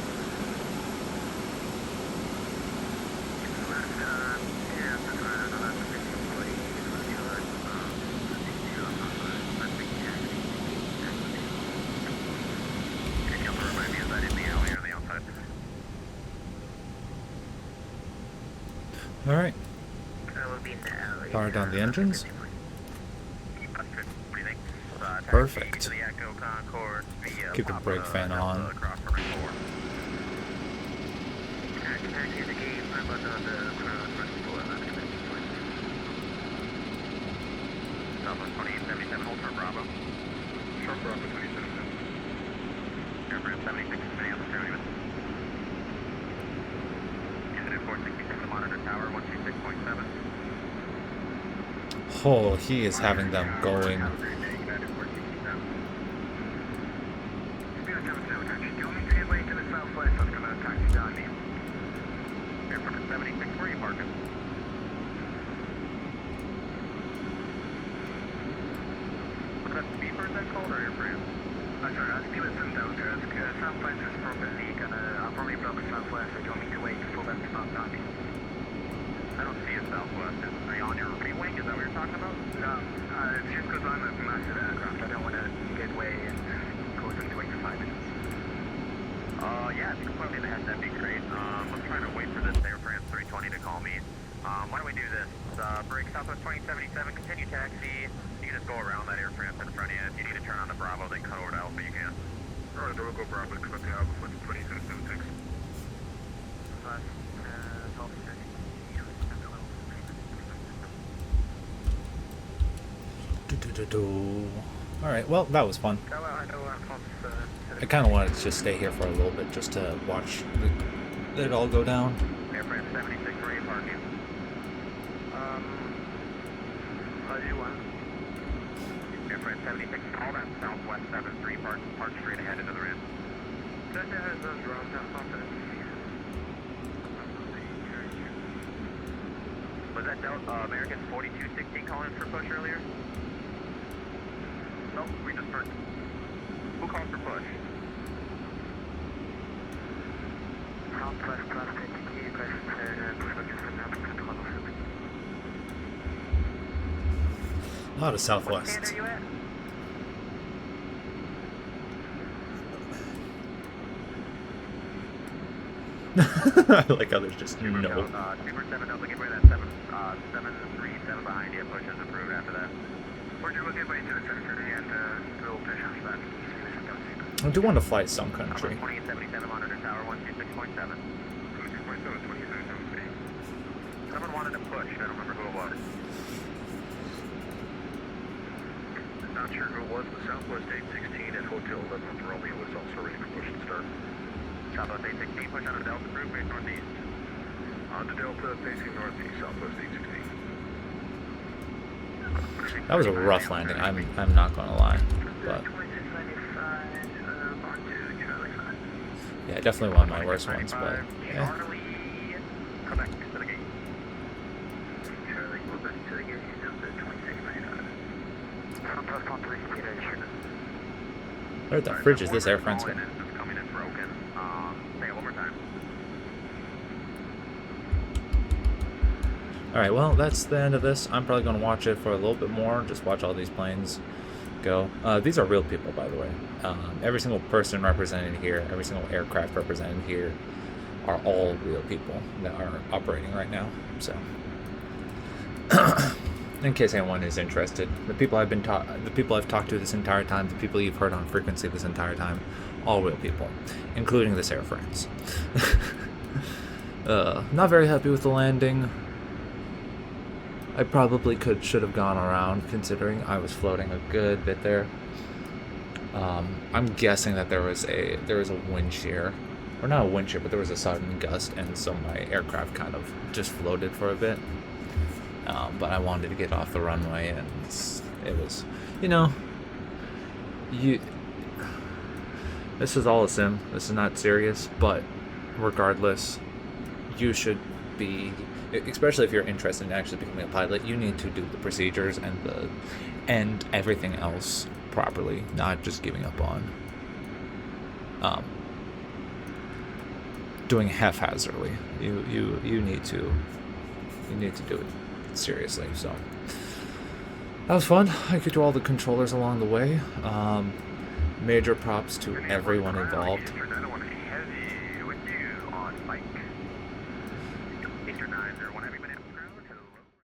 Can you also remind me, is that in the alley or on the outside? Alright, That will be in the alley. power down the engines. That's good. What do you think? Taxi Perfect. to the Echo Concourse via Keep the Papa brake fan Delta on. across runway 4. Taxi the gate, I'm under the cross, running 4, left, Southwest 2877, hold for Bravo. Short Bravo 27. Airframe 76, Minneapolis ground, you with me? Unit 466, monitor tower, 126.7. Oh, he is having them going. Airport 76, where are you parking? Was that Speedbird that called or Airframe? I'm sorry, I'll give it some down there. Southwest is probably I'll probably block Southwest, so do you want me to wait for them to stop down? I don't see a Southwest. Are you on your re-wing? Is that what you're talking about? No, it's just because I'm a massive aircraft. I don't want to get way and cause them to wait for 5 minutes. Yeah, if you can put me in the head, that'd be great. I'm trying to wait for this Airframe 320 to call me. Why don't we do this? Break Southwest 2077, continue taxi. You can just go around that Airframe in front of you. If you need to turn on the Bravo, then cut over to Alpha, you can. Alright, we'll go Bravo, expect the Alpha for 2776. Alright, well, that was fun. I kind of wanted to just stay here for a little bit just to watch it all go down. Airframe 76, where are you parking? Airframe 76, call that Southwest 73, park straight ahead into the ramp. Delta has those dropped off Was that American 4216 calling for push earlier? Nope, we just heard. Who called for push? A lot of What Southwest. stand are you at? I like how there's just no. 247 Delta, get rid of that 737 behind you. Push is approved after that. Where'd you look at by 730 and we'll push after that. I do want to fly some country. 2877 monitor tower 126.7. 26.7, 27. Someone wanted to push, I don't remember who it was. Not sure who it was, but Southwest 816 at Hotel 11 Romeo was also ready for push and start. Southwest 816, push on the Delta group, face northeast. On to Delta, facing northeast, Southwest 816. That was a rough landing. I'm not gonna lie, but 2695, on to Charlie 5. yeah, definitely one of my worst ones. But yeah. Charlie, come back to the gate. Charlie, go back to the gate, Delta 2695. Southwest on 3, speed registered. Where the fridge is this air friend's Calling going? in, just coming in broken. Say it one more time. Alright, well, that's the end of this. I'm probably going to watch it for a little bit more. Just watch all these planes go. These are real people, by the way. Every single person represented here, every single aircraft represented here are all real people that are operating right now. So, in case anyone is interested, the people I've talked to this entire time, the people you've heard on frequency this entire time, all real people, including this Air France. Not very happy with the landing. I probably should have gone around, considering I was floating a good bit there. I'm guessing that there was a wind shear, or not a wind shear, but there was a sudden gust, and so my aircraft kind of just floated for a bit. But I wanted to get off the runway, and it was, this is all a sim. This is not serious, but regardless, you should be, especially if you're interested in actually becoming a pilot, you need to do the procedures and everything else properly, not just giving up on doing haphazardly. You need to do it seriously. So that was fun. I could do all the controllers along the way. Major props to everyone involved. Eastern 901 heavy with you on Mike. Eastern 901 heavy,